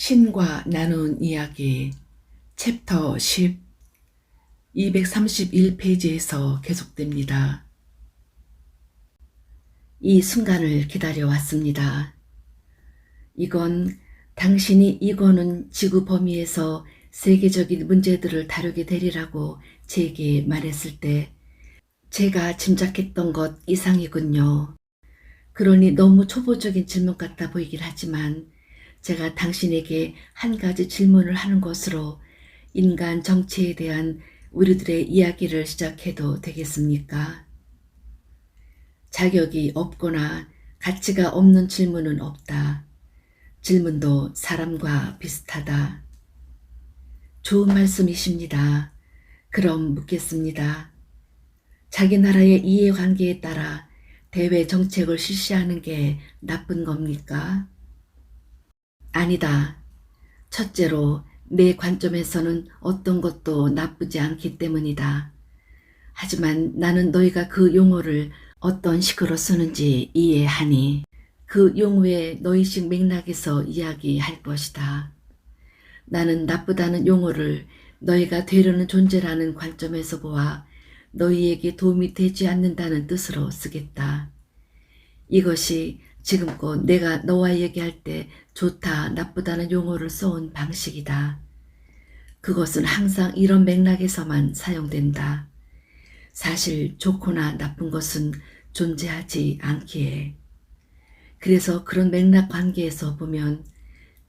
신과 나눈 이야기 챕터 10 231페이지에서 계속됩니다. 이 순간을 기다려왔습니다. 이건 당신이 이거는 지구 범위에서 세계적인 문제들을 다루게 되리라고 제게 말했을 때 제가 짐작했던 것 이상이군요. 그러니 너무 초보적인 질문 같아 보이긴 하지만 제가 당신에게 한 가지 질문을 하는 것으로 인간 정체에 대한 우리들의 이야기를 시작해도 되겠습니까? 자격이 없거나 가치가 없는 질문은 없다. 질문도 사람과 비슷하다. 좋은 말씀이십니다. 그럼 묻겠습니다. 자기 나라의 이해관계에 따라 대외 정책을 실시하는 게 나쁜 겁니까? 아니다. 첫째로 내 관점에서는 어떤 것도 나쁘지 않기 때문이다. 하지만 나는 너희가 그 용어를 어떤 식으로 쓰는지 이해하니 그 용어의 너희식 맥락에서 이야기할 것이다. 나는 나쁘다는 용어를 너희가 되려는 존재라는 관점에서 보아 너희에게 도움이 되지 않는다는 뜻으로 쓰겠다. 이것이 지금껏 내가 너와 얘기할 때 좋다, 나쁘다는 용어를 써온 방식이다. 그것은 항상 이런 맥락에서만 사용된다. 사실 좋거나 나쁜 것은 존재하지 않기에. 그래서 그런 맥락 관계에서 보면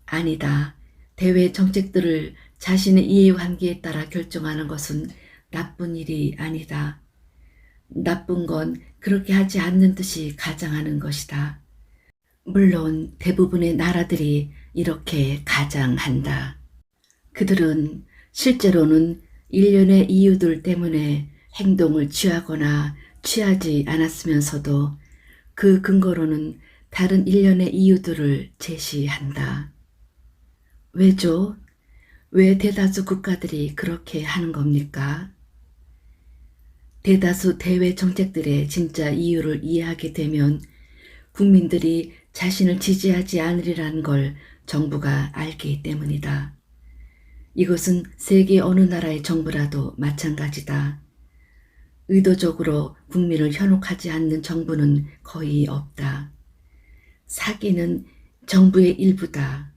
아니다. 대외 정책들을 자신의 이해관계에 따라 결정하는 것은 나쁜 일이 아니다. 나쁜 건 그렇게 하지 않는 듯이 가장하는 것이다. 물론 대부분의 나라들이 이렇게 가장한다. 그들은 실제로는 일련의 이유들 때문에 행동을 취하거나 취하지 않았으면서도 그 근거로는 다른 일련의 이유들을 제시한다. 왜죠? 왜 대다수 국가들이 그렇게 하는 겁니까? 대다수 대외 정책들의 진짜 이유를 이해하게 되면 국민들이 자신을 지지하지 않으리라는 걸 정부가 알기 때문이다. 이것은 세계 어느 나라의 정부라도 마찬가지다. 의도적으로 국민을 현혹하지 않는 정부는 거의 없다. 사기는 정부의 일부다.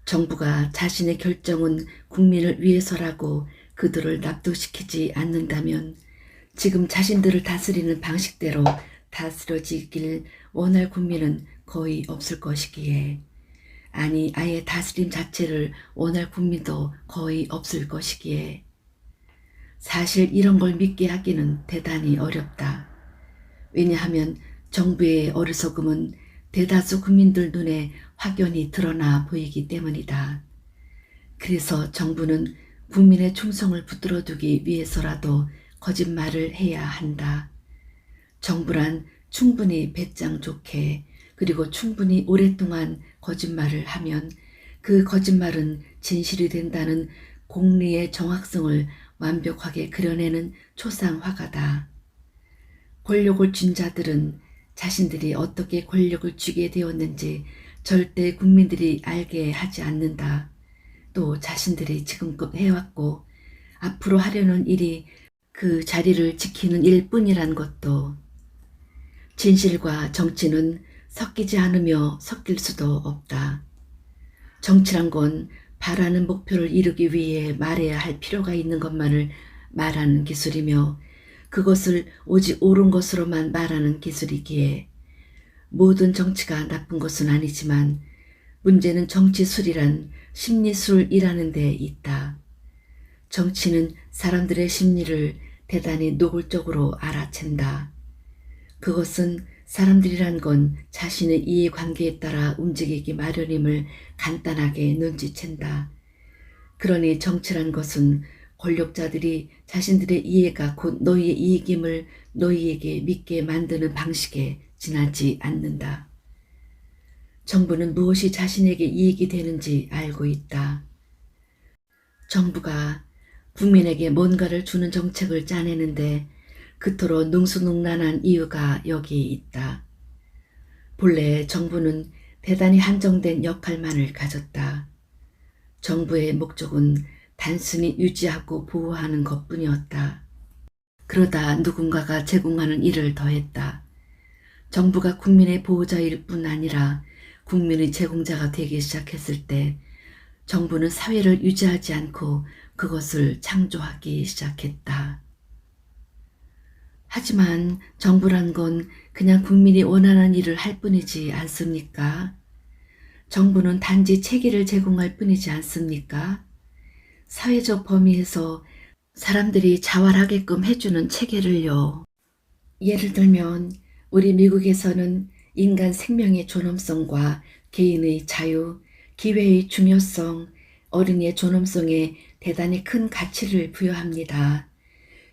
정부가 자신의 결정은 국민을 위해서라고 그들을 납득시키지 않는다면 지금 자신들을 다스리는 방식대로 다스려지길 원할 국민은 거의 없을 것이기에, 아니 아예 다스림 자체를 원할 국민도 거의 없을 것이기에 사실 이런 걸 믿게 하기는 대단히 어렵다. 왜냐하면 정부의 어리석음은 대다수 국민들 눈에 확연히 드러나 보이기 때문이다. 그래서 정부는 국민의 충성을 붙들어두기 위해서라도 거짓말을 해야 한다. 정부란 충분히 배짱 좋게 그리고 충분히 오랫동안 거짓말을 하면 그 거짓말은 진실이 된다는 공리의 정확성을 완벽하게 그려내는 초상화가다. 권력을 쥔 자들은 자신들이 어떻게 권력을 쥐게 되었는지 절대 국민들이 알게 하지 않는다. 또 자신들이 지금껏 해왔고 앞으로 하려는 일이 그 자리를 지키는 일뿐이란 것도. 진실과 정치는 섞이지 않으며 섞일 수도 없다. 정치란 건 바라는 목표를 이루기 위해 말해야 할 필요가 있는 것만을 말하는 기술이며 그것을 오직 옳은 것으로만 말하는 기술이기에 모든 정치가 나쁜 것은 아니지만 문제는 정치술이란 심리술이라는 데 있다. 정치는 사람들의 심리를 대단히 노골적으로 알아챈다. 그것은 사람들이란 건 자신의 이해관계에 따라 움직이기 마련임을 간단하게 눈치챈다. 그러니 정치란 것은 권력자들이 자신들의 이해가 곧 너희의 이익임을 너희에게 믿게 만드는 방식에 지나지 않는다. 정부는 무엇이 자신에게 이익이 되는지 알고 있다. 정부가 국민에게 뭔가를 주는 정책을 짜내는데 그토록 능수능란한 이유가 여기 있다. 본래 정부는 대단히 한정된 역할만을 가졌다. 정부의 목적은 단순히 유지하고 보호하는 것뿐이었다. 그러다 누군가가 제공하는 일을 더했다. 정부가 국민의 보호자일 뿐 아니라 국민의 제공자가 되기 시작했을 때 정부는 사회를 유지하지 않고 그것을 창조하기 시작했다. 하지만 정부란 건 그냥 국민이 원하는 일을 할 뿐이지 않습니까? 정부는 단지 체계를 제공할 뿐이지 않습니까? 사회적 범위에서 사람들이 자활하게끔 해주는 체계를요. 예를 들면 우리 미국에서는 인간 생명의 존엄성과 개인의 자유, 기회의 중요성, 어린이의 존엄성에 대단히 큰 가치를 부여합니다.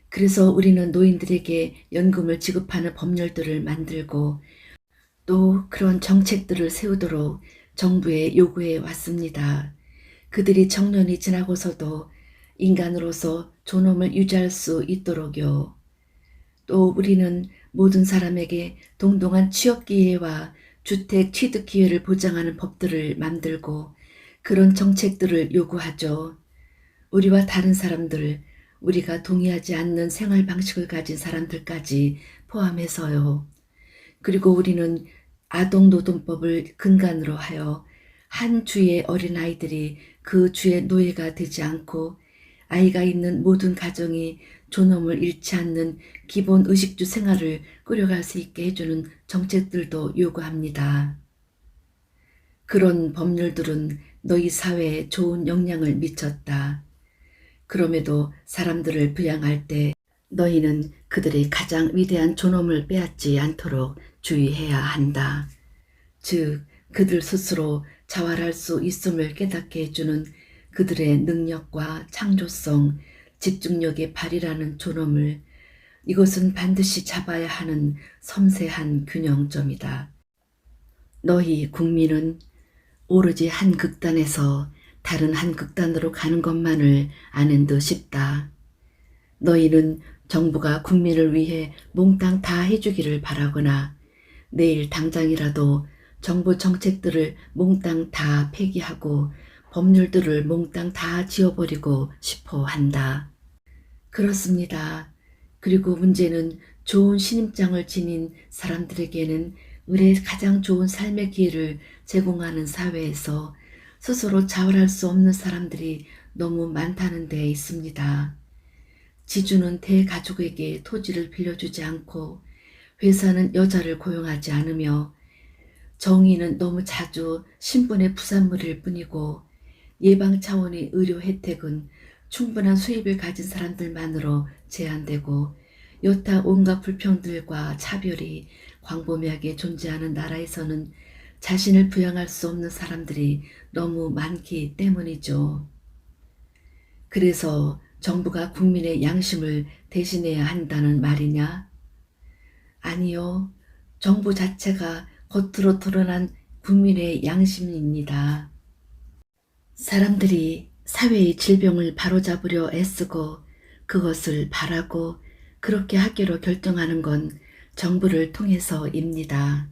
그래서 우리는 노인들에게 연금을 지급하는 법률들을 만들고 또 그런 정책들을 세우도록 정부에 요구해 왔습니다. 그들이 정년이 지나고서도 인간으로서 존엄을 유지할 수 있도록요. 또 우리는 모든 사람에게 동등한 취업 기회와 주택 취득 기회를 보장하는 법들을 만들고 그런 정책들을 요구하죠. 우리와 다른 사람들, 우리가 동의하지 않는 생활 방식을 가진 사람들까지 포함해서요. 그리고 우리는 아동노동법을 근간으로 하여 한 주의 어린아이들이 그 주의 노예가 되지 않고 아이가 있는 모든 가정이 존엄을 잃지 않는 기본 의식주 생활을 꾸려갈 수 있게 해주는 정책들도 요구합니다. 그런 법률들은 너희 사회에 좋은 영향을 미쳤다. 그럼에도 사람들을 부양할 때 너희는 그들의 가장 위대한 존엄을 빼앗지 않도록 주의해야 한다. 즉, 그들 스스로 자활할 수 있음을 깨닫게 해주는 그들의 능력과 창조성, 집중력의 발휘라는 존엄을 이것은 반드시 잡아야 하는 섬세한 균형점이다. 너희 국민은 오로지 한 극단에서 다른 한 극단으로 가는 것만을 아는 듯 싶다. 너희는 정부가 국민을 위해 몽땅 다 해주기를 바라거나 내일 당장이라도 정부 정책들을 몽땅 다 폐기하고 법률들을 몽땅 다 지워버리고 싶어 한다. 그렇습니다. 그리고 문제는 좋은 신임장을 지닌 사람들에게는 의뢰 가장 좋은 삶의 기회를 제공하는 사회에서 스스로 자활할 수 없는 사람들이 너무 많다는 데 있습니다. 지주는 대가족에게 토지를 빌려주지 않고 회사는 여자를 고용하지 않으며 정의는 너무 자주 신분의 부산물일 뿐이고 예방 차원의 의료 혜택은 충분한 수입을 가진 사람들만으로 제한되고 여타 온갖 불평들과 차별이 광범위하게 존재하는 나라에서는 자신을 부양할 수 없는 사람들이 너무 많기 때문이죠. 그래서 정부가 국민의 양심을 대신해야 한다는 말이냐? 아니요. 정부 자체가 겉으로 드러난 국민의 양심입니다. 사람들이 사회의 질병을 바로잡으려 애쓰고 그것을 바라고 그렇게 하기로 결정하는 건 정부를 통해서입니다.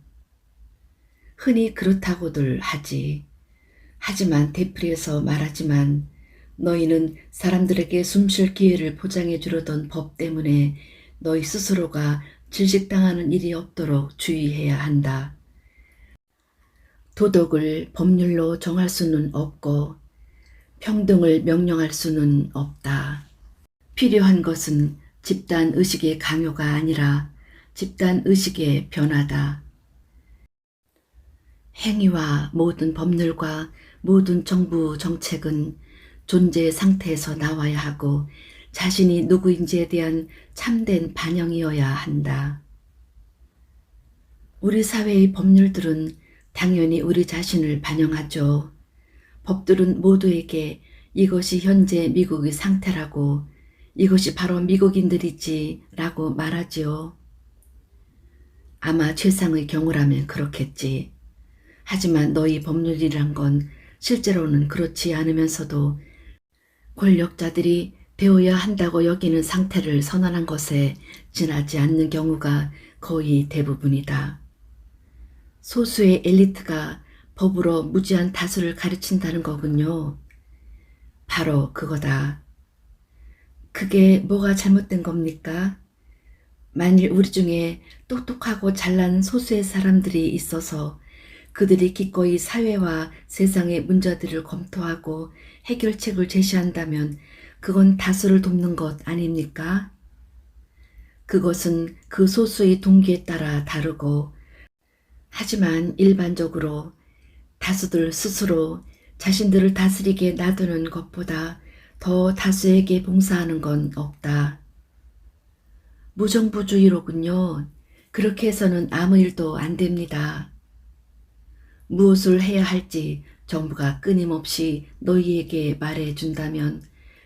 흔히 그렇다고들 하지. 하지만 되풀이해서 말하지만 너희는 사람들에게 숨쉴 기회를 보장해 주려던 법 때문에 너희 스스로가 질식당하는 일이 없도록 주의해야 한다. 도덕을 법률로 정할 수는 없고 평등을 명령할 수는 없다. 필요한 것은 집단의식의 강요가 아니라 집단의식의 변화다. 행위와 모든 법률과 모든 정부 정책은 존재 상태에서 나와야 하고 자신이 누구인지에 대한 참된 반영이어야 한다. 우리 사회의 법률들은 당연히 우리 자신을 반영하죠. 법들은 모두에게 이것이 현재 미국의 상태라고 이것이 바로 미국인들이지 라고 말하지요. 아마 최상의 경우라면 그렇겠지. 하지만 너희 법률이란 건 실제로는 그렇지 않으면서도 권력자들이 되어야 한다고 여기는 상태를 선언한 것에 지나지 않는 경우가 거의 대부분이다. 소수의 엘리트가 법으로 무지한 다수를 가르친다는 거군요. 바로 그거다. 그게 뭐가 잘못된 겁니까? 만일 우리 중에 똑똑하고 잘난 소수의 사람들이 있어서 그들이 기꺼이 사회와 세상의 문제들을 검토하고 해결책을 제시한다면 그건 다수를 돕는 것 아닙니까? 그것은 그 소수의 동기에 따라 다르고, 하지만 일반적으로 다수들 스스로 자신들을 다스리게 놔두는 것보다 더 다수에게 봉사하는 건 없다. 무정부주의로군요. 그렇게 해서는 아무 일도 안 됩니다. 무엇을 해야 할지 정부가 끊임없이 너희에게 말해 준다면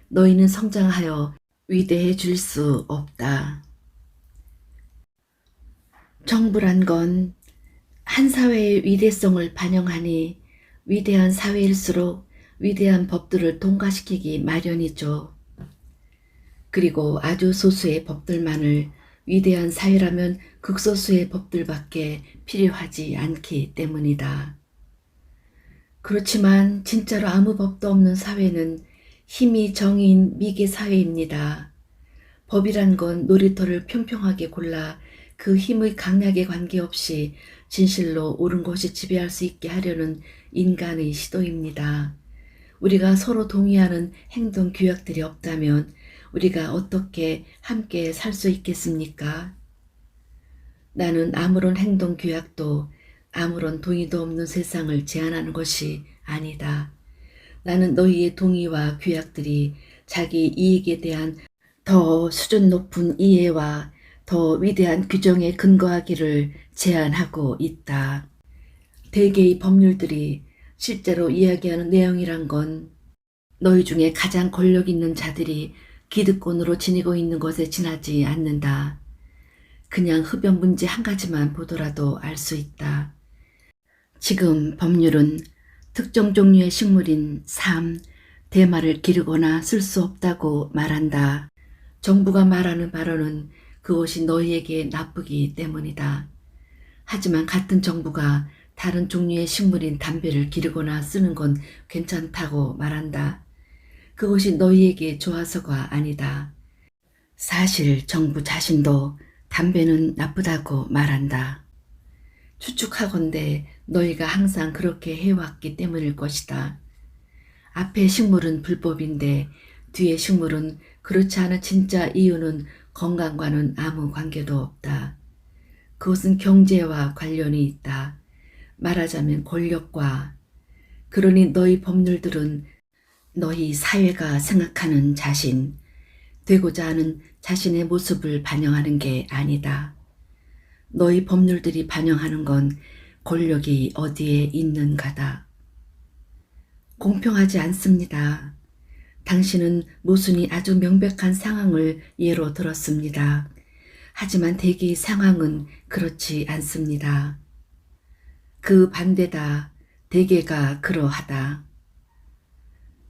너희는 성장하여 위대해질 수 없다. 정부란 건 한 사회의 위대성을 반영하니 위대한 사회일수록 위대한 법들을 통과시키기 마련이죠. 그리고 아주 소수의 법들만을 위대한 사회라면 극소수의 법들밖에 필요하지 않기 때문이다. 그렇지만 진짜로 아무 법도 없는 사회는 힘이 정의인 미개 사회입니다. 법이란 건 놀이터를 평평하게 골라 그 힘의 강약에 관계없이 진실로 옳은 것이 지배할 수 있게 하려는 인간의 시도입니다. 우리가 서로 동의하는 행동 규약들이 없다면 우리가 어떻게 함께 살 수 있겠습니까? 나는 아무런 행동 규약도 아무런 동의도 없는 세상을 제안하는 것이 아니다. 나는 너희의 동의와 규약들이 자기 이익에 대한 더 수준 높은 이해와 더 위대한 규정에 근거하기를 제안하고 있다. 대개의 법률들이 실제로 이야기하는 내용이란 건 너희 중에 가장 권력 있는 자들이 기득권으로 지니고 있는 것에 지나지 않는다. 그냥 흡연 문제 한 가지만 보더라도 알 수 있다. 지금 법률은 특정 종류의 식물인 삶, 대마를 기르거나 쓸 수 없다고 말한다. 정부가 말하는 발언은 그것이 너희에게 나쁘기 때문이다. 하지만 같은 정부가 다른 종류의 식물인 담배를 기르거나 쓰는 건 괜찮다고 말한다. 그것이 너희에게 좋아서가 아니다. 사실 정부 자신도 담배는 나쁘다고 말한다. 추측하건대 너희가 항상 그렇게 해왔기 때문일 것이다. 앞의 식물은 불법인데 뒤의 식물은 그렇지 않은 진짜 이유는 건강과는 아무 관계도 없다. 그것은 경제와 관련이 있다. 말하자면 권력과. 그러니 너희 법률들은 너희 사회가 생각하는 자신, 되고자 하는 자신의 모습을 반영하는 게 아니다. 너희 법률들이 반영하는 건 권력이 어디에 있는가다. 공평하지 않습니다. 당신은 모순이 아주 명백한 상황을 예로 들었습니다. 하지만 대개의 상황은 그렇지 않습니다. 그 반대다. 대개가 그러하다.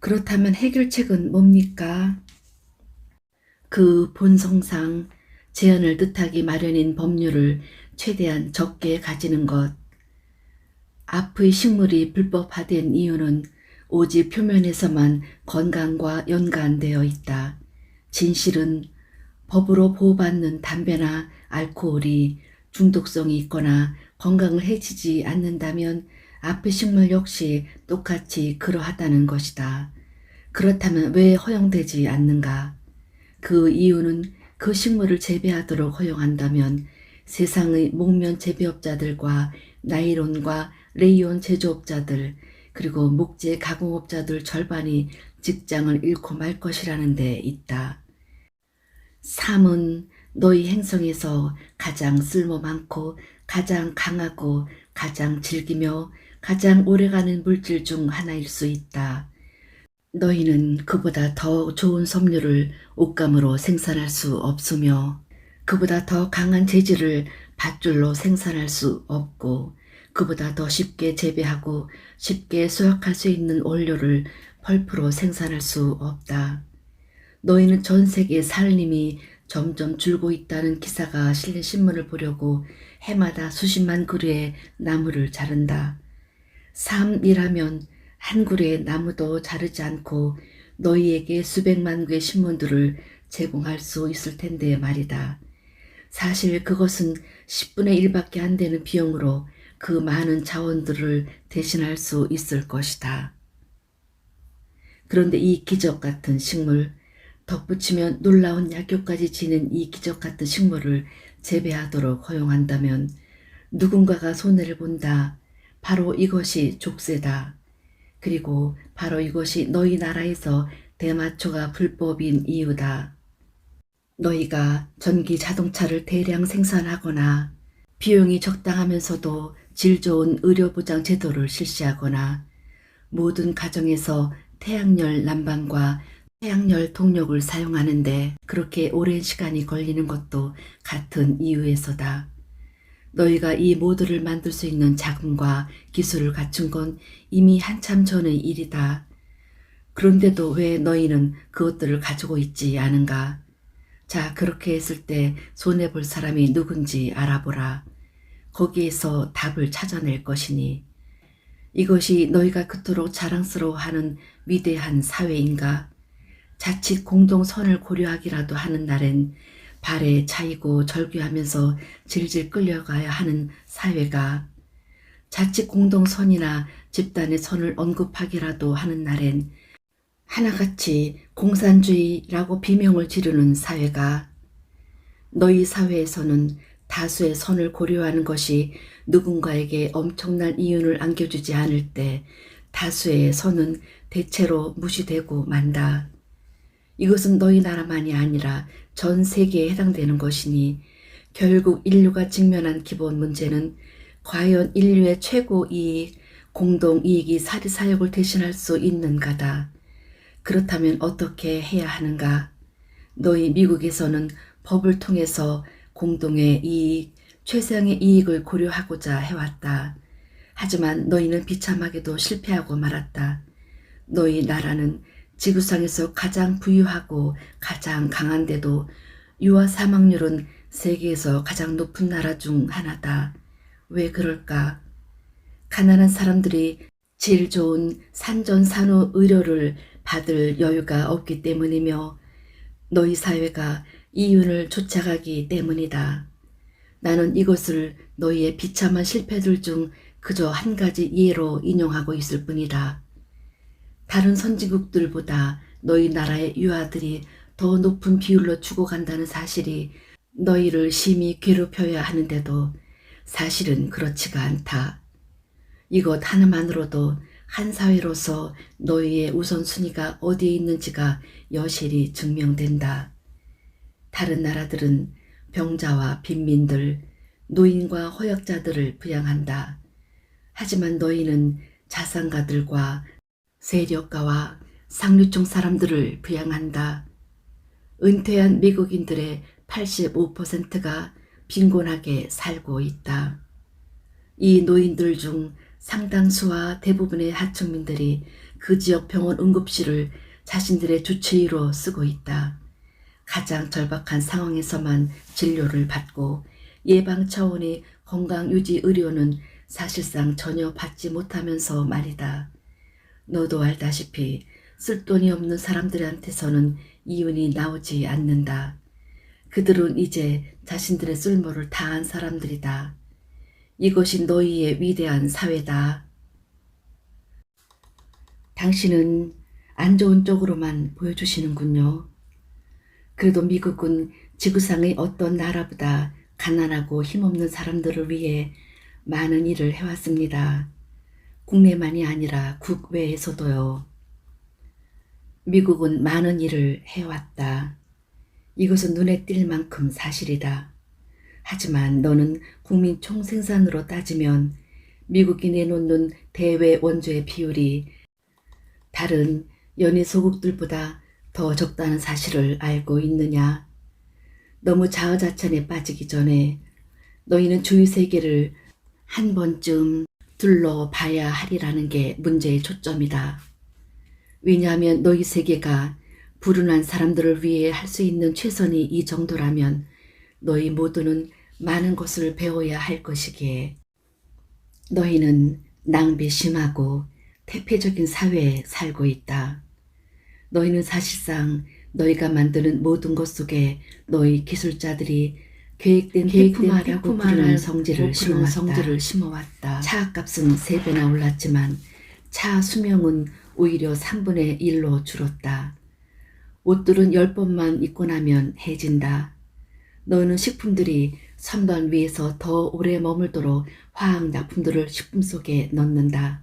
그렇다면 해결책은 뭡니까? 그 본성상 제한을 뜻하기 마련인 법률을 최대한 적게 가지는 것. 앞의 식물이 불법화된 이유는 오직 표면에서만 건강과 연관되어 있다. 진실은 법으로 보호받는 담배나 알코올이 중독성이 있거나 건강을 해치지 않는다면 앞의 식물 역시 똑같이 그러하다는 것이다. 그렇다면 왜 허용되지 않는가? 그 이유는 그 식물을 재배하도록 허용한다면 세상의 목면 재배업자들과 나일론과 레이온 제조업자들 그리고 목재 가공업자들 절반이 직장을 잃고 말 것이라는 데 있다. 삶은 너희 행성에서 가장 쓸모 많고 가장 강하고 가장 질기며 가장 오래가는 물질 중 하나일 수 있다. 너희는 그보다 더 좋은 섬유를 옷감으로 생산할 수 없으며 그보다 더 강한 재질을 밧줄로 생산할 수 없고 그보다 더 쉽게 재배하고 쉽게 수확할 수 있는 원료를 펄프로 생산할 수 없다. 너희는 전 세계 살림이 점점 줄고 있다는 기사가 실린 신문을 보려고 해마다 수십만 그루의 나무를 자른다. 삶이라면 한 그루의 나무도 자르지 않고 너희에게 수백만 개의 신문들을 제공할 수 있을 텐데 말이다. 사실 그것은 10분의 1밖에 안 되는 비용으로 그 많은 자원들을 대신할 수 있을 것이다. 그런데 이 기적 같은 식물, 덧붙이면 놀라운 약효까지 지닌 이 기적 같은 식물을 재배하도록 허용한다면 누군가가 손해를 본다. 바로 이것이 족쇄다. 그리고 바로 이것이 너희 나라에서 대마초가 불법인 이유다. 너희가 전기 자동차를 대량 생산하거나 비용이 적당하면서도 질 좋은 의료보장 제도를 실시하거나 모든 가정에서 태양열 난방과 태양열 동력을 사용하는데 그렇게 오랜 시간이 걸리는 것도 같은 이유에서다. 너희가 이 모두를 만들 수 있는 자금과 기술을 갖춘 건 이미 한참 전의 일이다. 그런데도 왜 너희는 그것들을 가지고 있지 않은가? 자, 그렇게 했을 때 손해볼 사람이 누군지 알아보라. 거기에서 답을 찾아낼 것이니 이것이 너희가 그토록 자랑스러워하는 위대한 사회인가? 자칫 공동선을 고려하기라도 하는 날엔 발에 차이고 절규하면서 질질 끌려가야 하는 사회가, 자칫 공동선이나 집단의 선을 언급하기라도 하는 날엔 하나같이 공산주의라고 비명을 지르는 사회가, 너희 사회에서는 다수의 선을 고려하는 것이 누군가에게 엄청난 이윤을 안겨주지 않을 때 다수의 선은 대체로 무시되고 만다. 이것은 너희 나라만이 아니라 전 세계에 해당되는 것이니 결국 인류가 직면한 기본 문제는 과연 인류의 최고 이익, 공동 이익이 사리사욕을 대신할 수 있는가다. 그렇다면 어떻게 해야 하는가? 너희 미국에서는 법을 통해서 공동의 이익, 최상의 이익을 고려하고자 해왔다. 하지만 너희는 비참하게도 실패하고 말았다. 너희 나라는 지구상에서 가장 부유하고 가장 강한데도 유아 사망률은 세계에서 가장 높은 나라 중 하나다. 왜 그럴까? 가난한 사람들이 질 좋은 산전산후 의료를 받을 여유가 없기 때문이며 너희 사회가 이윤을 쫓아가기 때문이다. 나는 이것을 너희의 비참한 실패들 중 그저 한 가지 예로 인용하고 있을 뿐이다. 다른 선진국들보다 너희 나라의 유아들이 더 높은 비율로 죽어간다는 사실이 너희를 심히 괴롭혀야 하는데도 사실은 그렇지가 않다. 이것 하나만으로도 한 사회로서 너희의 우선순위가 어디에 있는지가 여실히 증명된다. 다른 나라들은 병자와 빈민들, 노인과 허약자들을 부양한다. 하지만 너희는 자산가들과 세력가와 상류층 사람들을 부양한다. 은퇴한 미국인들의 85%가 빈곤하게 살고 있다. 이 노인들 중 상당수와 대부분의 하층민들이 그 지역 병원 응급실을 자신들의 주치의로 쓰고 있다. 가장 절박한 상황에서만 진료를 받고 예방 차원의 건강유지 의료는 사실상 전혀 받지 못하면서 말이다. 너도 알다시피 쓸돈이 없는 사람들한테서는 이윤이 나오지 않는다. 그들은 이제 자신들의 쓸모를 다한 사람들이다. 이것이 너희의 위대한 사회다. 당신은 안 좋은 쪽으로만 보여주시는군요. 그래도 미국은 지구상의 어떤 나라보다 가난하고 힘없는 사람들을 위해 많은 일을 해왔습니다. 국내만이 아니라 국외에서도요. 미국은 많은 일을 해왔다. 이것은 눈에 띌 만큼 사실이다. 하지만 너는 국민 총생산으로 따지면 미국이 내놓는 대외 원조의 비율이 다른 연해 소국들보다 더 적다는 사실을 알고 있느냐? 너무 자화자찬에 빠지기 전에 너희는 주위 세계를 한 번쯤 둘러봐야 하리라는 게 문제의 초점이다. 왜냐하면 너희 세계가 불운한 사람들을 위해 할 수 있는 최선이 이 정도라면 너희 모두는 많은 것을 배워야 할 것이기에 너희는 낭비 심하고 태폐적인 사회에 살고 있다. 너희는 사실상 너희가 만드는 모든 것 속에 너희 기술자들이 계획된 폐품화라고 부르는 성질을 심어왔다. 차값은 3배나 올랐지만 차 수명은 오히려 3분의 1로 줄었다. 옷들은 10번만 입고 나면 해진다. 너는 식품들이 선반 위에서 더 오래 머물도록 화학약품들을 식품 속에 넣는다.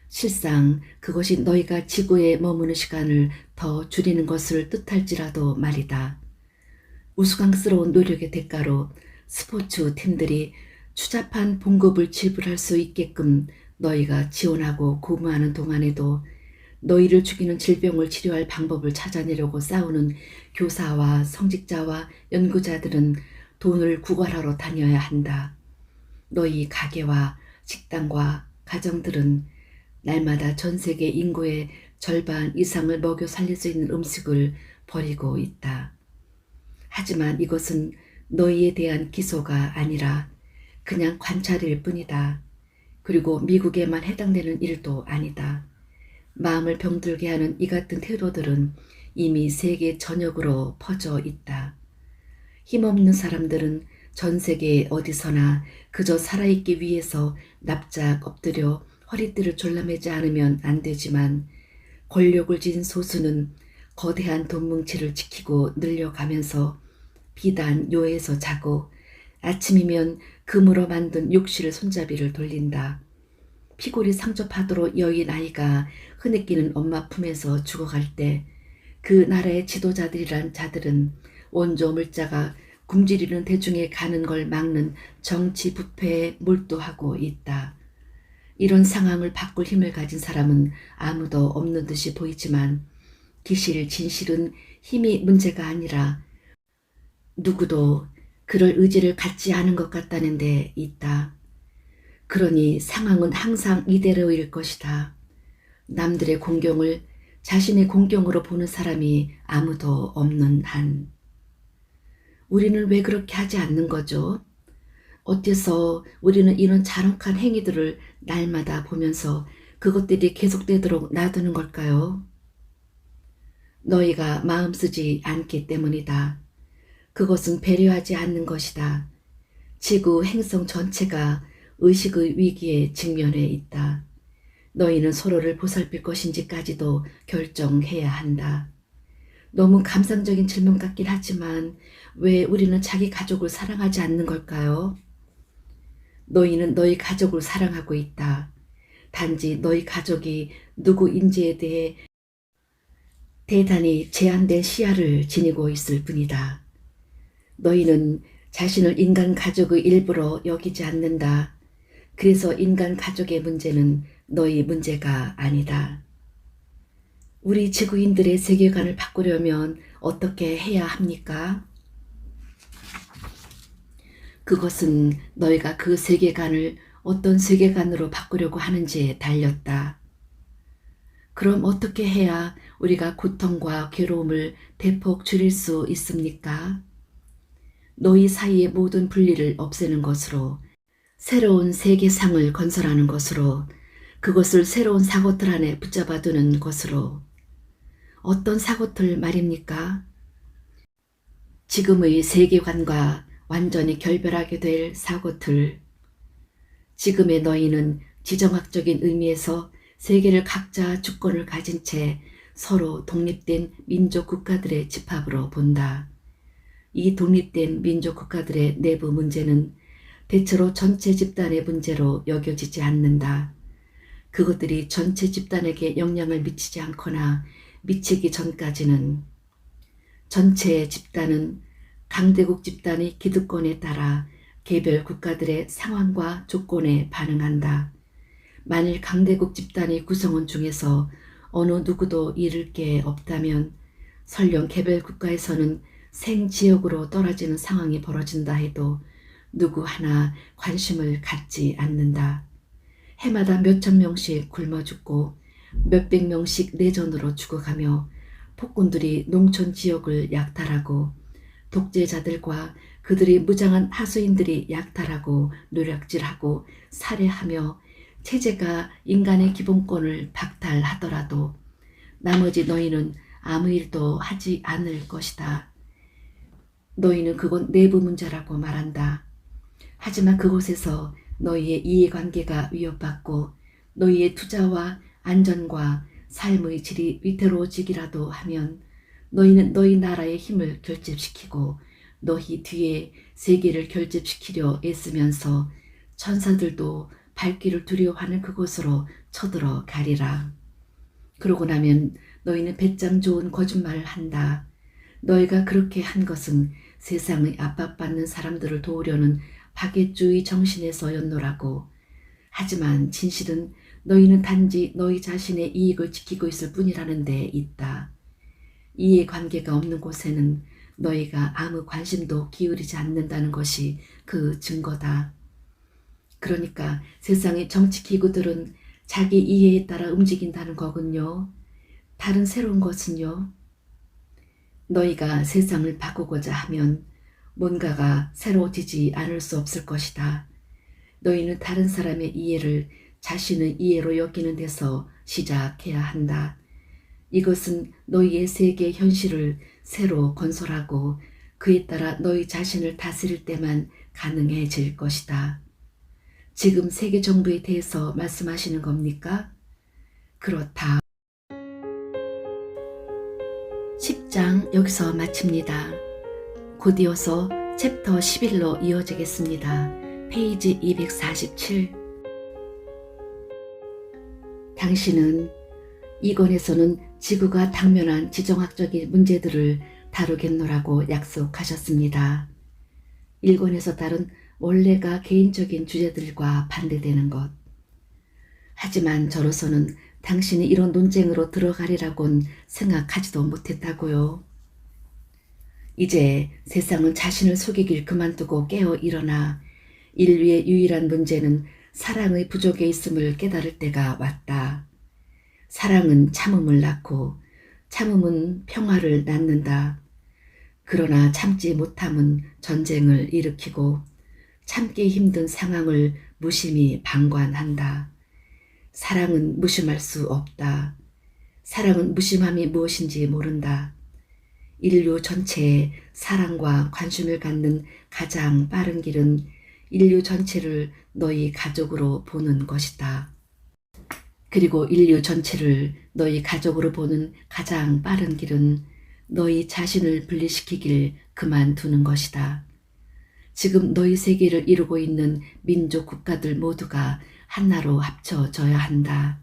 실상 그것이 너희가 지구에 머무는 시간을 더 줄이는 것을 뜻할지라도 말이다. 우스꽝스러운 노력의 대가로 스포츠 팀들이 추잡한 봉급을 지불할 수 있게끔 너희가 지원하고 고무하는 동안에도 너희를 죽이는 질병을 치료할 방법을 찾아내려고 싸우는 교사와 성직자와 연구자들은 돈을 구걸하러 다녀야 한다. 너희 가게와 식당과 가정들은 날마다 전 세계 인구의 절반 이상을 먹여 살릴 수 있는 음식을 버리고 있다. 하지만 이것은 너희에 대한 기소가 아니라 그냥 관찰일 뿐이다. 그리고 미국에만 해당되는 일도 아니다. 마음을 병들게 하는 이 같은 태도들은 이미 세계 전역으로 퍼져 있다. 힘없는 사람들은 전 세계 어디서나 그저 살아있기 위해서 납작 엎드려 허리띠를 졸라매지 않으면 안 되지만 권력을 지닌 소수는 거대한 돈뭉치를 지키고 늘려가면서 비단 요에서 자고 아침이면 금으로 만든 욕실 손잡이를 돌린다. 피골이 상접하도록 여인 아이가 흐느끼는 엄마 품에서 죽어갈 때 그 나라의 지도자들이란 자들은 원조 물자가 굶주리는 대중에 가는 걸 막는 정치 부패에 몰두하고 있다. 이런 상황을 바꿀 힘을 가진 사람은 아무도 없는 듯이 보이지만 기실 진실은 힘이 문제가 아니라 누구도 그럴 의지를 갖지 않은 것 같다는 데 있다. 그러니 상황은 항상 이대로일 것이다. 남들의 공경을 자신의 공경으로 보는 사람이 아무도 없는 한. 우리는 왜 그렇게 하지 않는 거죠? 어째서 우리는 이런 잔혹한 행위들을 날마다 보면서 그것들이 계속되도록 놔두는 걸까요? 너희가 마음 쓰지 않기 때문이다. 그것은 배려하지 않는 것이다. 지구 행성 전체가 의식의 위기에 직면해 있다. 너희는 서로를 보살필 것인지까지도 결정해야 한다. 너무 감상적인 질문 같긴 하지만 왜 우리는 자기 가족을 사랑하지 않는 걸까요? 너희는 너희 가족을 사랑하고 있다. 단지 너희 가족이 누구인지에 대해 대단히 제한된 시야를 지니고 있을 뿐이다. 너희는 자신을 인간 가족의 일부로 여기지 않는다. 그래서 인간 가족의 문제는 너희 문제가 아니다. 우리 지구인들의 세계관을 바꾸려면 어떻게 해야 합니까? 그것은 너희가 그 세계관을 어떤 세계관으로 바꾸려고 하는지에 달렸다. 그럼 어떻게 해야 우리가 고통과 괴로움을 대폭 줄일 수 있습니까? 너희 사이의 모든 분리를 없애는 것으로, 새로운 세계상을 건설하는 것으로, 그것을 새로운 사고틀 안에 붙잡아 두는 것으로. 어떤 사고틀 말입니까? 지금의 세계관과 완전히 결별하게 될 사고틀. 지금의 너희는 지정학적인 의미에서 세계를 각자 주권을 가진 채 서로 독립된 민족 국가들의 집합으로 본다. 이 독립된 민족 국가들의 내부 문제는 대체로 전체 집단의 문제로 여겨지지 않는다. 그것들이 전체 집단에게 영향을 미치지 않거나 미치기 전까지는 전체 집단은 강대국 집단의 기득권에 따라 개별 국가들의 상황과 조건에 반응한다. 만일 강대국 집단의 구성원 중에서 어느 누구도 잃을 게 없다면 설령 개별 국가에서는 생지역으로 떨어지는 상황이 벌어진다 해도 누구 하나 관심을 갖지 않는다. 해마다 몇천 명씩 굶어 죽고 몇백 명씩 내전으로 죽어가며 폭군들이 농촌 지역을 약탈하고 독재자들과 그들의 무장한 하수인들이 약탈하고 노략질하고 살해하며 체제가 인간의 기본권을 박탈하더라도 나머지 너희는 아무 일도 하지 않을 것이다. 너희는 그건 내부 문제라고 말한다. 하지만 그곳에서 너희의 이해관계가 위협받고 너희의 투자와 안전과 삶의 질이 위태로워지기라도 하면 너희는 너희 나라의 힘을 결집시키고 너희 뒤에 세계를 결집시키려 애쓰면서 천사들도 발길을 두려워하는 그곳으로 쳐들어 가리라. 그러고 나면 너희는 배짱 좋은 거짓말을 한다. 너희가 그렇게 한 것은 세상의 압박받는 사람들을 도우려는 박애주의 정신에서였노라고. 하지만 진실은 너희는 단지 너희 자신의 이익을 지키고 있을 뿐이라는 데 있다. 이해관계가 없는 곳에는 너희가 아무 관심도 기울이지 않는다는 것이 그 증거다. 그러니까 세상의 정치기구들은 자기 이해에 따라 움직인다는 거군요. 다른 새로운 것은요? 너희가 세상을 바꾸고자 하면 뭔가가 새로워지지 않을 수 없을 것이다. 너희는 다른 사람의 이해를 자신의 이해로 여기는 데서 시작해야 한다. 이것은 너희의 세계 현실을 새로 건설하고 그에 따라 너희 자신을 다스릴 때만 가능해질 것이다. 지금 세계 정부에 대해서 말씀하시는 겁니까? 그렇다. 10장 여기서 마칩니다. 곧이어서 챕터 11로 이어지겠습니다. 페이지 247. 당신은 이 권에서는 지구가 당면한 지정학적인 문제들을 다루겠노라고 약속하셨습니다. 1권에서 다룬 원래가 개인적인 주제들과 반대되는 것. 하지만 저로서는 당신이 이런 논쟁으로 들어가리라고는 생각하지도 못했다고요. 이제 세상은 자신을 속이길 그만두고 깨어 일어나 인류의 유일한 문제는 사랑의 부족에 있음을 깨달을 때가 왔다. 사랑은 참음을 낳고 참음은 평화를 낳는다. 그러나 참지 못함은 전쟁을 일으키고 참기 힘든 상황을 무심히 방관한다. 사랑은 무심할 수 없다. 사랑은 무심함이 무엇인지 모른다. 인류 전체에 사랑과 관심을 갖는 가장 빠른 길은 인류 전체를 너희 가족으로 보는 것이다. 그리고 인류 전체를 너희 가족으로 보는 가장 빠른 길은 너희 자신을 분리시키길 그만두는 것이다. 지금 너희 세계를 이루고 있는 민족 국가들 모두가 하나로 합쳐져야 한다.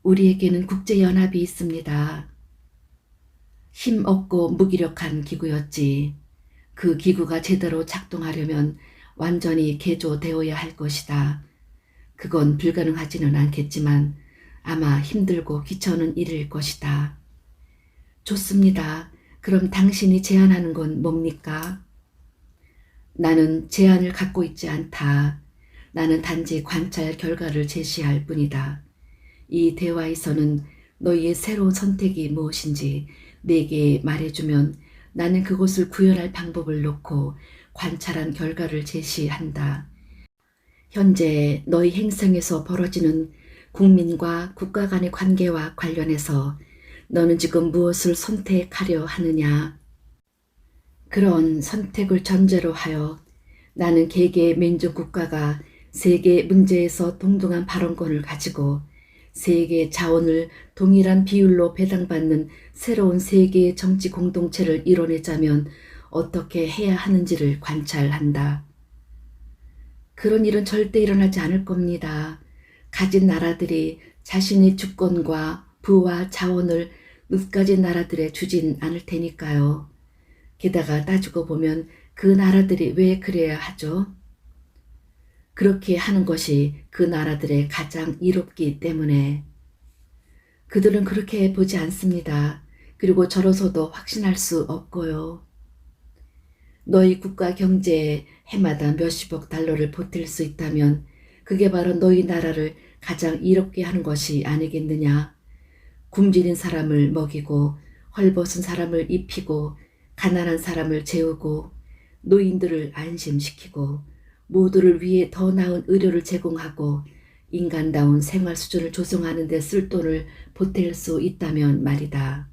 우리에게는 국제연합이 있습니다. 힘 없고 무기력한 기구였지. 그 기구가 제대로 작동하려면 완전히 개조되어야 할 것이다. 그건 불가능하지는 않겠지만 아마 힘들고 귀찮은 일일 것이다. 좋습니다. 그럼 당신이 제안하는 건 뭡니까? 나는 제안을 갖고 있지 않다. 나는 단지 관찰 결과를 제시할 뿐이다. 이 대화에서는 너희의 새로운 선택이 무엇인지 내게 말해주면 나는 그것을 구현할 방법을 놓고 관찰한 결과를 제시한다. 현재 너희 행성에서 벌어지는 국민과 국가 간의 관계와 관련해서 너는 지금 무엇을 선택하려 하느냐? 그런 선택을 전제로 하여 나는 개개의 민족 국가가 세계 문제에서 동등한 발언권을 가지고 세계 자원을 동일한 비율로 배당받는 새로운 세계의 정치 공동체를 이뤄내자면 어떻게 해야 하는지를 관찰한다. 그런 일은 절대 일어나지 않을 겁니다. 가진 나라들이 자신의 주권과 부와 자원을 늦가진 나라들에 주진 않을 테니까요. 게다가 따지고 보면 그 나라들이 왜 그래야 하죠? 그렇게 하는 것이 그 나라들의 가장 이롭기 때문에. 그들은 그렇게 보지 않습니다. 그리고 저로서도 확신할 수 없고요. 너희 국가 경제에 해마다 몇십억 달러를 보탤 수 있다면 그게 바로 너희 나라를 가장 이롭게 하는 것이 아니겠느냐. 굶주린 사람을 먹이고 헐벗은 사람을 입히고 가난한 사람을 재우고 노인들을 안심시키고 모두를 위해 더 나은 의료를 제공하고 인간다운 생활 수준을 조성하는 데 쓸 돈을 보탤 수 있다면 말이다.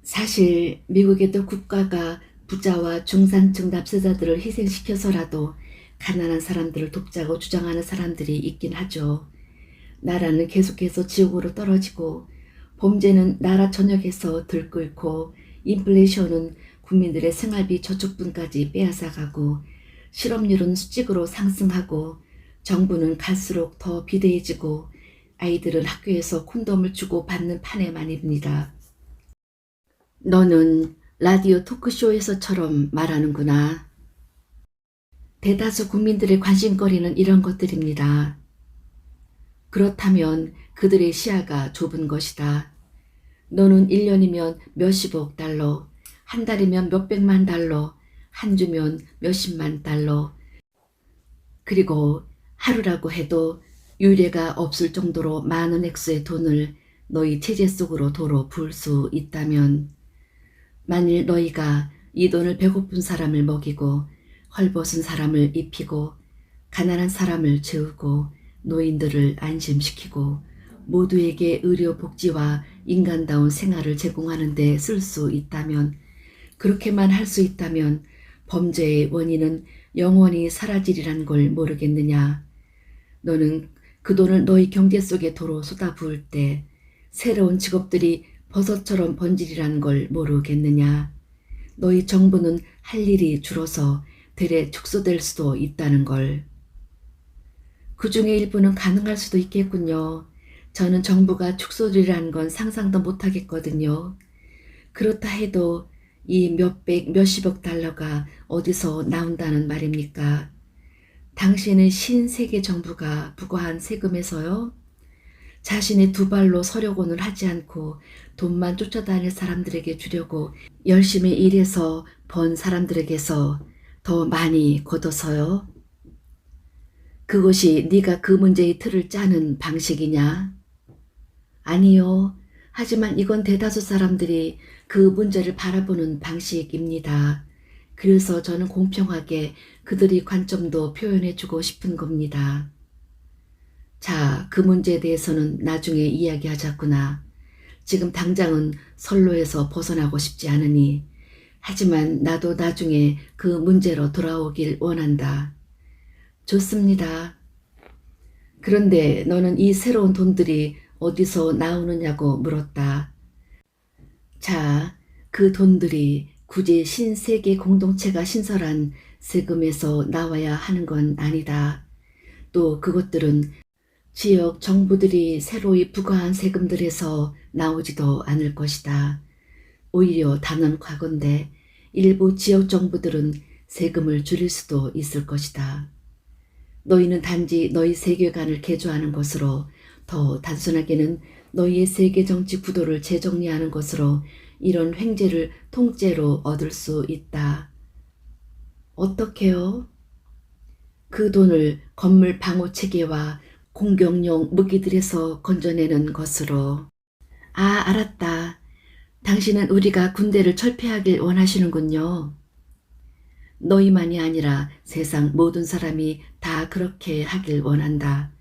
사실 미국에도 국가가 부자와 중산층 납세자들을 희생시켜서라도 가난한 사람들을 돕자고 주장하는 사람들이 있긴 하죠. 나라는 계속해서 지옥으로 떨어지고 범죄는 나라 전역에서 들끓고 인플레이션은 국민들의 생활비 저축분까지 빼앗아가고 실업률은 수직으로 상승하고 정부는 갈수록 더 비대해지고 아이들은 학교에서 콘돔을 주고 받는 판에 말입니다. 너는 라디오 토크쇼에서처럼 말하는구나. 대다수 국민들의 관심거리는 이런 것들입니다. 그렇다면 그들의 시야가 좁은 것이다. 너는 1년이면 몇십억 달러, 한 달이면 몇백만 달러, 한 주면 몇십만 달러, 그리고 하루라고 해도 유례가 없을 정도로 많은 액수의 돈을 너희 체제 속으로 도로 부을 수 있다면, 만일 너희가 이 돈을 배고픈 사람을 먹이고 헐벗은 사람을 입히고 가난한 사람을 재우고 노인들을 안심시키고 모두에게 의료 복지와 인간다운 생활을 제공하는 데 쓸 수 있다면, 그렇게만 할 수 있다면 범죄의 원인은 영원히 사라지리란 걸 모르겠느냐. 너는 그 돈을 너희 경제 속에 도로 쏟아부을 때 새로운 직업들이 버섯처럼 번지리란 걸 모르겠느냐. 너희 정부는 할 일이 줄어서 되레 축소될 수도 있다는 걸. 그 중에 일부는 가능할 수도 있겠군요. 저는 정부가 축소되리라는 건 상상도 못하겠거든요. 그렇다 해도 이 몇백, 몇십억 달러가 어디서 나온다는 말입니까? 당신의 신세계 정부가 부과한 세금에서요? 자신의 두 발로 서려고는 하지 않고 돈만 쫓아다닐 사람들에게 주려고 열심히 일해서 번 사람들에게서 더 많이 걷어서요? 그것이 네가 그 문제의 틀을 짜는 방식이냐? 아니요. 하지만 이건 대다수 사람들이 그 문제를 바라보는 방식입니다. 그래서 저는 공평하게 그들의 관점도 표현해주고 싶은 겁니다. 자, 그 문제에 대해서는 나중에 이야기하자꾸나. 지금 당장은 선로에서 벗어나고 싶지 않으니. 하지만 나도 나중에 그 문제로 돌아오길 원한다. 좋습니다. 그런데 너는 이 새로운 돈들이 어디서 나오느냐고 물었다. 자, 그 돈들이 굳이 신세계 공동체가 신설한 세금에서 나와야 하는 건 아니다. 또 그것들은 지역 정부들이 새로이 부과한 세금들에서 나오지도 않을 것이다. 오히려 단언과건대 일부 지역 정부들은 세금을 줄일 수도 있을 것이다. 너희는 단지 너희 세계관을 개조하는 것으로, 더 단순하게는 너희의 세계 정치 구도를 재정리하는 것으로 이런 횡재를 통째로 얻을 수 있다. 어떻게요? 그 돈을 건물 방호 체계와 공격용 무기들에서 건져내는 것으로. 아, 알았다. 당신은 우리가 군대를 철폐하길 원하시는군요. 너희만이 아니라 세상 모든 사람이 다 그렇게 하길 원한다.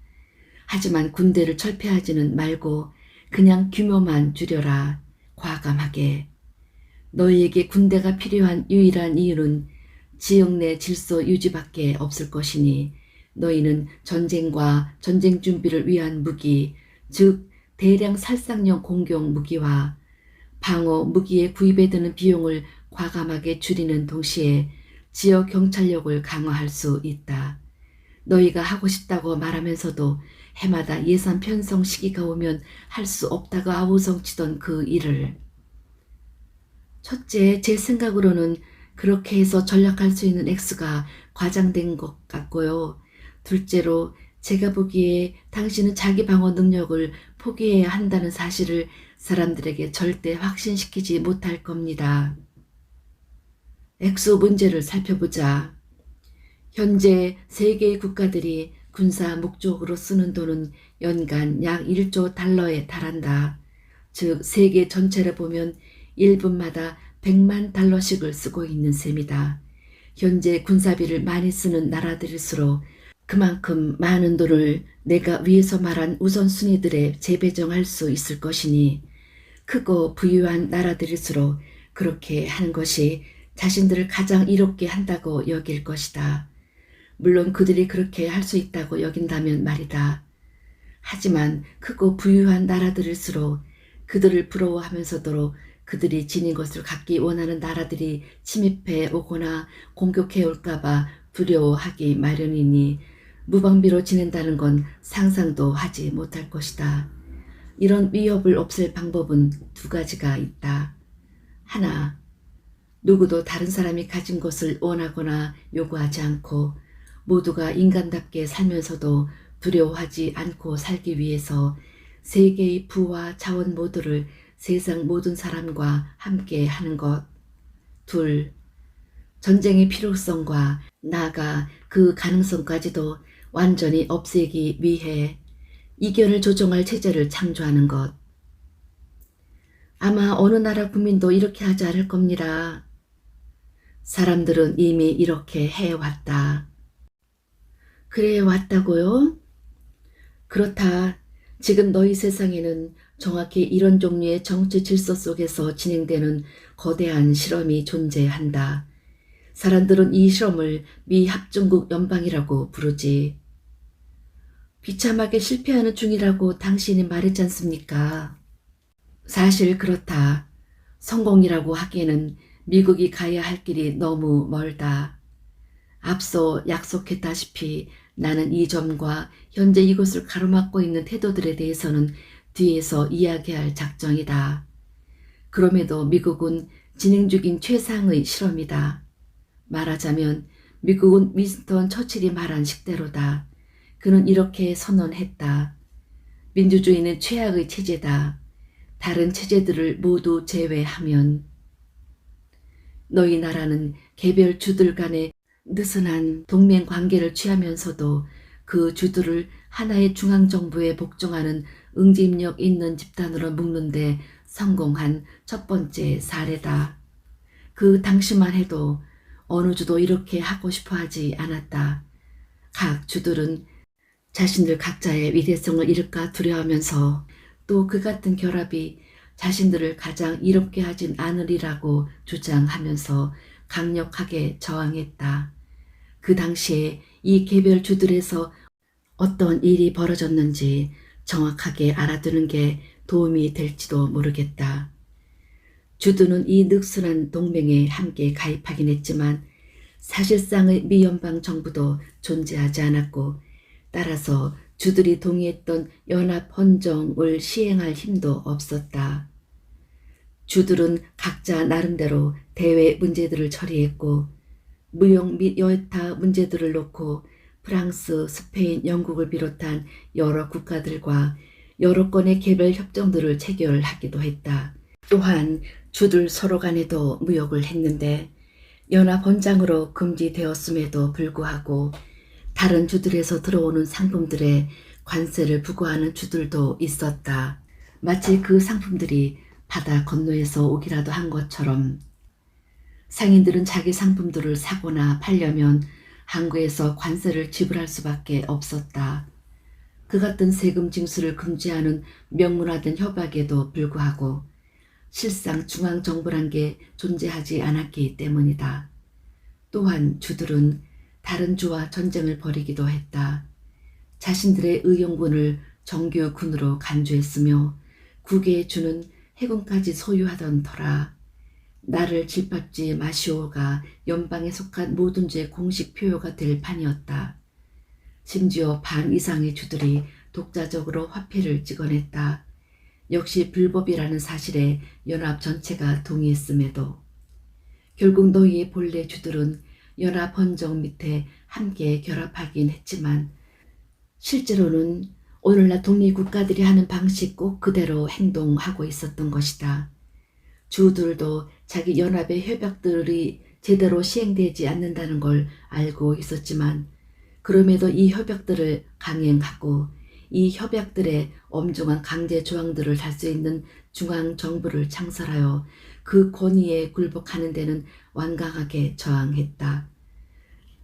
하지만 군대를 철폐하지는 말고 그냥 규모만 줄여라. 과감하게. 너희에게 군대가 필요한 유일한 이유는 지역 내 질서 유지밖에 없을 것이니, 너희는 전쟁과 전쟁 준비를 위한 무기, 즉 대량 살상용 공격 무기와 방어 무기의 구입에 드는 비용을 과감하게 줄이는 동시에 지역 경찰력을 강화할 수 있다. 너희가 하고 싶다고 말하면서도 해마다 예산 편성 시기가 오면 할 수 없다고 아우성치던 그 일을. 첫째, 제 생각으로는 그렇게 해서 전략할 수 있는 액수가 과장된 것 같고요. 둘째로, 제가 보기에 당신은 자기 방어 능력을 포기해야 한다는 사실을 사람들에게 절대 확신시키지 못할 겁니다. 액수 문제를 살펴보자. 현재 세계의 국가들이 군사 목적으로 쓰는 돈은 연간 약 1조 달러에 달한다. 즉 세계 전체를 보면 1분마다 100만 달러씩을 쓰고 있는 셈이다. 현재 군사비를 많이 쓰는 나라들일수록 그만큼 많은 돈을 내가 위에서 말한 우선순위들에 재배정할 수 있을 것이니 크고 부유한 나라들일수록 그렇게 하는 것이 자신들을 가장 이롭게 한다고 여길 것이다. 물론 그들이 그렇게 할 수 있다고 여긴다면 말이다. 하지만 크고 부유한 나라들일수록 그들을 부러워하면서도 그들이 지닌 것을 갖기 원하는 나라들이 침입해 오거나 공격해 올까봐 두려워하기 마련이니 무방비로 지낸다는 건 상상도 하지 못할 것이다. 이런 위협을 없앨 방법은 두 가지가 있다. 하나, 누구도 다른 사람이 가진 것을 원하거나 요구하지 않고 모두가 인간답게 살면서도 두려워하지 않고 살기 위해서 세계의 부와 자원 모두를 세상 모든 사람과 함께 하는 것. 둘, 전쟁의 필요성과 나아가 그 가능성까지도 완전히 없애기 위해 이견을 조정할 체제를 창조하는 것. 아마 어느 나라 국민도 이렇게 하지 않을 겁니다. 사람들은 이미 이렇게 해왔다. 그래 왔다고요? 그렇다. 지금 너희 세상에는 정확히 이런 종류의 정치 질서 속에서 진행되는 거대한 실험이 존재한다. 사람들은 이 실험을 미합중국 연방이라고 부르지. 비참하게 실패하는 중이라고 당신이 말했지 않습니까? 사실 그렇다. 성공이라고 하기에는 미국이 가야 할 길이 너무 멀다. 앞서 약속했다시피 나는 이 점과 현재 이것을 가로막고 있는 태도들에 대해서는 뒤에서 이야기할 작정이다. 그럼에도 미국은 진행 중인 최상의 실험이다. 말하자면 미국은 윈스턴 처칠이 말한 식대로다. 그는 이렇게 선언했다. 민주주의는 최악의 체제다. 다른 체제들을 모두 제외하면 너희 나라는 개별 주들 간의 느슨한 동맹 관계를 취하면서도 그 주들을 하나의 중앙정부에 복종하는 응집력 있는 집단으로 묶는데 성공한 첫 번째 사례다. 그 당시만 해도 어느 주도 이렇게 하고 싶어 하지 않았다. 각 주들은 자신들 각자의 위대성을 잃을까 두려워하면서 또 그 같은 결합이 자신들을 가장 이롭게 하진 않으리라고 주장하면서 강력하게 저항했다. 그 당시에 이 개별 주들에서 어떤 일이 벌어졌는지 정확하게 알아두는 게 도움이 될지도 모르겠다. 주들은 이 늑순한 동맹에 함께 가입하긴 했지만 사실상의 미연방 정부도 존재하지 않았고 따라서 주들이 동의했던 연합헌정을 시행할 힘도 없었다. 주들은 각자 나름대로 대외 문제들을 처리했고 무역 및 여타 문제들을 놓고 프랑스, 스페인, 영국을 비롯한 여러 국가들과 여러 건의 개별 협정들을 체결하기도 했다. 또한 주들 서로 간에도 무역을 했는데 연합헌장으로 금지되었음에도 불구하고 다른 주들에서 들어오는 상품들에 관세를 부과하는 주들도 있었다. 마치 그 상품들이 바다 건너에서 오기라도 한 것처럼 상인들은 자기 상품들을 사거나 팔려면 항구에서 관세를 지불할 수밖에 없었다. 그 같은 세금 징수를 금지하는 명문화된 협약에도 불구하고 실상 중앙정부란 게 존재하지 않았기 때문이다. 또한 주들은 다른 주와 전쟁을 벌이기도 했다. 자신들의 의용군을 정규 군으로 간주했으며 국의 주는 해군까지 소유하던 터라 나를 짓밟지 마시오가 연방에 속한 모든 주의 공식 표효가 될 판이었다. 심지어 반 이상의 주들이 독자적으로 화폐를 찍어냈다. 역시 불법이라는 사실에 연합 전체가 동의했음에도 결국 너희의 본래 주들은 연합헌정 밑에 함께 결합하긴 했지만 실제로는 오늘날 독립국가들이 하는 방식 꼭 그대로 행동하고 있었던 것이다. 주들도 자기 연합의 협약들이 제대로 시행되지 않는다는 걸 알고 있었지만 그럼에도 이 협약들을 강행하고 이 협약들의 엄중한 강제 조항들을 달 수 있는 중앙정부를 창설하여 그 권위에 굴복하는 데는 완강하게 저항했다.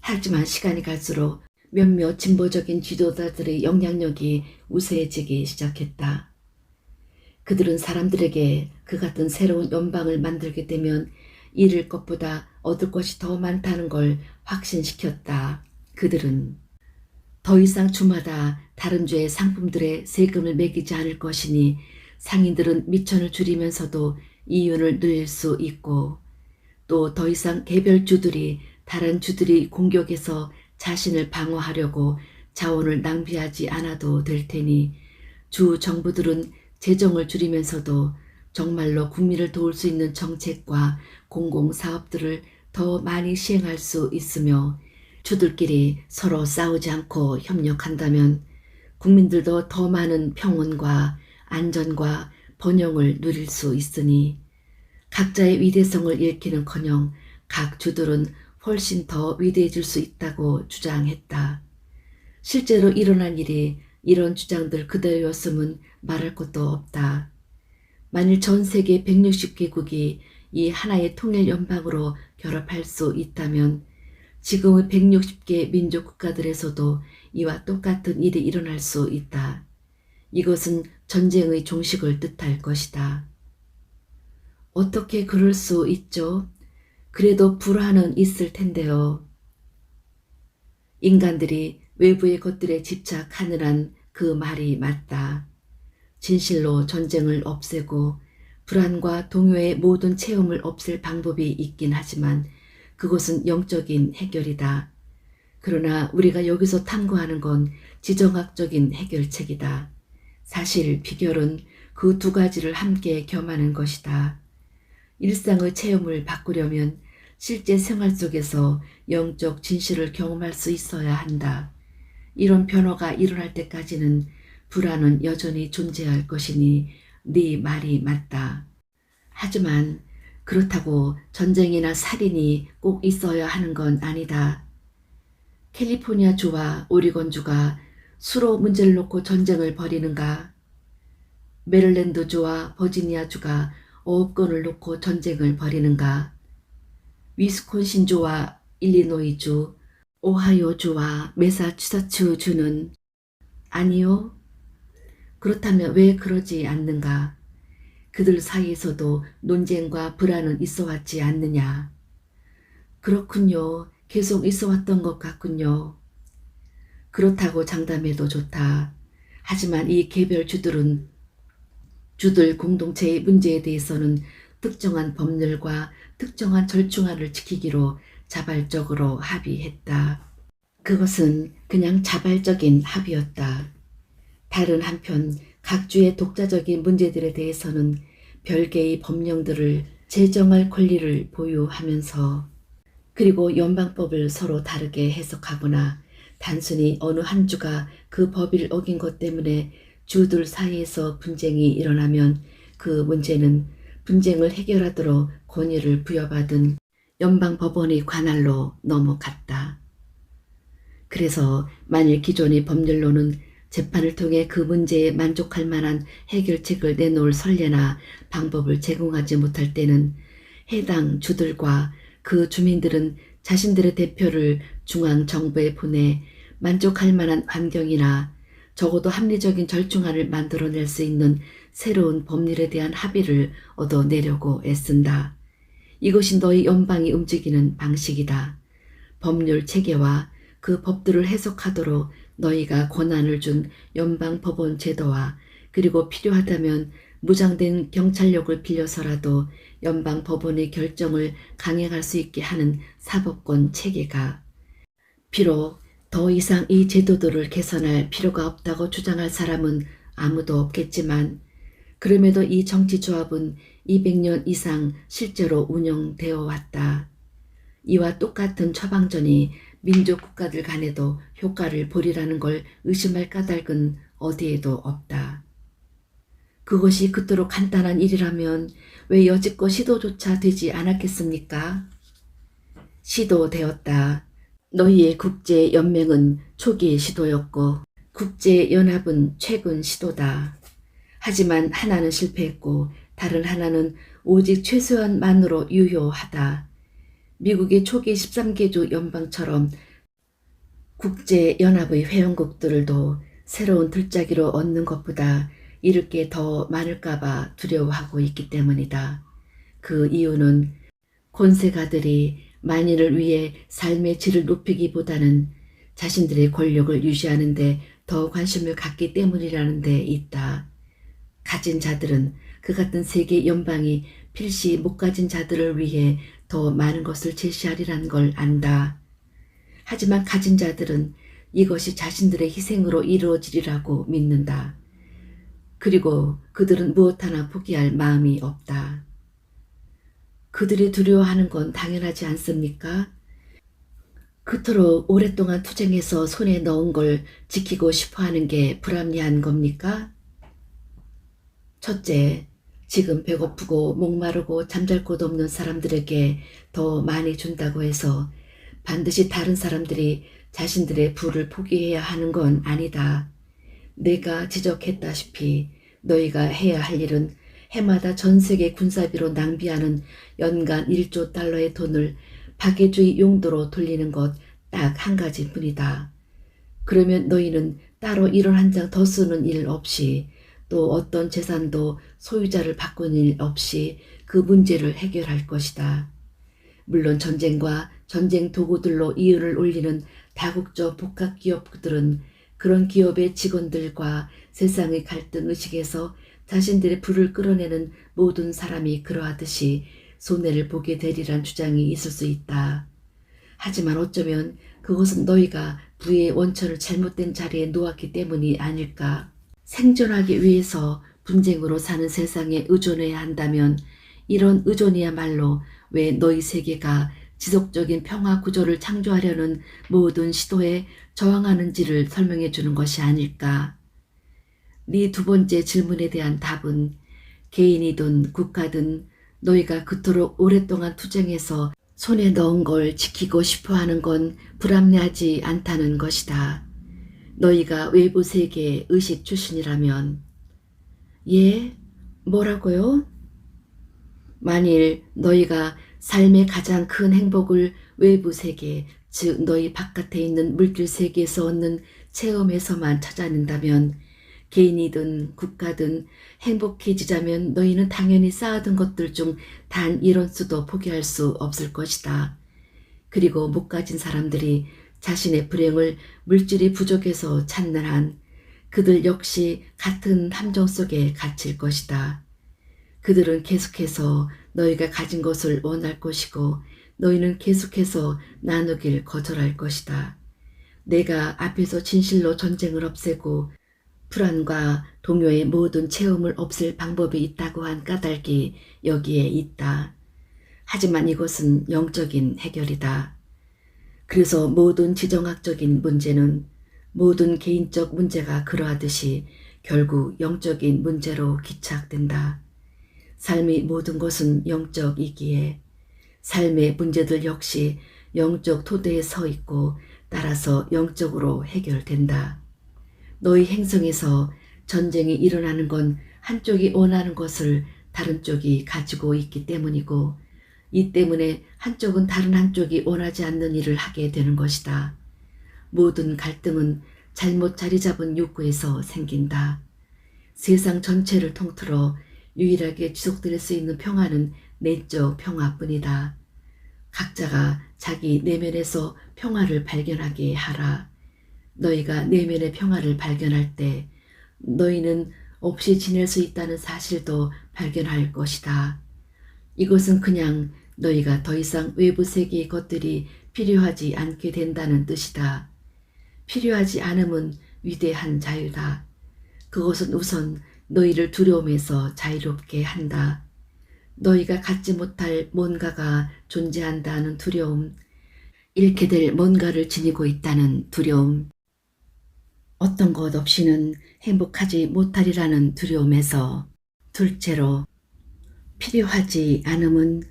하지만 시간이 갈수록 몇몇 진보적인 지도자들의 영향력이 우세해지기 시작했다. 그들은 사람들에게 그 같은 새로운 연방을 만들게 되면 잃을 것보다 얻을 것이 더 많다는 걸 확신시켰다. 그들은 더 이상 주마다 다른 주의 상품들의 세금을 매기지 않을 것이니 상인들은 미천을 줄이면서도 이윤을 늘릴 수 있고, 또 더 이상 개별 주들이 다른 주들이 공격해서 자신을 방어하려고 자원을 낭비하지 않아도 될 테니 주 정부들은 재정을 줄이면서도 정말로 국민을 도울 수 있는 정책과 공공사업들을 더 많이 시행할 수 있으며, 주들끼리 서로 싸우지 않고 협력한다면 국민들도 더 많은 평온과 안전과 번영을 누릴 수 있으니 각자의 위대성을 잃기는커녕 각 주들은 훨씬 더 위대해질 수 있다고 주장했다. 실제로 일어난 일이 이런 주장들 그대로였음은 말할 것도 없다. 만일 전 세계 160개국이 이 하나의 통일 연방으로 결합할 수 있다면 지금의 160개 민족 국가들에서도 이와 똑같은 일이 일어날 수 있다. 이것은 전쟁의 종식을 뜻할 것이다. 어떻게 그럴 수 있죠? 그래도 불화는 있을 텐데요. 인간들이 외부의 것들에 집착하느란 그 말이 맞다. 진실로 전쟁을 없애고 불안과 동요의 모든 체험을 없앨 방법이 있긴 하지만 그것은 영적인 해결이다. 그러나 우리가 여기서 탐구하는 건 지정학적인 해결책이다. 사실 비결은 그 두 가지를 함께 겸하는 것이다. 일상의 체험을 바꾸려면 실제 생활 속에서 영적 진실을 경험할 수 있어야 한다. 이런 변화가 일어날 때까지는 불안은 여전히 존재할 것이니 네 말이 맞다. 하지만 그렇다고 전쟁이나 살인이 꼭 있어야 하는 건 아니다. 캘리포니아 주와 오리건 주가 수로 문제를 놓고 전쟁을 벌이는가? 메릴랜드 주와 버지니아 주가 어업권을 놓고 전쟁을 벌이는가? 위스콘신 주와 일리노이 주, 오하이오 주와 매사추세츠 주는 아니요. 그렇다면 왜 그러지 않는가? 그들 사이에서도 논쟁과 불안은 있어 왔지 않느냐? 그렇군요. 계속 있어 왔던 것 같군요. 그렇다고 장담해도 좋다. 하지만 이 개별 주들 공동체의 문제에 대해서는 특정한 법률과 특정한 절충안을 지키기로 자발적으로 합의했다. 그것은 그냥 자발적인 합의였다. 다른 한편 각 주의 독자적인 문제들에 대해서는 별개의 법령들을 제정할 권리를 보유하면서, 그리고 연방법을 서로 다르게 해석하거나 단순히 어느 한 주가 그 법을 어긴 것 때문에 주들 사이에서 분쟁이 일어나면 그 문제는 분쟁을 해결하도록 권위를 부여받은 연방법원의 관할로 넘어갔다. 그래서 만일 기존의 법률로는 재판을 통해 그 문제에 만족할 만한 해결책을 내놓을 선례나 방법을 제공하지 못할 때는 해당 주들과 그 주민들은 자신들의 대표를 중앙정부에 보내 만족할 만한 환경이나 적어도 합리적인 절충안을 만들어낼 수 있는 새로운 법률에 대한 합의를 얻어내려고 애쓴다. 이것이 너희 연방이 움직이는 방식이다. 법률 체계와 그 법들을 해석하도록 너희가 권한을 준 연방법원 제도와, 그리고 필요하다면 무장된 경찰력을 빌려서라도 연방법원의 결정을 강행할 수 있게 하는 사법권 체계가, 비록 더 이상 이 제도들을 개선할 필요가 없다고 주장할 사람은 아무도 없겠지만, 그럼에도 이 정치조합은 200년 이상 실제로 운영되어 왔다. 이와 똑같은 처방전이 민족 국가들 간에도 효과를 보리라는 걸 의심할 까닭은 어디에도 없다. 그것이 그토록 간단한 일이라면 왜 여지껏 시도조차 되지 않았겠습니까? 시도되었다. 너희의 국제연맹은 초기의 시도였고 국제연합은 최근 시도다. 하지만 하나는 실패했고 다른 하나는 오직 최소한만으로 유효하다. 미국의 초기 13개주 연방처럼 국제연합의 회원국들도 새로운 들짜기로 얻는 것보다 잃을 게 더 많을까봐 두려워하고 있기 때문이다. 그 이유는 권세가들이 만인을 위해 삶의 질을 높이기보다는 자신들의 권력을 유지하는 데 더 관심을 갖기 때문이라는 데 있다. 가진 자들은 그 같은 세계 연방이 필시 못 가진 자들을 위해 더 많은 것을 제시하리라는 걸 안다. 하지만 가진 자들은 이것이 자신들의 희생으로 이루어지리라고 믿는다. 그리고 그들은 무엇 하나 포기할 마음이 없다. 그들이 두려워하는 건 당연하지 않습니까? 그토록 오랫동안 투쟁해서 손에 넣은 걸 지키고 싶어하는 게 불합리한 겁니까? 첫째, 지금 배고프고 목마르고 잠잘 곳 없는 사람들에게 더 많이 준다고 해서 반드시 다른 사람들이 자신들의 부를 포기해야 하는 건 아니다. 내가 지적했다시피 너희가 해야 할 일은 해마다 전 세계 군사비로 낭비하는 연간 1조 달러의 돈을 박애주의 용도로 돌리는 것 딱 한 가지뿐이다. 그러면 너희는 따로 1원 한 장 더 쓰는 일 없이 또 어떤 재산도 소유자를 바꾸는 일 없이 그 문제를 해결할 것이다. 물론 전쟁과 전쟁 도구들로 이윤을 올리는 다국적 복합 기업들은 그런 기업의 직원들과 세상의 갈등 의식에서 자신들의 부를 끌어내는 모든 사람이 그러하듯이 손해를 보게 되리란 주장이 있을 수 있다. 하지만 어쩌면 그것은 너희가 부의 원천을 잘못된 자리에 놓았기 때문이 아닐까. 생존하기 위해서 분쟁으로 사는 세상에 의존해야 한다면 이런 의존이야말로 왜 너희 세계가 지속적인 평화 구조를 창조하려는 모든 시도에 저항하는지를 설명해 주는 것이 아닐까. 네 두 번째 질문에 대한 답은 개인이든 국가든 너희가 그토록 오랫동안 투쟁해서 손에 넣은 걸 지키고 싶어하는 건 불합리하지 않다는 것이다. 너희가 외부 세계의 의식 출신이라면. 예? 뭐라고요? 만일 너희가 삶의 가장 큰 행복을 외부 세계, 즉 너희 바깥에 있는 물질 세계에서 얻는 체험에서만 찾아낸다면 개인이든 국가든 행복해지자면 너희는 당연히 쌓아둔 것들 중 단 1원수도 포기할 수 없을 것이다. 그리고 못 가진 사람들이 자신의 불행을 물질이 부족해서 찾는 한 그들 역시 같은 함정 속에 갇힐 것이다. 그들은 계속해서 너희가 가진 것을 원할 것이고 너희는 계속해서 나누길 거절할 것이다. 내가 앞에서 진실로 전쟁을 없애고 불안과 동요의 모든 체험을 없앨 방법이 있다고 한 까닭이 여기에 있다. 하지만 이것은 영적인 해결이다. 그래서 모든 지정학적인 문제는 모든 개인적 문제가 그러하듯이 결국 영적인 문제로 기착된다. 삶의 모든 것은 영적이기에 삶의 문제들 역시 영적 토대에 서 있고 따라서 영적으로 해결된다. 너희 행성에서 전쟁이 일어나는 건 한쪽이 원하는 것을 다른 쪽이 가지고 있기 때문이고 이 때문에 한쪽은 다른 한쪽이 원하지 않는 일을 하게 되는 것이다. 모든 갈등은 잘못 자리 잡은 욕구에서 생긴다. 세상 전체를 통틀어 유일하게 지속될 수 있는 평화는 내적 평화뿐이다. 각자가 자기 내면에서 평화를 발견하게 하라. 너희가 내면의 평화를 발견할 때 너희는 없이 지낼 수 있다는 사실도 발견할 것이다. 이것은 그냥 너희가 더 이상 외부 세계의 것들이 필요하지 않게 된다는 뜻이다. 필요하지 않음은 위대한 자유다. 그것은 우선 너희를 두려움에서 자유롭게 한다. 너희가 갖지 못할 뭔가가 존재한다는 두려움, 잃게 될 뭔가를 지니고 있다는 두려움, 어떤 것 없이는 행복하지 못하리라는 두려움에서 둘째로 필요하지 않음은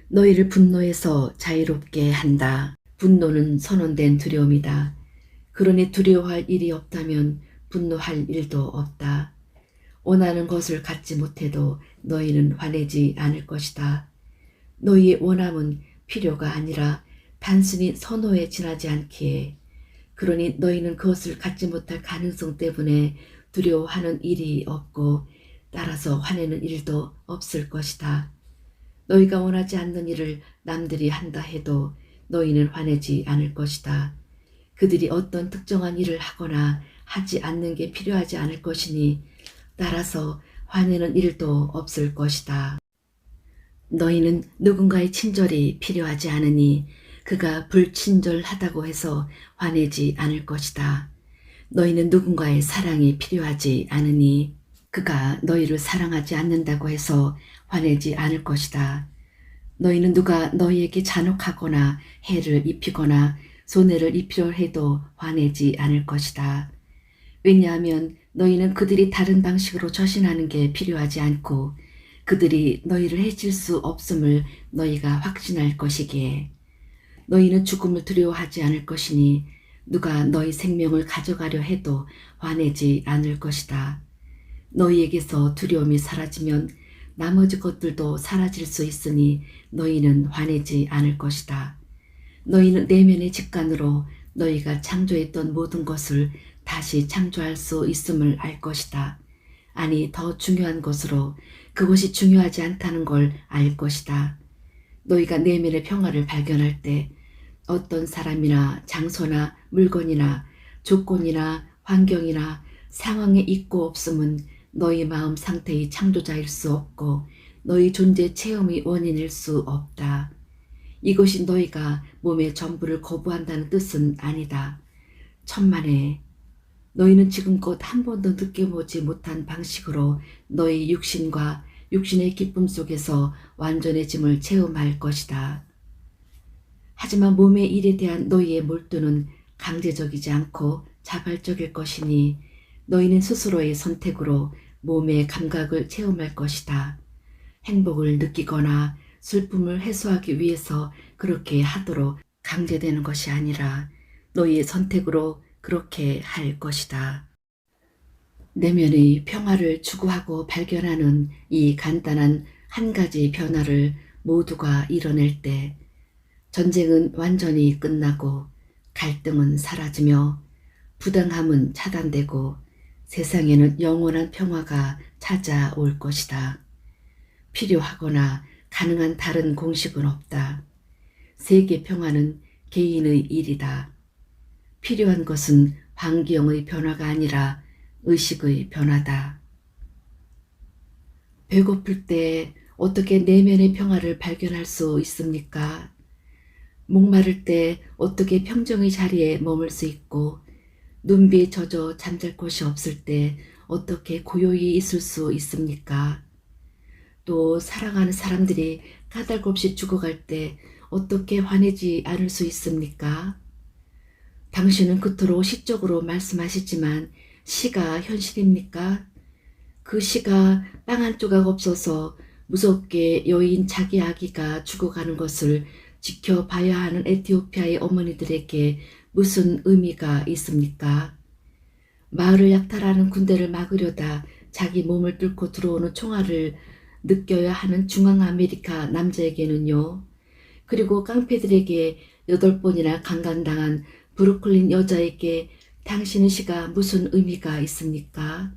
너희를 분노에서 자유롭게 한다. 분노는 선언된 두려움이다. 그러니 두려워할 일이 없다면 분노할 일도 없다. 원하는 것을 갖지 못해도 너희는 화내지 않을 것이다. 너희의 원함은 필요가 아니라 단순히 선호에 지나지 않기에 그러니 너희는 그것을 갖지 못할 가능성 때문에 두려워하는 일이 없고 따라서 화내는 일도 없을 것이다. 너희가 원하지 않는 일을 남들이 한다 해도 너희는 화내지 않을 것이다. 그들이 어떤 특정한 일을 하거나 하지 않는 게 필요하지 않을 것이니 따라서 화내는 일도 없을 것이다. 너희는 누군가의 친절이 필요하지 않으니 그가 불친절하다고 해서 화내지 않을 것이다. 너희는 누군가의 사랑이 필요하지 않으니 그가 너희를 사랑하지 않는다고 해서 화내지 않을 것이다. 너희는 누가 너희에게 잔혹하거나 해를 입히거나 손해를 입히려 해도 화내지 않을 것이다. 왜냐하면 너희는 그들이 다른 방식으로 저신하는 게 필요하지 않고 그들이 너희를 해칠 수 없음을 너희가 확신할 것이기에 너희는 죽음을 두려워하지 않을 것이니 누가 너희 생명을 가져가려 해도 화내지 않을 것이다. 너희에게서 두려움이 사라지면 나머지 것들도 사라질 수 있으니 너희는 화내지 않을 것이다. 너희는 내면의 직관으로 너희가 창조했던 모든 것을 다시 창조할 수 있음을 알 것이다. 아니, 더 중요한 것으로 그것이 중요하지 않다는 걸 알 것이다. 너희가 내면의 평화를 발견할 때 어떤 사람이나 장소나 물건이나 조건이나 환경이나 상황에 있고 없음은 너희 마음 상태의 창조자일 수 없고 너희 존재 체험의 원인일 수 없다. 이것이 너희가 몸의 전부를 거부한다는 뜻은 아니다. 천만에 너희는 지금껏 한 번도 느껴보지 못한 방식으로 너희 육신과 육신의 기쁨 속에서 완전해짐을 체험할 것이다. 하지만 몸의 일에 대한 너희의 몰두는 강제적이지 않고 자발적일 것이니 너희는 스스로의 선택으로 몸의 감각을 체험할 것이다. 행복을 느끼거나 슬픔을 해소하기 위해서 그렇게 하도록 강제되는 것이 아니라 너희의 선택으로 그렇게 할 것이다. 내면의 평화를 추구하고 발견하는 이 간단한 한 가지 변화를 모두가 이뤄낼 때 전쟁은 완전히 끝나고 갈등은 사라지며 부당함은 차단되고 세상에는 영원한 평화가 찾아올 것이다. 필요하거나 가능한 다른 공식은 없다. 세계 평화는 개인의 일이다. 필요한 것은 환경의 변화가 아니라 의식의 변화다. 배고플 때 어떻게 내면의 평화를 발견할 수 있습니까? 목마를 때 어떻게 평정의 자리에 머물 수 있고 눈비에 젖어 잠잘 곳이 없을 때 어떻게 고요히 있을 수 있습니까? 또 사랑하는 사람들이 까닭없이 죽어갈 때 어떻게 화내지 않을 수 있습니까? 당신은 그토록 시적으로 말씀하시지만 시가 현실입니까? 그 시가 빵 한 조각 없어서 무섭게 여인 자기 아기가 죽어가는 것을 지켜봐야 하는 에티오피아의 어머니들에게 무슨 의미가 있습니까? 마을을 약탈하는 군대를 막으려다 자기 몸을 뚫고 들어오는 총알을 느껴야 하는 중앙아메리카 남자에게는요. 그리고 깡패들에게 8번이나 강간당한 브루클린 여자에게 당신의 시가 무슨 의미가 있습니까?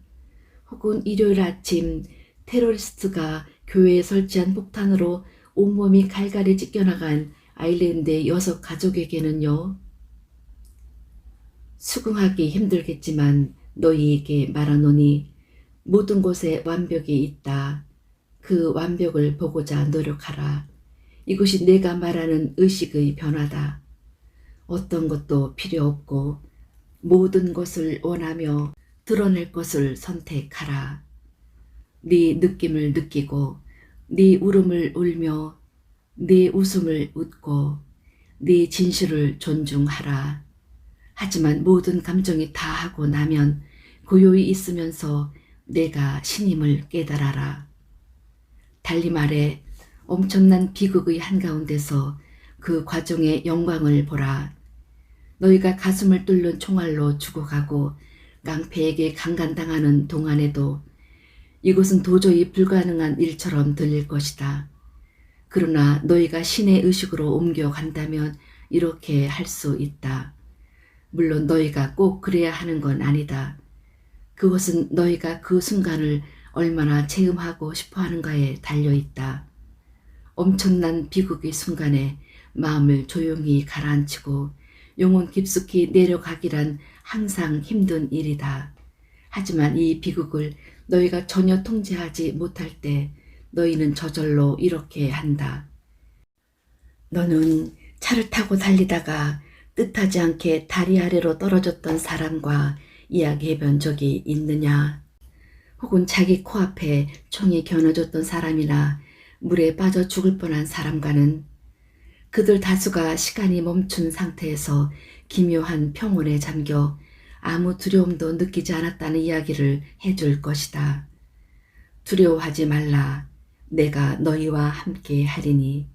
혹은 일요일 아침 테러리스트가 교회에 설치한 폭탄으로 온몸이 갈갈이 찢겨나간 아일랜드의 6 가족에게는요. 수긍하기 힘들겠지만 너희에게 말하노니 모든 곳에 완벽이 있다. 그 완벽을 보고자 노력하라. 이것이 내가 말하는 의식의 변화다. 어떤 것도 필요 없고 모든 것을 원하며 드러낼 것을 선택하라. 네 느낌을 느끼고 네 울음을 울며 네 웃음을 웃고 네 진실을 존중하라. 하지만 모든 감정이 다 하고 나면 고요히 있으면서 내가 신임을 깨달아라. 달리 말해 엄청난 비극의 한가운데서 그 과정의 영광을 보라. 너희가 가슴을 뚫는 총알로 죽어가고 깡패에게 강간당하는 동안에도 이것은 도저히 불가능한 일처럼 들릴 것이다. 그러나 너희가 신의 의식으로 옮겨간다면 이렇게 할 수 있다. 물론 너희가 꼭 그래야 하는 건 아니다. 그것은 너희가 그 순간을 얼마나 체험하고 싶어 하는가에 달려있다. 엄청난 비극의 순간에 마음을 조용히 가라앉히고 영혼 깊숙이 내려가기란 항상 힘든 일이다. 하지만 이 비극을 너희가 전혀 통제하지 못할 때 너희는 저절로 이렇게 한다. 너는 차를 타고 달리다가 뜻하지 않게 다리 아래로 떨어졌던 사람과 이야기해 본 적이 있느냐? 혹은 자기 코앞에 총이 겨눠졌던 사람이나 물에 빠져 죽을 뻔한 사람과는 그들 다수가 시간이 멈춘 상태에서 기묘한 평온에 잠겨 아무 두려움도 느끼지 않았다는 이야기를 해줄 것이다. 두려워하지 말라. 내가 너희와 함께 하리니.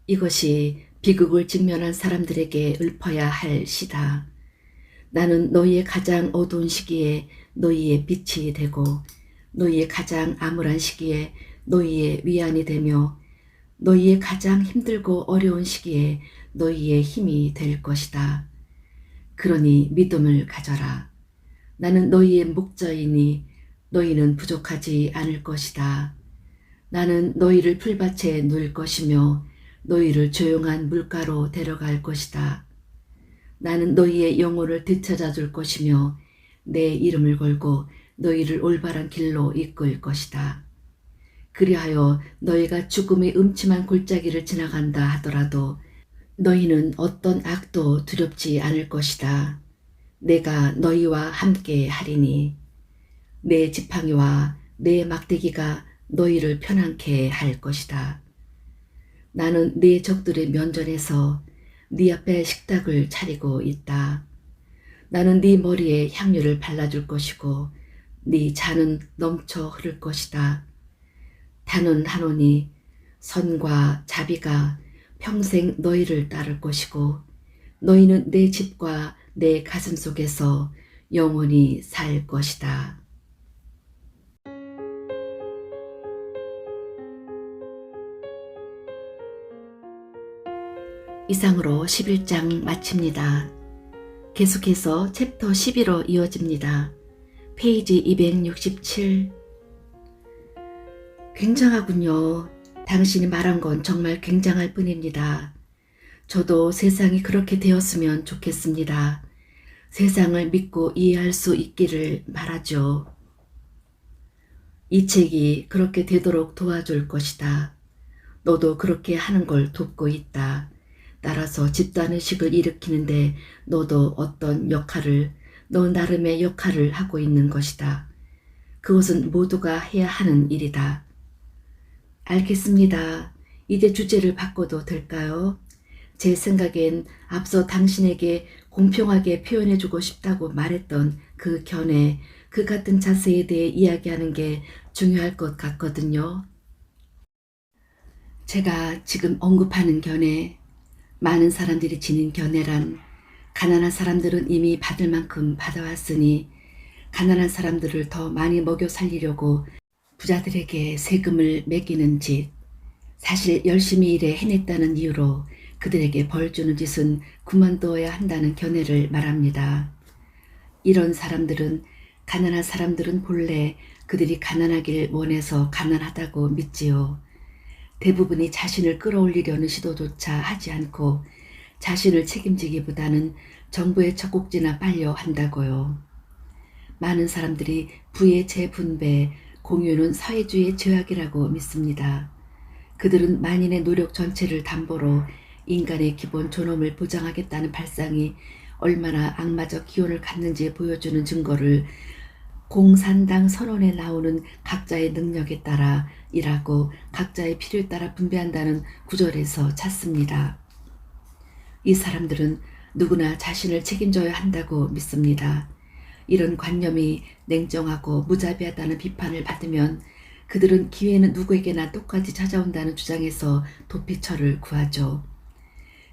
이것이 비극을 직면한 사람들에게 읊어야 할 시다. 나는 너희의 가장 어두운 시기에 너희의 빛이 되고 너희의 가장 암울한 시기에 너희의 위안이 되며 너희의 가장 힘들고 어려운 시기에 너희의 힘이 될 것이다. 그러니 믿음을 가져라. 나는 너희의 목자이니 너희는 부족하지 않을 것이다. 나는 너희를 풀밭에 놓을 것이며 너희를 조용한 물가로 데려갈 것이다. 나는 너희의 영혼을 되찾아 줄 것이며 내 이름을 걸고 너희를 올바른 길로 이끌 것이다. 그리하여 너희가 죽음의 음침한 골짜기를 지나간다 하더라도 너희는 어떤 악도 두렵지 않을 것이다. 내가 너희와 함께 하리니 내 지팡이와 내 막대기가 너희를 편안케 할 것이다. 나는 네 적들의 면전에서 네 앞에 식탁을 차리고 있다. 나는 네 머리에 향유를 발라줄 것이고 네 잔은 넘쳐 흐를 것이다. 단언하노니 선과 자비가 평생 너희를 따를 것이고 너희는 내 집과 내 가슴 속에서 영원히 살 것이다. 이상으로 11장 마칩니다. 계속해서 챕터 12로 이어집니다. 페이지 267. 굉장하군요. 당신이 말한 건 정말 굉장할 뿐입니다. 저도 세상이 그렇게 되었으면 좋겠습니다. 세상을 믿고 이해할 수 있기를 바라죠. 이 책이 그렇게 되도록 도와줄 것이다. 너도 그렇게 하는 걸 돕고 있다. 따라서 집단의식을 일으키는데 너도 어떤 역할을, 너 나름의 역할을 하고 있는 것이다. 그것은 모두가 해야 하는 일이다. 알겠습니다. 이제 주제를 바꿔도 될까요? 제 생각엔 앞서 당신에게 공평하게 표현해주고 싶다고 말했던 그 견해, 그 같은 자세에 대해 이야기하는 게 중요할 것 같거든요. 제가 지금 언급하는 견해, 많은 사람들이 지닌 견해란 가난한 사람들은 이미 받을 만큼 받아왔으니 가난한 사람들을 더 많이 먹여 살리려고 부자들에게 세금을 매기는 짓, 사실 열심히 일해 해냈다는 이유로 그들에게 벌 주는 짓은 그만두어야 한다는 견해를 말합니다. 이런 사람들은 가난한 사람들은 본래 그들이 가난하길 원해서 가난하다고 믿지요. 대부분이 자신을 끌어올리려는 시도조차 하지 않고 자신을 책임지기보다는 정부의 젖꼭지나 빨려 한다고요. 많은 사람들이 부의 재분배, 공유는 사회주의의 죄악이라고 믿습니다. 그들은 만인의 노력 전체를 담보로 인간의 기본 존엄을 보장하겠다는 발상이 얼마나 악마적 기원을 갖는지 보여주는 증거를 공산당 선언에 나오는 각자의 능력에 따라 일하고 각자의 필요에 따라 분배한다는 구절에서 찾습니다. 이 사람들은 누구나 자신을 책임져야 한다고 믿습니다. 이런 관념이 냉정하고 무자비하다는 비판을 받으면 그들은 기회는 누구에게나 똑같이 찾아온다는 주장에서 도피처를 구하죠.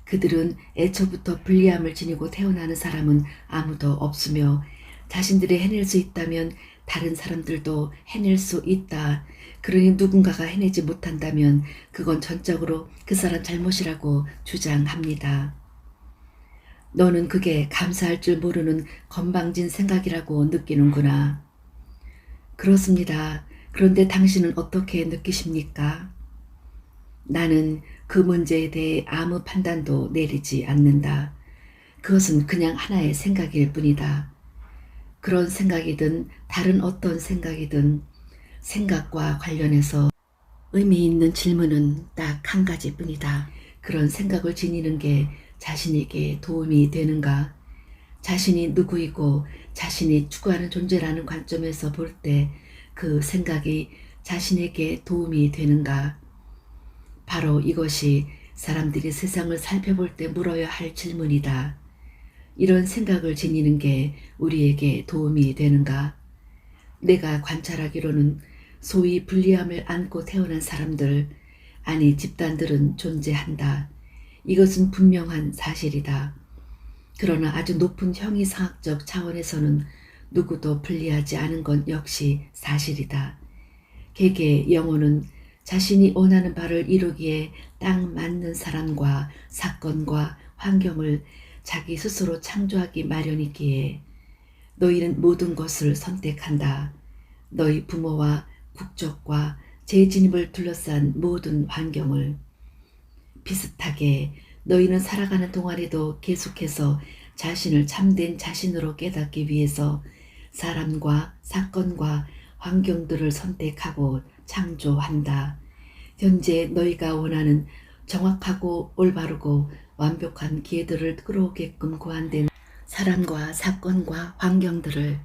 그들은 애초부터 불리함을 지니고 태어나는 사람은 아무도 없으며 자신들이 해낼 수 있다면 다른 사람들도 해낼 수 있다. 그러니 누군가가 해내지 못한다면 그건 전적으로 그 사람 잘못이라고 주장합니다. 너는 그게 감사할 줄 모르는 건방진 생각이라고 느끼는구나. 그렇습니다. 그런데 당신은 어떻게 느끼십니까? 나는 그 문제에 대해 아무 판단도 내리지 않는다. 그것은 그냥 하나의 생각일 뿐이다. 그런 생각이든 다른 어떤 생각이든 생각과 관련해서 의미 있는 질문은 딱 한 가지뿐이다. 그런 생각을 지니는 게 자신에게 도움이 되는가? 자신이 누구이고 자신이 추구하는 존재라는 관점에서 볼 때 그 생각이 자신에게 도움이 되는가? 바로 이것이 사람들이 세상을 살펴볼 때 물어야 할 질문이다. 이런 생각을 지니는 게 우리에게 도움이 되는가? 내가 관찰하기로는 소위 불리함을 안고 태어난 사람들, 아니 집단들은 존재한다. 이것은 분명한 사실이다. 그러나 아주 높은 형이상학적 차원에서는 누구도 불리하지 않은 건 역시 사실이다. 개개의 영혼은 자신이 원하는 바를 이루기에 딱 맞는 사람과 사건과 환경을 자기 스스로 창조하기 마련이기에 너희는 모든 것을 선택한다. 너희 부모와 국적과 재진입을 둘러싼 모든 환경을. 비슷하게 너희는 살아가는 동안에도 계속해서 자신을 참된 자신으로 깨닫기 위해서 사람과 사건과 환경들을 선택하고 창조한다. 현재 너희가 원하는 정확하고 올바르고 완벽한 기회들을 끌어오게끔 고안된 사람과 사건과 환경들을,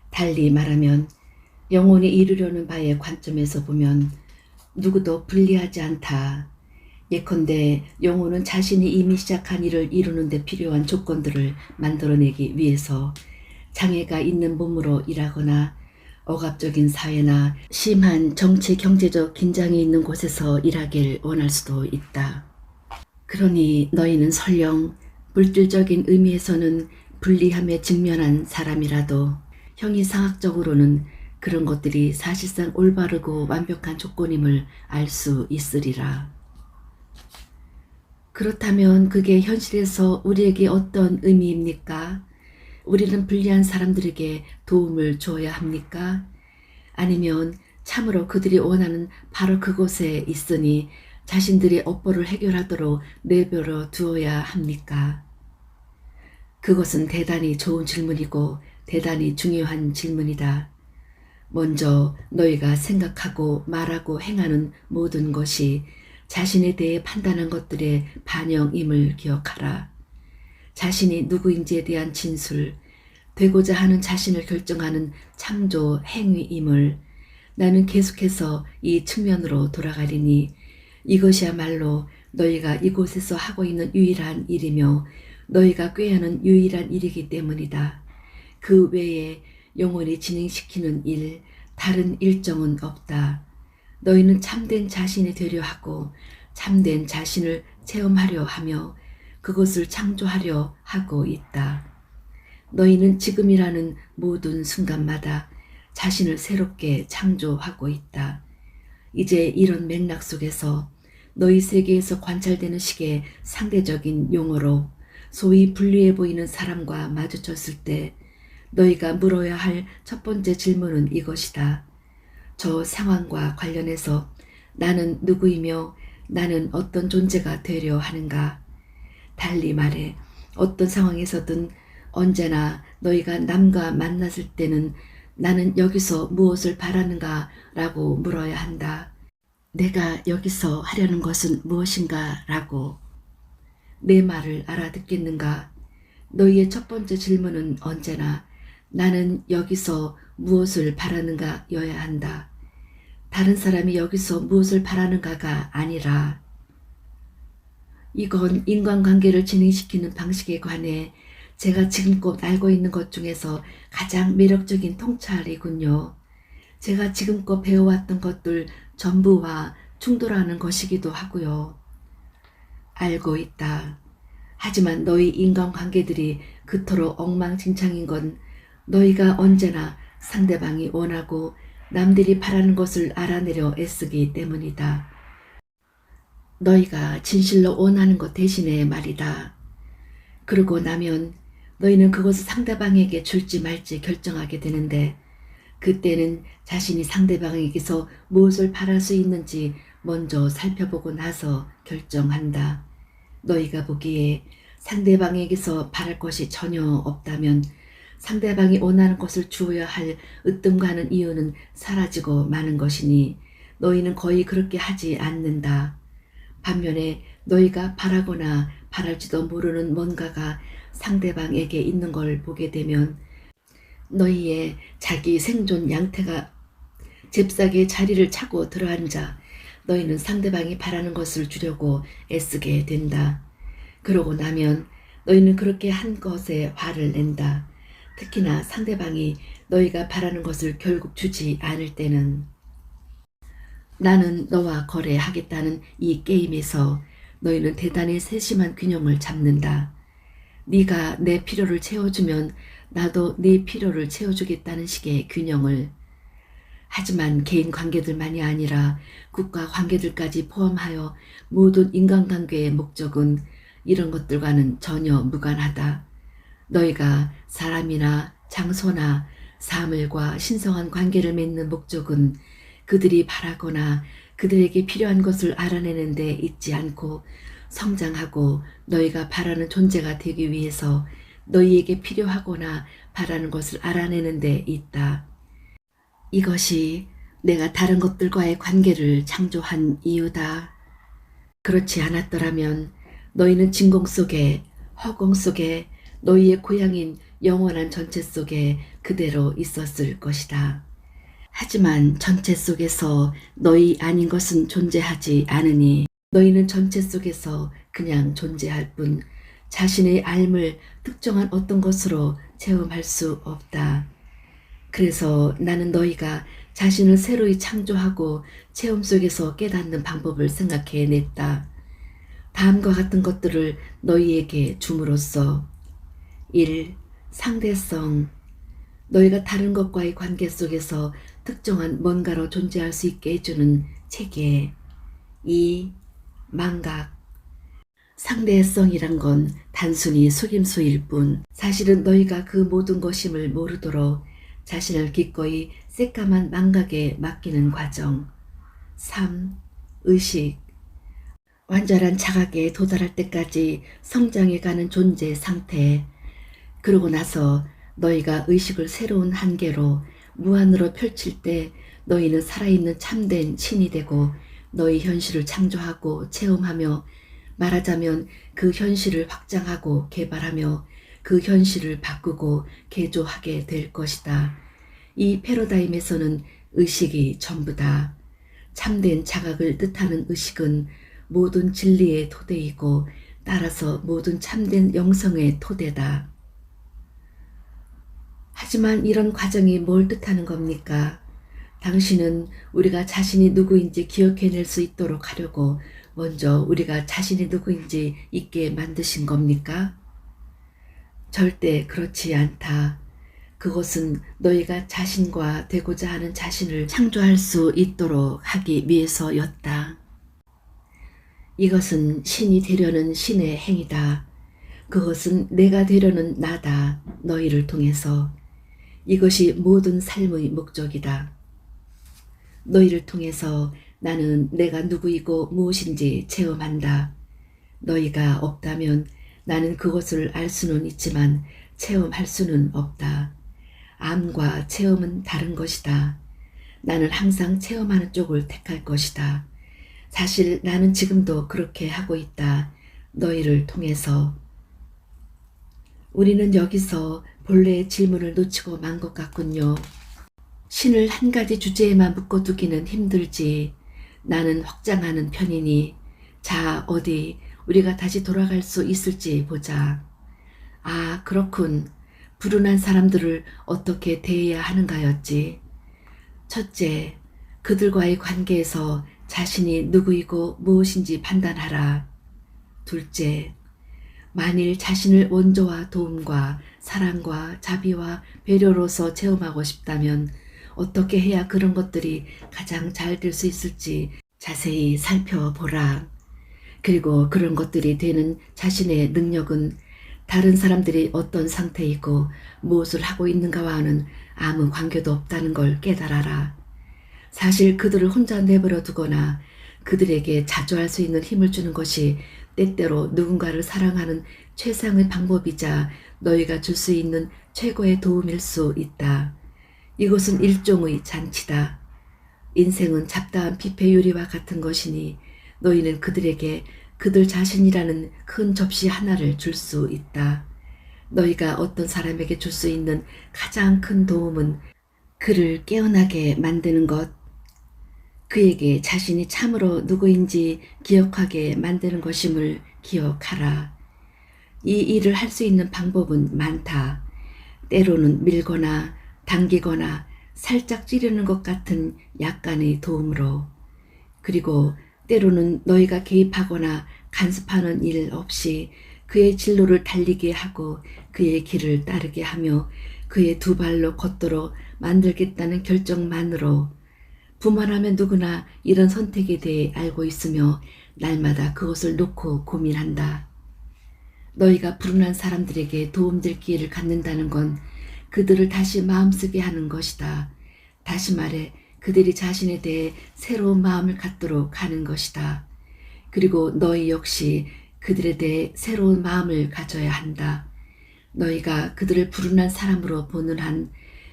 달리 말하면 영혼이 이루려는 바의 관점에서 보면 누구도 불리하지 않다. 예컨대 영혼은 자신이 이미 시작한 일을 이루는 데 필요한 조건들을 만들어내기 위해서 장애가 있는 몸으로 일하거나 억압적인 사회나 심한 정치 경제적 긴장이 있는 곳에서 일하길 원할 수도 있다. 그러니 너희는 설령 물질적인 의미에서는 불리함에 직면한 사람이라도 형이상학적으로는 그런 것들이 사실상 올바르고 완벽한 조건임을 알 수 있으리라. 그렇다면 그게 현실에서 우리에게 어떤 의미입니까? 우리는 불리한 사람들에게 도움을 줘야 합니까? 아니면 참으로 그들이 원하는 바로 그곳에 있으니 자신들의 업보를 해결하도록 내버려 두어야 합니까? 그것은 대단히 좋은 질문이고 대단히 중요한 질문이다. 먼저 너희가 생각하고 말하고 행하는 모든 것이 자신에 대해 판단한 것들의 반영임을 기억하라. 자신이 누구인지에 대한 진술, 되고자 하는 자신을 결정하는 창조 행위임을 나는 계속해서 이 측면으로 돌아가리니 이것이야말로 너희가 이곳에서 하고 있는 유일한 일이며 너희가 꾀하는 유일한 일이기 때문이다. 그 외에 영원히 진행시키는 일, 다른 일정은 없다. 너희는 참된 자신이 되려 하고 참된 자신을 체험하려 하며 그것을 창조하려 하고 있다. 너희는 지금이라는 모든 순간마다 자신을 새롭게 창조하고 있다. 이제 이런 맥락 속에서 너희 세계에서 관찰되는 식의 상대적인 용어로 소위 분리해 보이는 사람과 마주쳤을 때 너희가 물어야 할 첫 번째 질문은 이것이다. 저 상황과 관련해서 나는 누구이며 나는 어떤 존재가 되려 하는가? 달리 말해 어떤 상황에서든 언제나 너희가 남과 만났을 때는 나는 여기서 무엇을 바라는가 라고 물어야 한다. 내가 여기서 하려는 것은 무엇인가 라고. 내 말을 알아듣겠는가? 너희의 첫 번째 질문은 언제나 나는 여기서 무엇을 바라는가 여야 한다. 다른 사람이 여기서 무엇을 바라는가가 아니라. 이건 인간관계를 진행시키는 방식에 관해 제가 지금껏 알고 있는 것 중에서 가장 매력적인 통찰이군요. 제가 지금껏 배워왔던 것들 전부와 충돌하는 것이기도 하고요. 알고 있다. 하지만 너희 인간관계들이 그토록 엉망진창인 건 너희가 언제나 상대방이 원하고 남들이 바라는 것을 알아내려 애쓰기 때문이다. 너희가 진실로 원하는 것 대신에 말이다. 그러고 나면 너희는 그것을 상대방에게 줄지 말지 결정하게 되는데 그때는 자신이 상대방에게서 무엇을 바랄 수 있는지 먼저 살펴보고 나서 결정한다. 너희가 보기에 상대방에게서 바랄 것이 전혀 없다면 상대방이 원하는 것을 주어야 할 으뜸가는 이유는 사라지고 마는 것이니 너희는 거의 그렇게 하지 않는다. 반면에 너희가 바라거나 바랄지도 모르는 뭔가가 상대방에게 있는 걸 보게 되면 너희의 자기 생존 양태가 잽싸게 자리를 차고 들어앉아 너희는 상대방이 바라는 것을 주려고 애쓰게 된다. 그러고 나면 너희는 그렇게 한 것에 화를 낸다. 특히나 상대방이 너희가 바라는 것을 결국 주지 않을 때는 나는 너와 거래하겠다는 이 게임에서 너희는 대단히 세심한 균형을 잡는다. 네가 내 필요를 채워주면 나도 네 필요를 채워주겠다는 식의 균형을. 하지만 개인 관계들만이 아니라 국가 관계들까지 포함하여 모든 인간관계의 목적은 이런 것들과는 전혀 무관하다. 너희가 사람이나 장소나 사물과 신성한 관계를 맺는 목적은 그들이 바라거나 그들에게 필요한 것을 알아내는 데 있지 않고 성장하고 너희가 바라는 존재가 되기 위해서 너희에게 필요하거나 바라는 것을 알아내는 데 있다. 이것이 내가 다른 것들과의 관계를 창조한 이유다. 그렇지 않았더라면 너희는 진공 속에, 허공 속에, 너희의 고향인 영원한 전체 속에 그대로 있었을 것이다. 하지만 전체 속에서 너희 아닌 것은 존재하지 않으니 너희는 전체 속에서 그냥 존재할 뿐 자신의 삶을 특정한 어떤 것으로 체험할 수 없다. 그래서 나는 너희가 자신을 새로이 창조하고 체험 속에서 깨닫는 방법을 생각해 냈다. 다음과 같은 것들을 너희에게 줌으로써 1. 상대성. 너희가 다른 것과의 관계 속에서 특정한 뭔가로 존재할 수 있게 해주는 체계. 2. 망각. 상대성이란 건 단순히 속임수일 뿐 사실은 너희가 그 모든 것임을 모르도록 자신을 기꺼이 새까만 망각에 맡기는 과정. 3. 의식. 완전한 자각에 도달할 때까지 성장해가는 존재 상태. 그러고 나서 너희가 의식을 새로운 한계로 무한으로 펼칠 때 너희는 살아있는 참된 신이 되고 너희 현실을 창조하고 체험하며 말하자면 그 현실을 확장하고 개발하며 그 현실을 바꾸고 개조하게 될 것이다. 이 패러다임에서는 의식이 전부다. 참된 자각을 뜻하는 의식은 모든 진리의 토대이고 따라서 모든 참된 영성의 토대다. 하지만 이런 과정이 뭘 뜻하는 겁니까? 당신은 우리가 자신이 누구인지 기억해낼 수 있도록 하려고 먼저 우리가 자신이 누구인지 잊게 만드신 겁니까? 절대 그렇지 않다. 그것은 너희가 자신과 되고자 하는 자신을 창조할 수 있도록 하기 위해서였다. 이것은 신이 되려는 신의 행위다. 그것은 내가 되려는 나다. 너희를 통해서. 이것이 모든 삶의 목적이다. 너희를 통해서 나는 내가 누구이고 무엇인지 체험한다. 너희가 없다면 나는 그것을 알 수는 있지만 체험할 수는 없다. 암과 체험은 다른 것이다. 나는 항상 체험하는 쪽을 택할 것이다. 사실 나는 지금도 그렇게 하고 있다. 너희를 통해서. 우리는 여기서 본래의 질문을 놓치고 만 것 같군요. 신을 한 가지 주제에만 묶어두기는 힘들지. 나는 확장하는 편이니. 자, 어디 우리가 다시 돌아갈 수 있을지 보자. 아, 그렇군. 불운한 사람들을 어떻게 대해야 하는가였지. 첫째, 그들과의 관계에서 자신이 누구이고 무엇인지 판단하라. 둘째, 만일 자신을 원조와 도움과 사랑과 자비와 배려로서 체험하고 싶다면 어떻게 해야 그런 것들이 가장 잘 될 수 있을지 자세히 살펴보라. 그리고 그런 것들이 되는 자신의 능력은 다른 사람들이 어떤 상태이고 무엇을 하고 있는가와는 아무 관계도 없다는 걸 깨달아라. 사실 그들을 혼자 내버려 두거나 그들에게 자조할 수 있는 힘을 주는 것이 때때로 누군가를 사랑하는 최상의 방법이자 너희가 줄 수 있는 최고의 도움일 수 있다. 이것은 일종의 잔치다. 인생은 잡다한 피폐 유리와 같은 것이니 너희는 그들에게 그들 자신이라는 큰 접시 하나를 줄 수 있다. 너희가 어떤 사람에게 줄 수 있는 가장 큰 도움은 그를 깨어나게 만드는 것, 그에게 자신이 참으로 누구인지 기억하게 만드는 것임을 기억하라. 이 일을 할 수 있는 방법은 많다. 때로는 밀거나 당기거나 살짝 찌르는 것 같은 약간의 도움으로, 그리고 때로는 너희가 개입하거나 간섭하는 일 없이 그의 진로를 달리게 하고 그의 길을 따르게 하며 그의 두 발로 걷도록 만들겠다는 결정만으로. 부모라면 누구나 이런 선택에 대해 알고 있으며 날마다 그것을 놓고 고민한다. 너희가 불운한 사람들에게 도움될 기회를 갖는다는 건 그들을 다시 마음쓰게 하는 것이다. 다시 말해 그들이 자신에 대해 새로운 마음을 갖도록 하는 것이다. 그리고 너희 역시 그들에 대해 새로운 마음을 가져야 한다. 너희가 그들을 불운한 사람으로 보는 한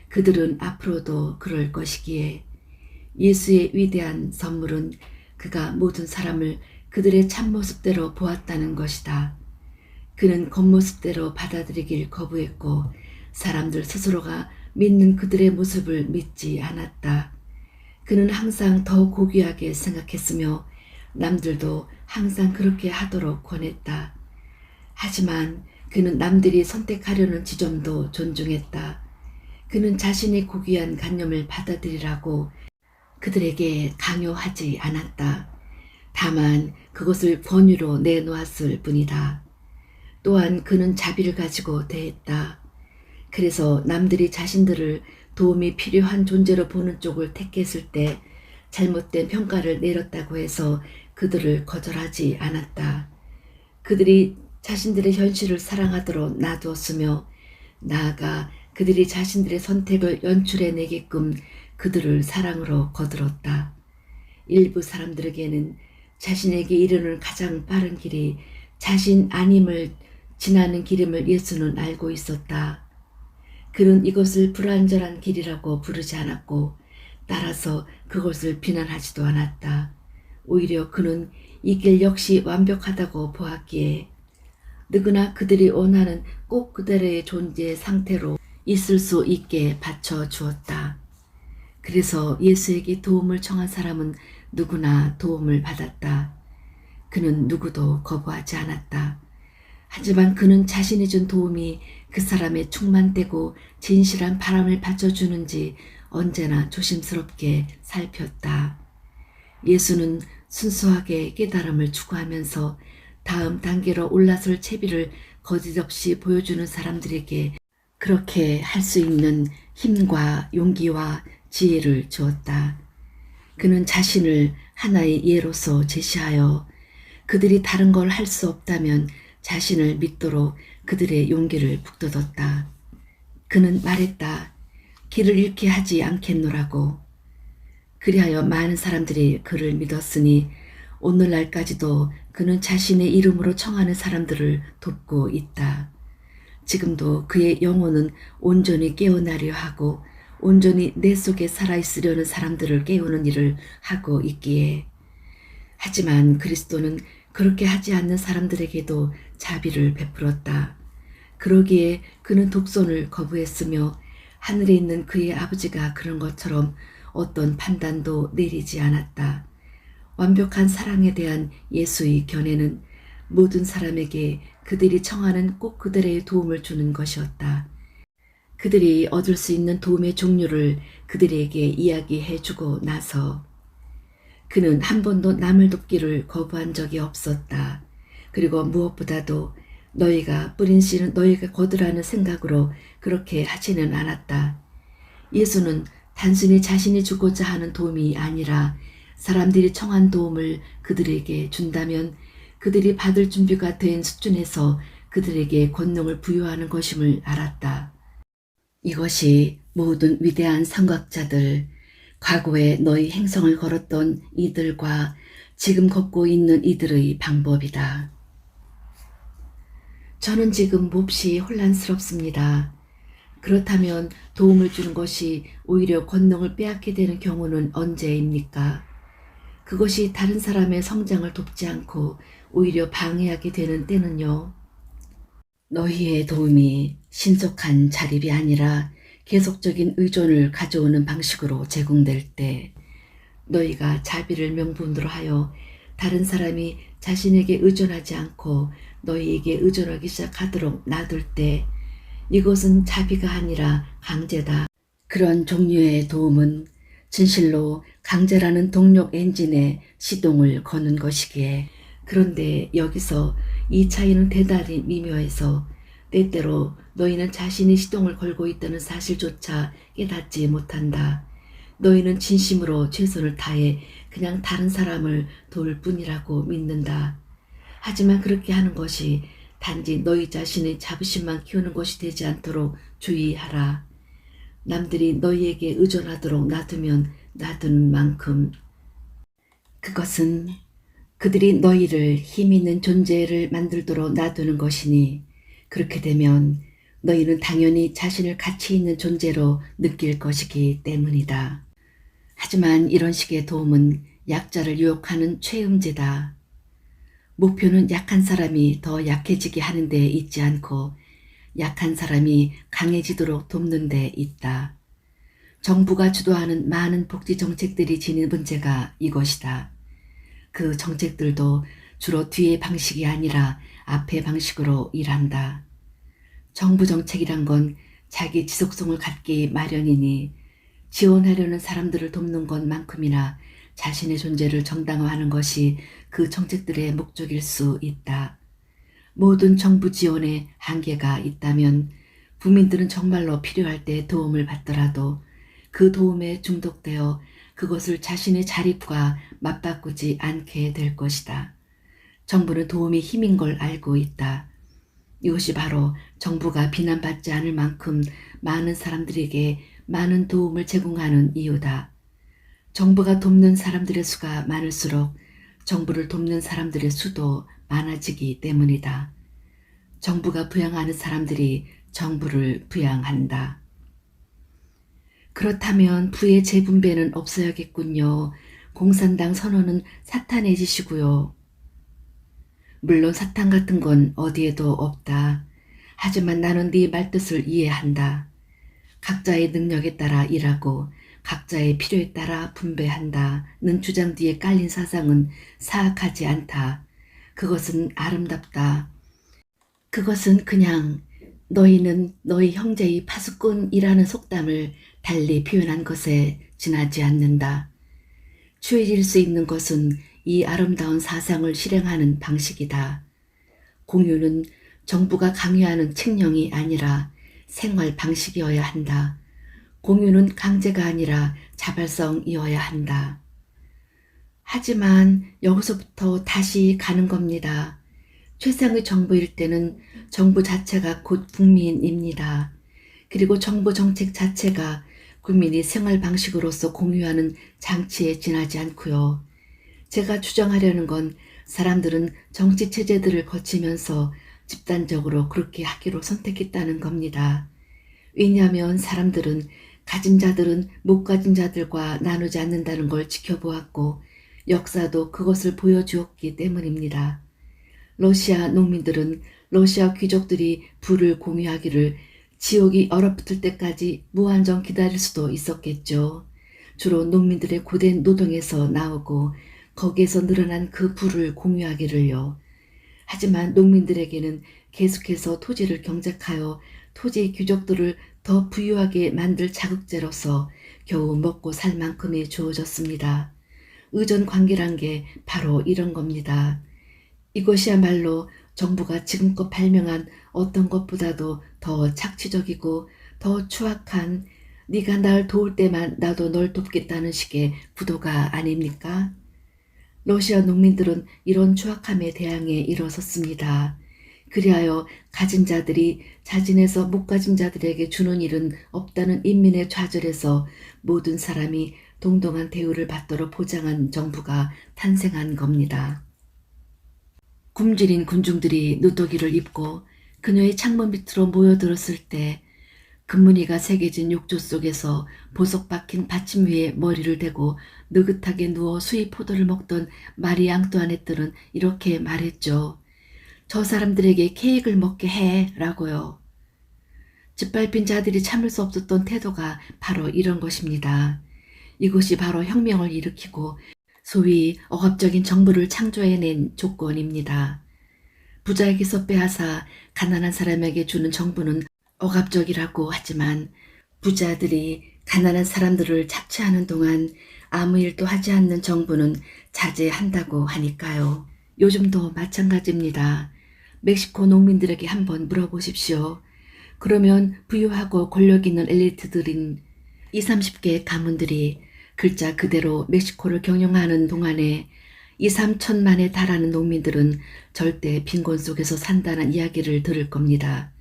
그들은 앞으로도 그럴 것이기에. 예수의 위대한 선물은 그가 모든 사람을 그들의 참모습대로 보았다는 것이다. 그는 겉모습대로 받아들이길 거부했고 사람들 스스로가 믿는 그들의 모습을 믿지 않았다. 그는 항상 더 고귀하게 생각했으며 남들도 항상 그렇게 하도록 권했다. 하지만 그는 남들이 선택하려는 지점도 존중했다. 그는 자신의 고귀한 관념을 받아들이라고 그들에게 강요하지 않았다. 다만 그것을 권유로 내놓았을 뿐이다. 또한 그는 자비를 가지고 대했다. 그래서 남들이 자신들을 도움이 필요한 존재로 보는 쪽을 택했을 때 잘못된 평가를 내렸다고 해서 그들을 거절하지 않았다. 그들이 자신들의 현실을 사랑하도록 놔두었으며 나아가 그들이 자신들의 선택을 연출해내게끔 그들을 사랑으로 거들었다. 일부 사람들에게는 자신에게 이르는 가장 빠른 길이 자신 아님을 지나는 길임을 예수는 알고 있었다. 그는 이것을 불완전한 길이라고 부르지 않았고 따라서 그것을 비난하지도 않았다. 오히려 그는 이 길 역시 완벽하다고 보았기에 누구나 그들이 원하는 꼭 그대로의 존재의 상태로 있을 수 있게 받쳐주었다. 그래서 예수에게 도움을 청한 사람은 누구나 도움을 받았다. 그는 누구도 거부하지 않았다. 하지만 그는 자신이 준 도움이 그 사람의 충만되고 진실한 바람을 받쳐주는지 언제나 조심스럽게 살폈다. 예수는 순수하게 깨달음을 추구하면서 다음 단계로 올라설 채비를 거짓없이 보여주는 사람들에게 그렇게 할 수 있는 힘과 용기와 지혜를 주었다. 그는 자신을 하나의 예로서 제시하여 그들이 다른 걸 할 수 없다면 자신을 믿도록 그들의 용기를 북돋웠다. 그는 말했다. 길을 잃게 하지 않겠노라고. 그리하여 많은 사람들이 그를 믿었으니 오늘날까지도 그는 자신의 이름으로 청하는 사람들을 돕고 있다. 지금도 그의 영혼은 온전히 깨어나려 하고 온전히 내 속에 살아있으려는 사람들을 깨우는 일을 하고 있기에. 하지만 그리스도는 그렇게 하지 않는 사람들에게도 자비를 베풀었다. 그러기에 그는 독선을 거부했으며 하늘에 있는 그의 아버지가 그런 것처럼 어떤 판단도 내리지 않았다. 완벽한 사랑에 대한 예수의 견해는 모든 사람에게 그들이 청하는 꼭 그들의 도움을 주는 것이었다. 그들이 얻을 수 있는 도움의 종류를 그들에게 이야기해주고 나서 그는 한 번도 남을 돕기를 거부한 적이 없었다. 그리고 무엇보다도 너희가 뿌린 씨는 너희가 거두라는 생각으로 그렇게 하지는 않았다. 예수는 단순히 자신이 주고자 하는 도움이 아니라 사람들이 청한 도움을 그들에게 준다면 그들이 받을 준비가 된 수준에서 그들에게 권능을 부여하는 것임을 알았다. 이것이 모든 위대한 선각자들, 과거에 너희 행성을 걸었던 이들과 지금 걷고 있는 이들의 방법이다. 저는 지금 몹시 혼란스럽습니다. 그렇다면 도움을 주는 것이 오히려 권능을 빼앗게 되는 경우는 언제입니까? 그것이 다른 사람의 성장을 돕지 않고 오히려 방해하게 되는 때는요. 너희의 도움이 신속한 자립이 아니라 계속적인 의존을 가져오는 방식으로 제공될 때, 너희가 자비를 명분으로 하여 다른 사람이 자신에게 의존하지 않고 너희에게 의존하기 시작하도록 놔둘 때, 이것은 자비가 아니라 강제다. 그런 종류의 도움은 진실로 강제라는 동력 엔진에 시동을 거는 것이기에, 그런데 여기서 이 차이는 대단히 미묘해서 때때로 너희는 자신이 시동을 걸고 있다는 사실조차 깨닫지 못한다. 너희는 진심으로 최선을 다해 그냥 다른 사람을 도울 뿐이라고 믿는다. 하지만 그렇게 하는 것이 단지 너희 자신의 자부심만 키우는 것이 되지 않도록 주의하라. 남들이 너희에게 의존하도록 놔두면 놔두는 만큼 그것은 그들이 너희를 힘있는 존재를 만들도록 놔두는 것이니, 그렇게 되면 너희는 당연히 자신을 가치 있는 존재로 느낄 것이기 때문이다. 하지만 이런 식의 도움은 약자를 유혹하는 최음제다. 목표는 약한 사람이 더 약해지게 하는 데 있지 않고 약한 사람이 강해지도록 돕는 데 있다. 정부가 주도하는 많은 복지 정책들이 지닌 문제가 이것이다. 그 정책들도 주로 뒤의 방식이 아니라 앞의 방식으로 일한다. 정부 정책이란 건 자기 지속성을 갖기 마련이니 지원하려는 사람들을 돕는 것만큼이나 자신의 존재를 정당화하는 것이 그 정책들의 목적일 수 있다. 모든 정부 지원에 한계가 있다면 국민들은 정말로 필요할 때 도움을 받더라도 그 도움에 중독되어 그것을 자신의 자립과 맞바꾸지 않게 될 것이다. 정부는 도움이 힘인 걸 알고 있다. 이것이 바로 정부가 비난받지 않을 만큼 많은 사람들에게 많은 도움을 제공하는 이유다. 정부가 돕는 사람들의 수가 많을수록 정부를 돕는 사람들의 수도 많아지기 때문이다. 정부가 부양하는 사람들이 정부를 부양한다. 그렇다면 부의 재분배는 없어야겠군요. 공산당 선언은 사탄의 짓이고요. 물론 사탄 같은 건 어디에도 없다. 하지만 나는 네 말뜻을 이해한다. 각자의 능력에 따라 일하고 각자의 필요에 따라 분배한다는 주장 뒤에 깔린 사상은 사악하지 않다. 그것은 아름답다. 그것은 그냥 너희는 너희 형제의 파수꾼이라는 속담을 달리 표현한 것에 지나지 않는다. 추해질 수 있는 것은 이 아름다운 사상을 실행하는 방식이다. 공유는 정부가 강요하는 칙령이 아니라 생활 방식이어야 한다. 공유는 강제가 아니라 자발성이어야 한다. 하지만 여기서부터 다시 가는 겁니다. 최상의 정부일 때는 정부 자체가 곧 국민입니다. 그리고 정부 정책 자체가 국민이 생활 방식으로서 공유하는 장치에 지나지 않고요. 제가 주장하려는 건 사람들은 정치 체제들을 거치면서 집단적으로 그렇게 하기로 선택했다는 겁니다. 왜냐하면 사람들은 가진 자들은 못 가진 자들과 나누지 않는다는 걸 지켜보았고 역사도 그것을 보여주었기 때문입니다. 러시아 농민들은 러시아 귀족들이 부를 공유하기를 지옥이 얼어붙을 때까지 무한정 기다릴 수도 있었겠죠. 주로 농민들의 고된 노동에서 나오고 거기에서 늘어난 그 부를 공유하기를요. 하지만 농민들에게는 계속해서 토지를 경작하여 토지 귀족들을 더 부유하게 만들 자극제로서 겨우 먹고 살 만큼이 주어졌습니다. 의존 관계란 게 바로 이런 겁니다. 이것이야말로 정부가 지금껏 발명한 어떤 것보다도 더 착취적이고 더 추악한 네가 날 도울 때만 나도 널 돕겠다는 식의 구도가 아닙니까? 러시아 농민들은 이런 추악함에 대항해 일어섰습니다. 그리하여 가진 자들이 자진해서 못 가진 자들에게 주는 일은 없다는 인민의 좌절에서 모든 사람이 동등한 대우를 받도록 보장한 정부가 탄생한 겁니다. 굶주린 군중들이 누더기를 입고 그녀의 창문 밑으로 모여들었을 때 금무늬가 새겨진 욕조 속에서 보석 박힌 받침 위에 머리를 대고 느긋하게 누워 수입 포도를 먹던 마리 앙뚜아네트는 이렇게 말했죠. 저 사람들에게 케이크를 먹게 해 라고요. 짓밟힌 자들이 참을 수 없었던 태도가 바로 이런 것입니다. 이것이 바로 혁명을 일으키고 소위 억압적인 정부를 창조해낸 조건입니다. 부자에게서 빼앗아 가난한 사람에게 주는 정부는 억압적이라고 하지만 부자들이 가난한 사람들을 착취하는 동안 아무 일도 하지 않는 정부는 자제한다고 하니까요. 요즘도 마찬가지입니다. 멕시코 농민들에게 한번 물어보십시오. 그러면 부유하고 권력 있는 엘리트들인 20, 30개의 가문들이 글자 그대로 멕시코를 경영하는 동안에 2, 3천만에 달하는 농민들은 절대 빈곤 속에서 산다는 이야기를 들을 겁니다.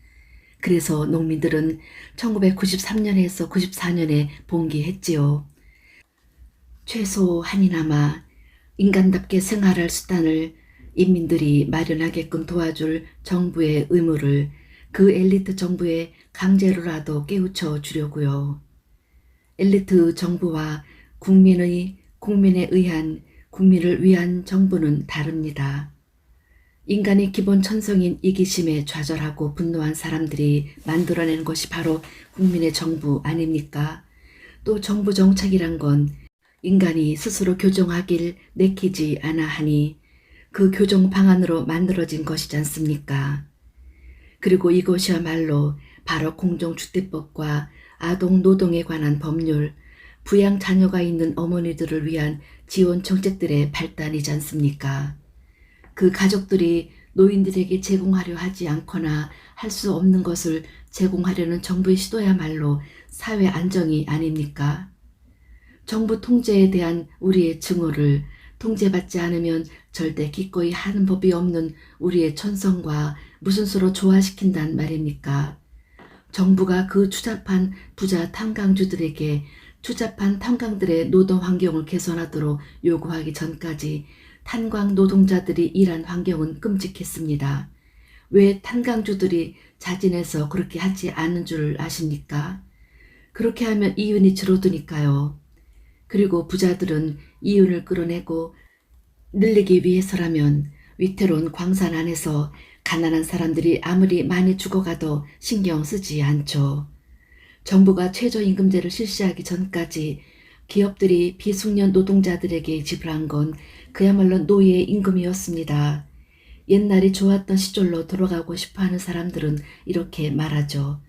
그래서 농민들은 1993년에서 94년에 봉기했지요. 최소한이나마 인간답게 생활할 수단을 인민들이 마련하게끔 도와줄 정부의 의무를 그 엘리트 정부에 강제로라도 깨우쳐 주려고요. 엘리트 정부와 국민에 의한 국민을 위한 정부는 다릅니다. 인간의 기본 천성인 이기심에 좌절하고 분노한 사람들이 만들어낸 것이 바로 국민의 정부 아닙니까? 또 정부 정책이란 건 인간이 스스로 교정하길 내키지 않아 하니 그 교정 방안으로 만들어진 것이지 않습니까? 그리고 이것이야말로 바로 공정주택법과 아동 노동에 관한 법률, 부양 자녀가 있는 어머니들을 위한 지원 정책들의 발단이지 않습니까? 그 가족들이 노인들에게 제공하려 하지 않거나 할 수 없는 것을 제공하려는 정부의 시도야말로 사회 안정이 아닙니까? 정부 통제에 대한 우리의 증오를 통제받지 않으면 절대 기꺼이 하는 법이 없는 우리의 천성과 무슨 수로 조화시킨단 말입니까? 정부가 그 추잡한 부자 탐강주들에게 추잡한 탐강들의 노동 환경을 개선하도록 요구하기 전까지 탄광 노동자들이 일한 환경은 끔찍했습니다. 왜 탄광주들이 자진해서 그렇게 하지 않은 줄 아십니까? 그렇게 하면 이윤이 줄어드니까요. 그리고 부자들은 이윤을 끌어내고 늘리기 위해서라면 위태로운 광산 안에서 가난한 사람들이 아무리 많이 죽어가도 신경 쓰지 않죠. 정부가 최저임금제를 실시하기 전까지 기업들이 비숙련 노동자들에게 지불한 건 그야말로 노예의 임금이었습니다. 옛날이 좋았던 시절로 돌아가고 싶어하는 사람들은 이렇게 말하죠.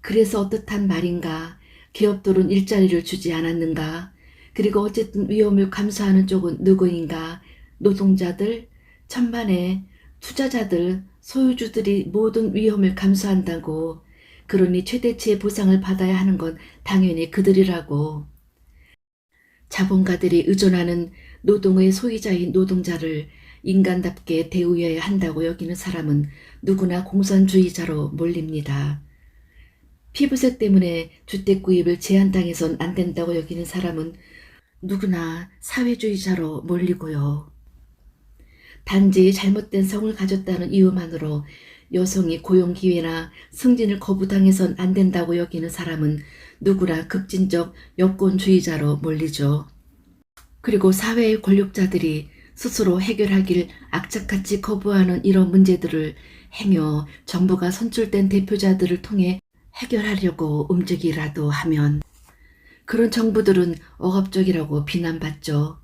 그래서 어떻단 말인가? 기업들은 일자리를 주지 않았는가? 그리고 어쨌든 위험을 감수하는 쪽은 누구인가? 노동자들, 천만에 투자자들, 소유주들이 모든 위험을 감수한다고. 그러니 최대치의 보상을 받아야 하는 건 당연히 그들이라고. 자본가들이 의존하는 노동의 소유자인 노동자를 인간답게 대우해야 한다고 여기는 사람은 누구나 공산주의자로 몰립니다. 피부색 때문에 주택 구입을 제한당해선 안 된다고 여기는 사람은 누구나 사회주의자로 몰리고요. 단지 잘못된 성을 가졌다는 이유만으로 여성이 고용기회나 승진을 거부당해선 안 된다고 여기는 사람은 누구나 극진적 여권주의자로 몰리죠. 그리고 사회의 권력자들이 스스로 해결하길 악착같이 거부하는 이런 문제들을 행여 정부가 선출된 대표자들을 통해 해결하려고 움직이라도 하면 그런 정부들은 억압적이라고 비난받죠.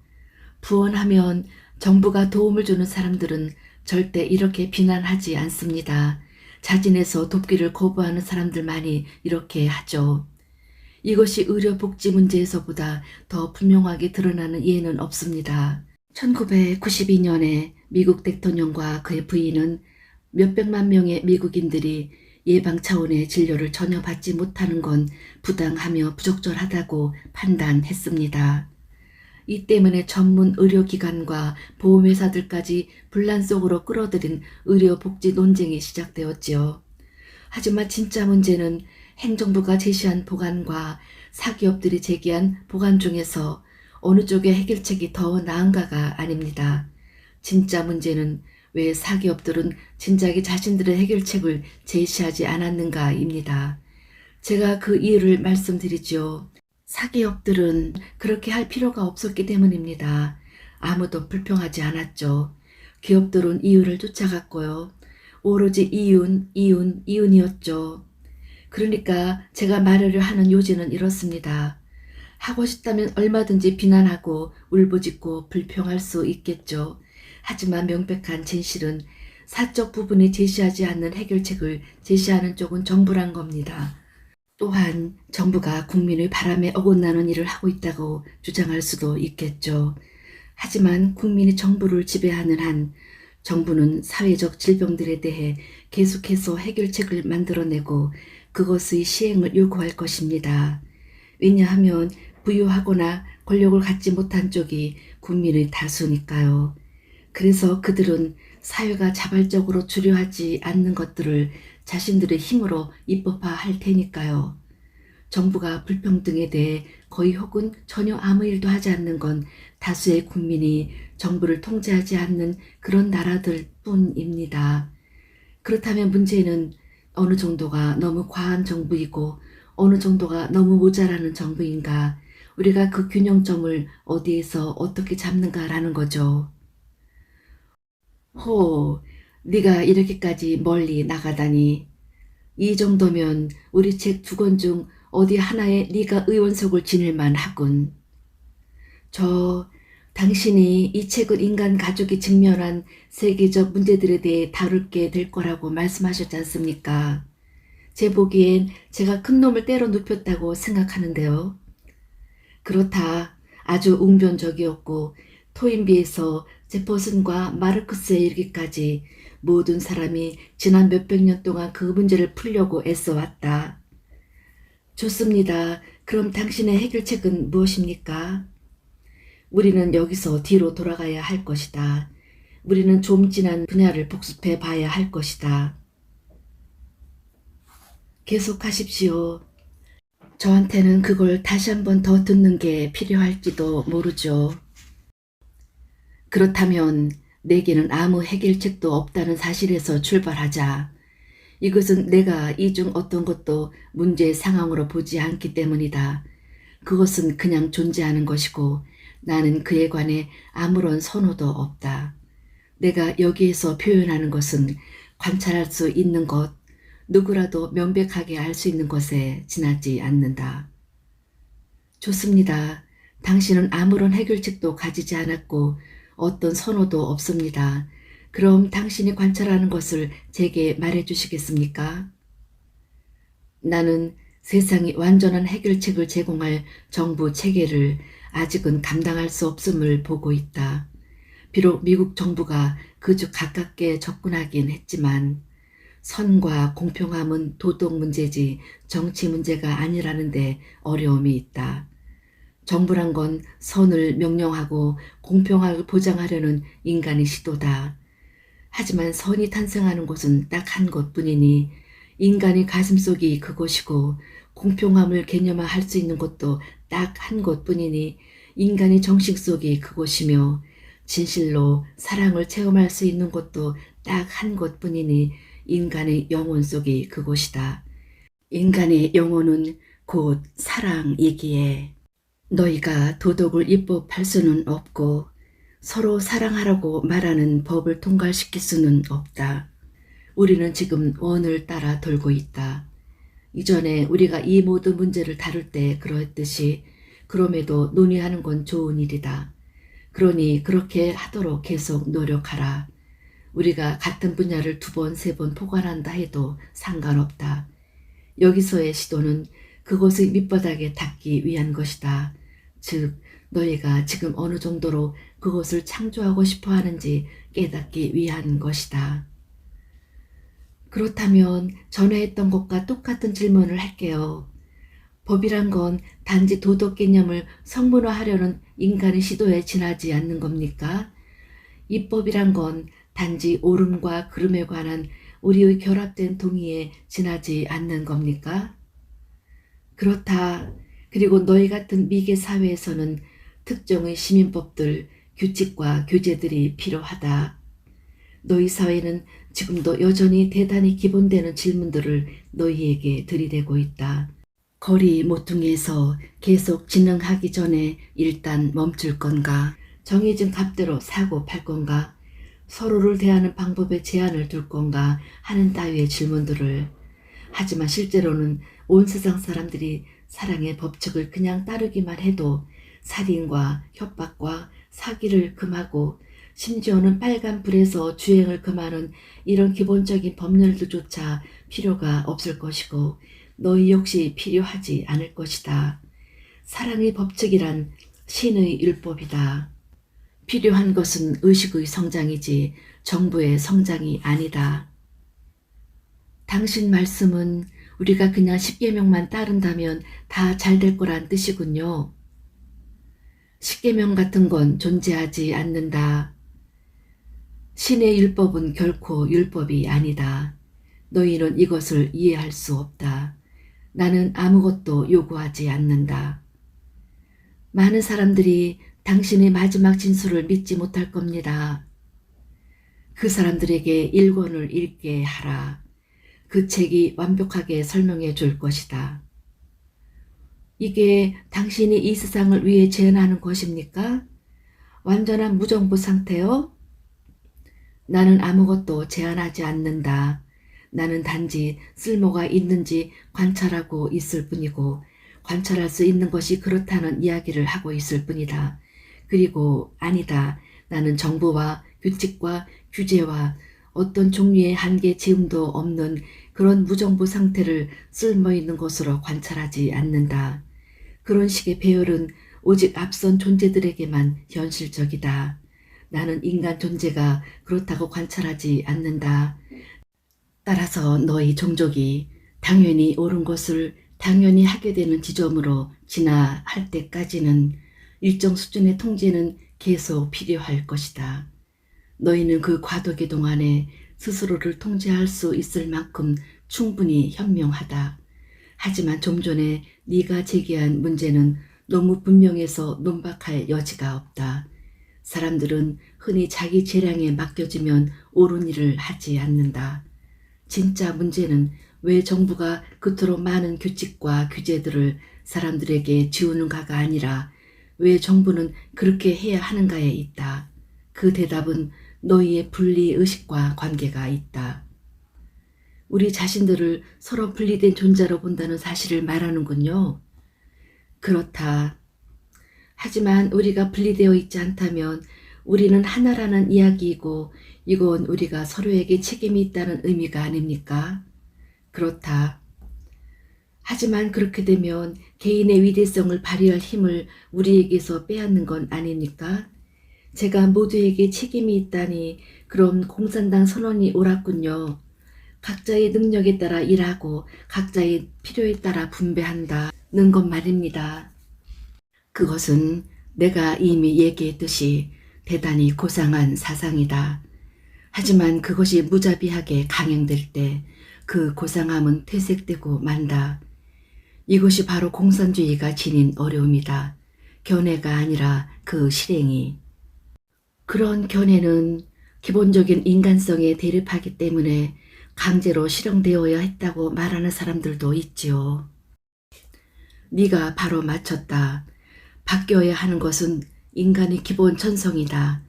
부언하면 정부가 도움을 주는 사람들은 절대 이렇게 비난하지 않습니다. 자진해서 돕기를 거부하는 사람들만이 이렇게 하죠. 이것이 의료복지 문제에서보다 더 분명하게 드러나는 예는 없습니다. 1992년에 미국 대통령과 그의 부인은 몇백만 명의 미국인들이 예방 차원의 진료를 전혀 받지 못하는 건 부당하며 부적절하다고 판단했습니다. 이 때문에 전문 의료기관과 보험회사들까지 분란 속으로 끌어들인 의료복지 논쟁이 시작되었지요. 하지만 진짜 문제는 행정부가 제시한 보관과 사기업들이 제기한 보관 중에서 어느 쪽의 해결책이 더 나은가가 아닙니다. 진짜 문제는 왜 사기업들은 진작에 자신들의 해결책을 제시하지 않았는가입니다. 제가 그 이유를 말씀드리죠. 사기업들은 그렇게 할 필요가 없었기 때문입니다. 아무도 불평하지 않았죠. 기업들은 이윤을 쫓아갔고요. 오로지 이윤이었죠. 그러니까 제가 말을 하는 요지는 이렇습니다. 하고 싶다면 얼마든지 비난하고 울부짖고 불평할 수 있겠죠. 하지만 명백한 진실은 사적 부분에 제시하지 않는 해결책을 제시하는 쪽은 정부란 겁니다. 또한 정부가 국민의 바람에 어긋나는 일을 하고 있다고 주장할 수도 있겠죠. 하지만 국민이 정부를 지배하는 한 정부는 사회적 질병들에 대해 계속해서 해결책을 만들어내고 그것의 시행을 요구할 것입니다. 왜냐하면 부유하거나 권력을 갖지 못한 쪽이 국민의 다수니까요. 그래서 그들은 사회가 자발적으로 주려하지 않는 것들을 자신들의 힘으로 입법화할 테니까요. 정부가 불평등에 대해 거의 혹은 전혀 아무 일도 하지 않는 건 다수의 국민이 정부를 통제하지 않는 그런 나라들 뿐입니다. 그렇다면 문제는 어느 정도가 너무 과한 정부이고 어느 정도가 너무 모자라는 정부인가, 우리가 그 균형점을 어디에서 어떻게 잡는가라는 거죠. 네가 이렇게까지 멀리 나가다니. 이 정도면 우리 책 2권 중 어디 하나에 네가 의원석을 지닐만 하군. 당신이 이 책은 인간 가족이 직면한 세계적 문제들에 대해 다룰게 될 거라고 말씀하셨지 않습니까? 제 보기엔 제가 큰 놈을 때려 눕혔다고 생각하는데요. 그렇다. 아주 웅변적이었고 토인비에서 제퍼슨과 마르크스에 이르기까지 모든 사람이 지난 몇백 년 동안 그 문제를 풀려고 애써왔다. 좋습니다. 그럼 당신의 해결책은 무엇입니까? 우리는 여기서 뒤로 돌아가야 할 것이다. 우리는 좀 지난 분야를 복습해 봐야 할 것이다. 계속하십시오. 저한테는 그걸 다시 한 번 더 듣는 게 필요할지도 모르죠. 그렇다면 내게는 아무 해결책도 없다는 사실에서 출발하자. 이것은 내가 이 중 어떤 것도 문제의 상황으로 보지 않기 때문이다. 그것은 그냥 존재하는 것이고 나는 그에 관해 아무런 선호도 없다. 내가 여기에서 표현하는 것은 관찰할 수 있는 것, 누구라도 명백하게 알 수 있는 것에 지나지 않는다. 좋습니다. 당신은 아무런 해결책도 가지지 않았고 어떤 선호도 없습니다. 그럼 당신이 관찰하는 것을 제게 말해 주시겠습니까? 나는 세상이 완전한 해결책을 제공할 정부 체계를 아직은 감당할 수 없음을 보고 있다. 비록 미국 정부가 그저 가깝게 접근하긴 했지만 선과 공평함은 도덕 문제지 정치 문제가 아니라는 데 어려움이 있다. 정부란 건 선을 명령하고 공평함을 보장하려는 인간의 시도다. 하지만 선이 탄생하는 곳은 딱 한 곳뿐이니 인간의 가슴속이 그곳이고 공평함을 개념화할 수 있는 곳도 딱 한 곳뿐이니 인간의 정식 속이 그곳이며 진실로 사랑을 체험할 수 있는 곳도 딱 한 곳뿐이니 인간의 영혼 속이 그곳이다. 인간의 영혼은 곧 사랑이기에 너희가 도덕을 입법할 수는 없고 서로 사랑하라고 말하는 법을 통과시킬 수는 없다. 우리는 지금 원을 따라 돌고 있다. 이전에 우리가 이 모든 문제를 다룰 때 그러했듯이 그럼에도 논의하는 건 좋은 일이다. 그러니 그렇게 하도록 계속 노력하라. 우리가 같은 분야를 2번, 3번 포괄한다 해도 상관없다. 여기서의 시도는 그것의 밑바닥에 닿기 위한 것이다. 즉 너희가 지금 어느 정도로 그것을 창조하고 싶어 하는지 깨닫기 위한 것이다. 그렇다면 전에 했던 것과 똑같은 질문을 할게요. 법이란 건 단지 도덕 개념을 성문화하려는 인간의 시도에 지나지 않는 겁니까? 입법이란 건 단지 옳음과 그름에 관한 우리의 결합된 동의에 지나지 않는 겁니까? 그렇다. 그리고 너희 같은 미개 사회에서는 특정의 시민법들, 규칙과 규제들이 필요하다. 너희 사회는 지금도 여전히 대단히 기본되는 질문들을 너희에게 들이대고 있다. 거리 모퉁이에서 계속 진행하기 전에 일단 멈출 건가? 정해진 값대로 사고 팔 건가? 서로를 대하는 방법에 제한을 둘 건가? 하는 따위의 질문들을. 하지만 실제로는 온 세상 사람들이 사랑의 법칙을 그냥 따르기만 해도 살인과 협박과 사기를 금하고 심지어는 빨간불에서 주행을 금하는 이런 기본적인 법률들조차 필요가 없을 것이고 너희 역시 필요하지 않을 것이다. 사랑의 법칙이란 신의 율법이다. 필요한 것은 의식의 성장이지 정부의 성장이 아니다. 당신 말씀은 우리가 그냥 10계명만 따른다면 다 잘 될 거란 뜻이군요. 10계명 같은 건 존재하지 않는다. 신의 율법은 결코 율법이 아니다. 너희는 이것을 이해할 수 없다. 나는 아무것도 요구하지 않는다. 많은 사람들이 당신의 마지막 진술을 믿지 못할 겁니다. 그 사람들에게 일권을 읽게 하라. 그 책이 완벽하게 설명해 줄 것이다. 이게 당신이 이 세상을 위해 제안하는 것입니까? 완전한 무정부 상태요? 나는 아무것도 제안하지 않는다. 나는 단지 쓸모가 있는지 관찰하고 있을 뿐이고 관찰할 수 있는 것이 그렇다는 이야기를 하고 있을 뿐이다. 그리고 아니다. 나는 정부와 규칙과 규제와 어떤 종류의 한계 지음도 없는 그런 무정부 상태를 쓸모있는 것으로 관찰하지 않는다. 그런 식의 배열은 오직 앞선 존재들에게만 현실적이다. 나는 인간 존재가 그렇다고 관찰하지 않는다. 따라서 너희 종족이 당연히 옳은 것을 당연히 하게 되는 지점으로 진화할 때까지는 일정 수준의 통제는 계속 필요할 것이다. 너희는 그 과도기 동안에 스스로를 통제할 수 있을 만큼 충분히 현명하다. 하지만 좀 전에 네가 제기한 문제는 너무 분명해서 논박할 여지가 없다. 사람들은 흔히 자기 재량에 맡겨지면 옳은 일을 하지 않는다. 진짜 문제는 왜 정부가 그토록 많은 규칙과 규제들을 사람들에게 지우는가가 아니라 왜 정부는 그렇게 해야 하는가에 있다. 그 대답은 너희의 분리의식과 관계가 있다. 우리 자신들을 서로 분리된 존재로 본다는 사실을 말하는군요. 그렇다. 하지만 우리가 분리되어 있지 않다면 우리는 하나라는 이야기이고 이건 우리가 서로에게 책임이 있다는 의미가 아닙니까? 그렇다. 하지만 그렇게 되면 개인의 위대성을 발휘할 힘을 우리에게서 빼앗는 건 아닙니까? 제가 모두에게 책임이 있다니 그럼 공산당 선언이 옳았군요. 각자의 능력에 따라 일하고 각자의 필요에 따라 분배한다는 것 말입니다. 그것은 내가 이미 얘기했듯이 대단히 고상한 사상이다. 하지만 그것이 무자비하게 강행될 때 그 고상함은 퇴색되고 만다. 이것이 바로 공산주의가 지닌 어려움이다. 견해가 아니라 그 실행이. 그런 견해는 기본적인 인간성에 대립하기 때문에 강제로 실행되어야 했다고 말하는 사람들도 있지요. 네가 바로 맞췄다. 바뀌어야 하는 것은 인간의 기본 천성이다.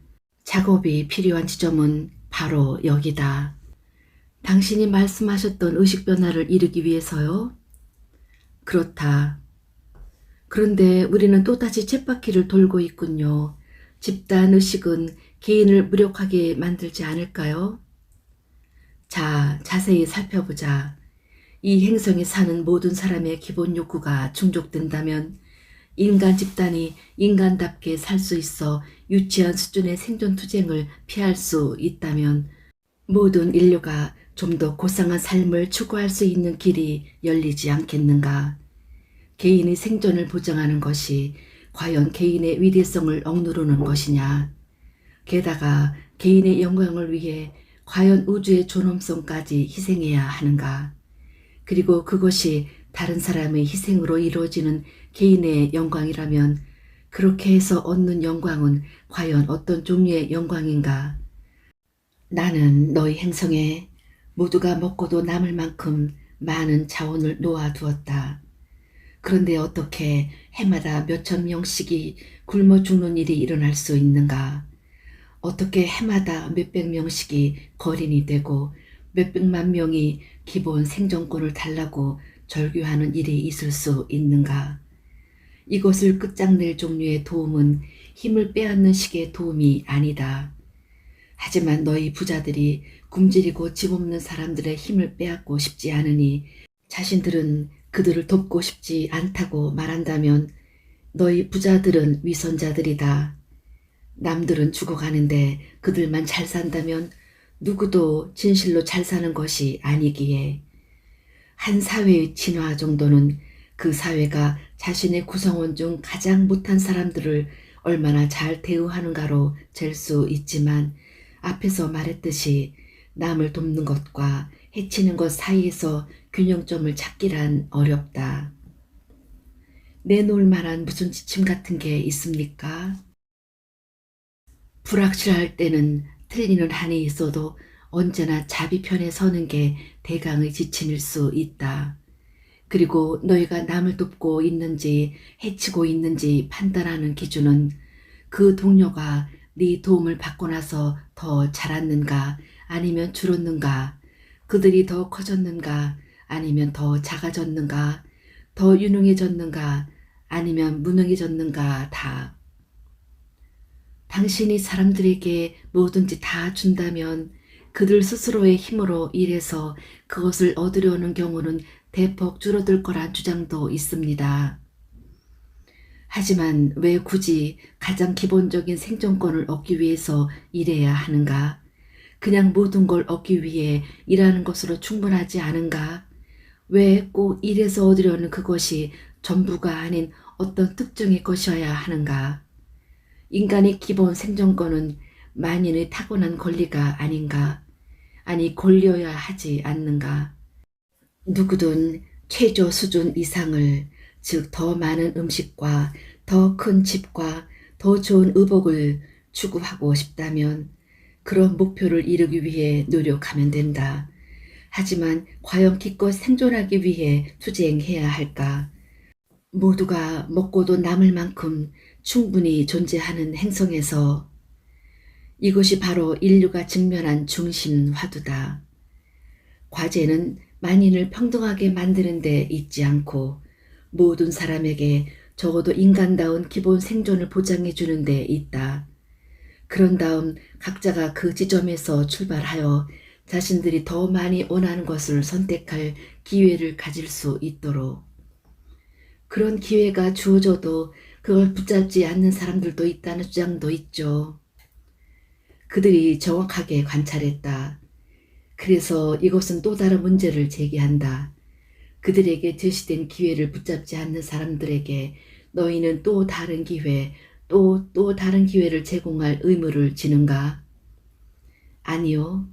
작업이 필요한 지점은 바로 여기다. 당신이 말씀하셨던 의식 변화를 이루기 위해서요? 그렇다. 그런데 우리는 또다시 쳇바퀴를 돌고 있군요. 집단 의식은 개인을 무력하게 만들지 않을까요? 자, 자세히 살펴보자. 이 행성에 사는 모든 사람의 기본 욕구가 충족된다면 인간 집단이 인간답게 살 수 있어 유치한 수준의 생존 투쟁을 피할 수 있다면 모든 인류가 좀 더 고상한 삶을 추구할 수 있는 길이 열리지 않겠는가. 개인의 생존을 보장하는 것이 과연 개인의 위대성을 억누르는 것이냐. 게다가 개인의 영광을 위해 과연 우주의 존엄성까지 희생해야 하는가. 그리고 그것이 다른 사람의 희생으로 이루어지는 개인의 영광이라면 그렇게 해서 얻는 영광은 과연 어떤 종류의 영광인가. 나는 너희 행성에 모두가 먹고도 남을 만큼 많은 자원을 놓아두었다. 그런데 어떻게 해마다 몇천 명씩이 굶어 죽는 일이 일어날 수 있는가? 어떻게 해마다 몇백 명씩이 거린이 되고 몇백만 명이 기본 생존권을 달라고 절규하는 일이 있을 수 있는가? 이것을 끝장낼 종류의 도움은 힘을 빼앗는 식의 도움이 아니다. 하지만 너희 부자들이 굶주리고 집 없는 사람들의 힘을 빼앗고 싶지 않으니 자신들은 그들을 돕고 싶지 않다고 말한다면 너희 부자들은 위선자들이다. 남들은 죽어가는데 그들만 잘 산다면 누구도 진실로 잘 사는 것이 아니기에 한 사회의 진화 정도는 그 사회가 자신의 구성원 중 가장 못한 사람들을 얼마나 잘 대우하는가로 잴 수 있지만 앞에서 말했듯이 남을 돕는 것과 해치는 것 사이에서 균형점을 찾기란 어렵다. 내놓을 만한 무슨 지침 같은 게 있습니까? 불확실할 때는 틀리는 한이 있어도 언제나 자비 편에 서는 게 대강의 지침일 수 있다. 그리고 너희가 남을 돕고 있는지 해치고 있는지 판단하는 기준은 그 동료가 네 도움을 받고 나서 더 자랐는가 아니면 줄었는가, 그들이 더 커졌는가 아니면 더 작아졌는가, 더 유능해졌는가 아니면 무능해졌는가 다. 당신이 사람들에게 뭐든지 다 준다면 그들 스스로의 힘으로 일해서 그것을 얻으려는 경우는 대폭 줄어들 거란 주장도 있습니다. 하지만 왜 굳이 가장 기본적인 생존권을 얻기 위해서 일해야 하는가? 그냥 모든 걸 얻기 위해 일하는 것으로 충분하지 않은가? 왜 꼭 일해서 얻으려는 그것이 전부가 아닌 어떤 특정의 것이어야 하는가? 인간의 기본 생존권은 만인의 타고난 권리가 아닌가? 아니 권리여야 하지 않는가? 누구든 최저 수준 이상을, 즉 더 많은 음식과 더 큰 집과 더 좋은 의복을 추구하고 싶다면 그런 목표를 이루기 위해 노력하면 된다. 하지만 과연 기껏 생존하기 위해 투쟁해야 할까? 모두가 먹고도 남을 만큼 충분히 존재하는 행성에서 이것이 바로 인류가 직면한 중심 화두다. 과제는 만인을 평등하게 만드는 데 있지 않고 모든 사람에게 적어도 인간다운 기본 생존을 보장해 주는 데 있다. 그런 다음 각자가 그 지점에서 출발하여 자신들이 더 많이 원하는 것을 선택할 기회를 가질 수 있도록. 그런 기회가 주어져도 그걸 붙잡지 않는 사람들도 있다는 주장도 있죠. 그들이 정확하게 관찰했다. 그래서 이것은 또 다른 문제를 제기한다. 그들에게 제시된 기회를 붙잡지 않는 사람들에게 너희는 또 다른 기회, 또 다른 기회를 제공할 의무를 지는가? 아니요.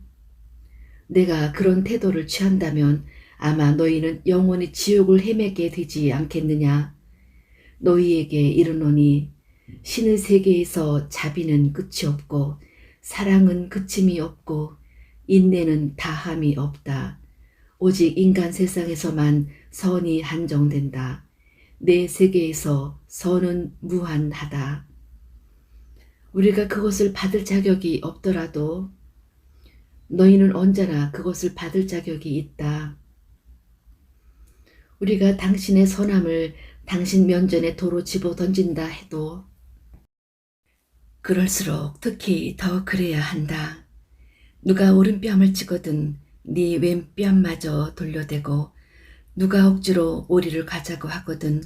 내가 그런 태도를 취한다면 아마 너희는 영원히 지옥을 헤매게 되지 않겠느냐? 너희에게 이르노니 신의 세계에서 자비는 끝이 없고 사랑은 그침이 없고 인내는 다함이 없다. 오직 인간 세상에서만 선이 한정된다. 내 세계에서 선은 무한하다. 우리가 그것을 받을 자격이 없더라도 너희는 언제나 그것을 받을 자격이 있다. 우리가 당신의 선함을 당신 면전에 도로 집어 던진다 해도 그럴수록 특히 더 그래야 한다. 누가 오른뺨을 찍거든 네 왼뺨마저 돌려대고 누가 억지로 오리를 가자고 하거든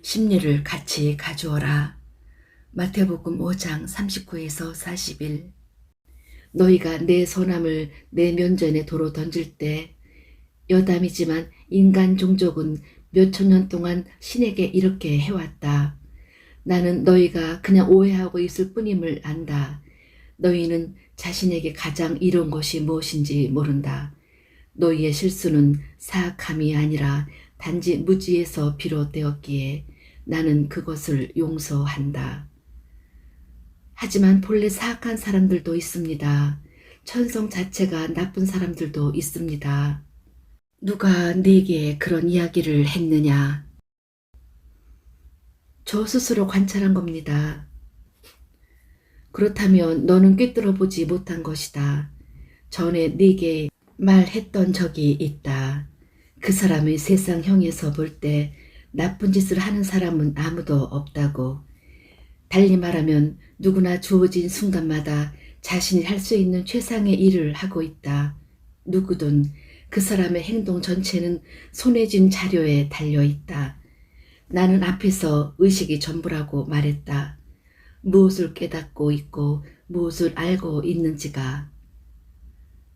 심리를 같이 가주어라. 마태복음 5장 39에서 41. 너희가 내 선함을 내 면전에 도로 던질 때 여담이지만 인간 종족은 몇천 년 동안 신에게 이렇게 해왔다. 나는 너희가 그냥 오해하고 있을 뿐임을 안다. 너희는 자신에게 가장 이로운 것이 무엇인지 모른다. 너희의 실수는 사악함이 아니라 단지 무지에서 비롯되었기에 나는 그것을 용서한다. 하지만 본래 사악한 사람들도 있습니다. 천성 자체가 나쁜 사람들도 있습니다. 누가 네게 그런 이야기를 했느냐? 저 스스로 관찰한 겁니다. 그렇다면 너는 꿰뚫어 보지 못한 것이다. 전에 네게 말했던 적이 있다. 그 사람의 세상형에서 볼 때 나쁜 짓을 하는 사람은 아무도 없다고. 달리 말하면 누구나 주어진 순간마다 자신이 할 수 있는 최상의 일을 하고 있다. 누구든 그 사람의 행동 전체는 손에 쥔 자료에 달려있다. 나는 앞에서 의식이 전부라고 말했다. 무엇을 깨닫고 있고 무엇을 알고 있는지가.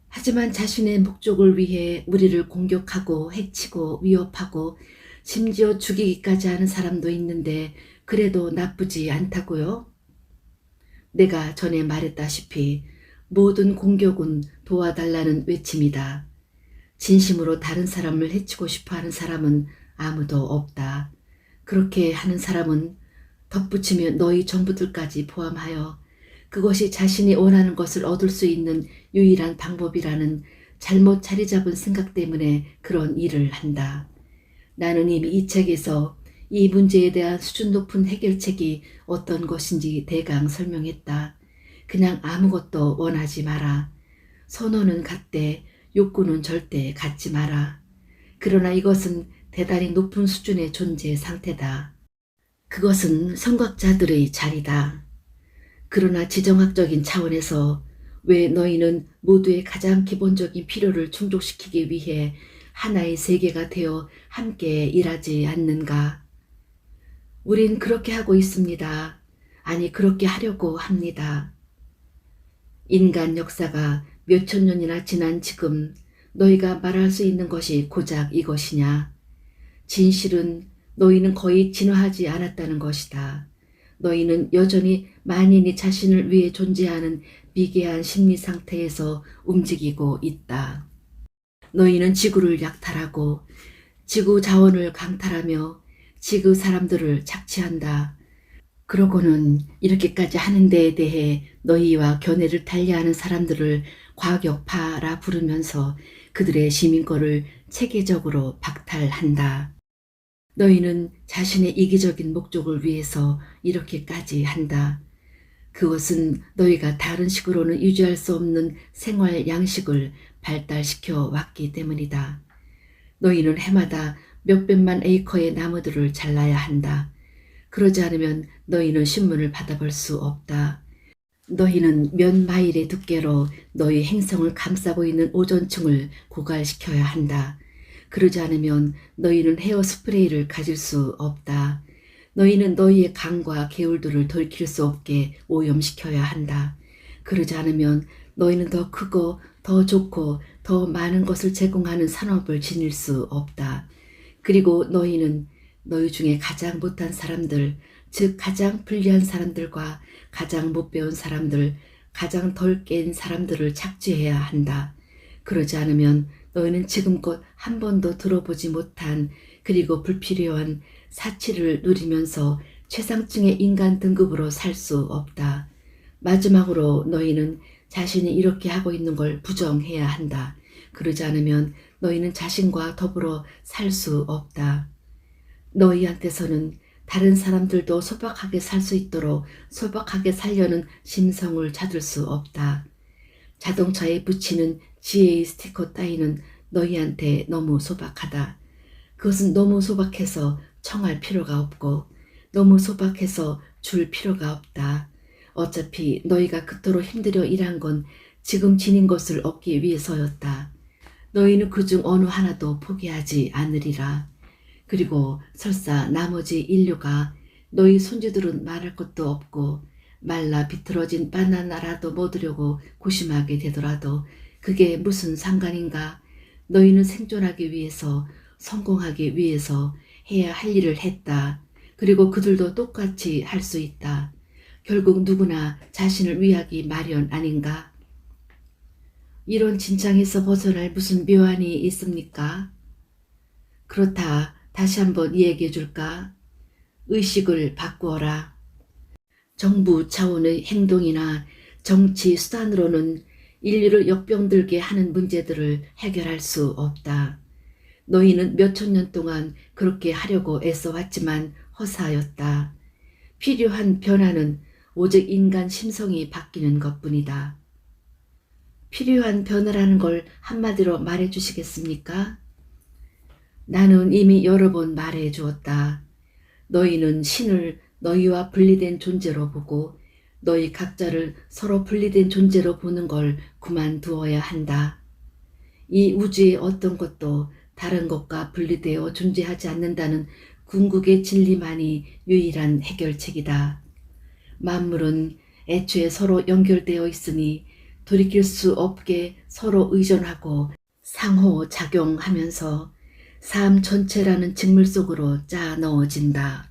하지만 자신의 목적을 위해 우리를 공격하고 해치고 위협하고 심지어 죽이기까지 하는 사람도 있는데 그래도 나쁘지 않다고요? 내가 전에 말했다시피 모든 공격은 도와달라는 외침이다. 진심으로 다른 사람을 해치고 싶어하는 사람은 아무도 없다. 그렇게 하는 사람은 덧붙이며 너희 전부들까지 포함하여 그것이 자신이 원하는 것을 얻을 수 있는 유일한 방법이라는 잘못 자리 잡은 생각 때문에 그런 일을 한다. 나는 이미 이 책에서 이 문제에 대한 수준 높은 해결책이 어떤 것인지 대강 설명했다. 그냥 아무것도 원하지 마라. 선호는 갖되 욕구는 절대 갖지 마라. 그러나 이것은 대단히 높은 수준의 존재 상태다. 그것은 선각자들의 자리다. 그러나 지정학적인 차원에서 왜 너희는 모두의 가장 기본적인 필요를 충족시키기 위해 하나의 세계가 되어 함께 일하지 않는가? 우린 그렇게 하고 있습니다. 아니, 그렇게 하려고 합니다. 인간 역사가 몇천 년이나 지난 지금 너희가 말할 수 있는 것이 고작 이것이냐? 진실은 너희는 거의 진화하지 않았다는 것이다. 너희는 여전히 만인이 자신을 위해 존재하는 미개한 심리 상태에서 움직이고 있다. 너희는 지구를 약탈하고 지구 자원을 강탈하며 지구 사람들을 착취한다. 그러고는 이렇게까지 하는 데에 대해 너희와 견해를 달리하는 사람들을 과격파라 부르면서 그들의 시민권을 체계적으로 박탈한다. 너희는 자신의 이기적인 목적을 위해서 이렇게까지 한다. 그것은 너희가 다른 식으로는 유지할 수 없는 생활 양식을 발달시켜 왔기 때문이다. 너희는 해마다 몇백만 에이커의 나무들을 잘라야 한다. 그러지 않으면 너희는 신문을 받아볼 수 없다. 너희는 몇 마일의 두께로 너희 행성을 감싸고 있는 오존층을 고갈시켜야 한다. 그러지 않으면 너희는 헤어 스프레이를 가질 수 없다. 너희는 너희의 강과 개울들을 돌킬 수 없게 오염시켜야 한다. 그러지 않으면 너희는 더 크고 더 좋고 더 많은 것을 제공하는 산업을 지닐 수 없다. 그리고 너희는 너희 중에 가장 못한 사람들, 즉 가장 불리한 사람들과 가장 못 배운 사람들, 가장 덜 깬 사람들을 착취해야 한다. 그러지 않으면 너희는 지금껏 한 번도 들어보지 못한 그리고 불필요한 사치를 누리면서 최상층의 인간 등급으로 살 수 없다. 마지막으로 너희는 자신이 이렇게 하고 있는 걸 부정해야 한다. 그러지 않으면 너희는 자신과 더불어 살 수 없다. 너희한테서는 다른 사람들도 소박하게 살 수 있도록 소박하게 살려는 심성을 찾을 수 없다. 자동차에 붙이는 지혜의 스티커 따위는 너희한테 너무 소박하다. 그것은 너무 소박해서 청할 필요가 없고 너무 소박해서 줄 필요가 없다. 어차피 너희가 그토록 힘들여 일한 건 지금 지닌 것을 얻기 위해서였다. 너희는 그중 어느 하나도 포기하지 않으리라. 그리고 설사 나머지 인류가 너희 손주들은 말할 것도 없고 말라 비틀어진 바나나라도 먹으려고 고심하게 되더라도 그게 무슨 상관인가? 너희는 생존하기 위해서 성공하기 위해서 해야 할 일을 했다. 그리고 그들도 똑같이 할 수 있다. 결국 누구나 자신을 위하기 마련 아닌가? 이런 진창에서 벗어날 무슨 묘안이 있습니까? 그렇다. 다시 한번 이야기해 줄까? 의식을 바꾸어라. 정부 차원의 행동이나 정치 수단으로는 인류를 역병들게 하는 문제들을 해결할 수 없다. 너희는 몇천 년 동안 그렇게 하려고 애써왔지만 허사하였다. 필요한 변화는 오직 인간 심성이 바뀌는 것뿐이다. 필요한 변화라는 걸 한마디로 말해 주시겠습니까? 나는 이미 여러 번 말해 주었다. 너희는 신을 너희와 분리된 존재로 보고 너희 각자를 서로 분리된 존재로 보는 걸 그만두어야 한다. 이 우주의 어떤 것도 다른 것과 분리되어 존재하지 않는다는 궁극의 진리만이 유일한 해결책이다. 만물은 애초에 서로 연결되어 있으니 돌이킬 수 없게 서로 의존하고 상호작용하면서 삶 전체라는 직물 속으로 짜 넣어진다.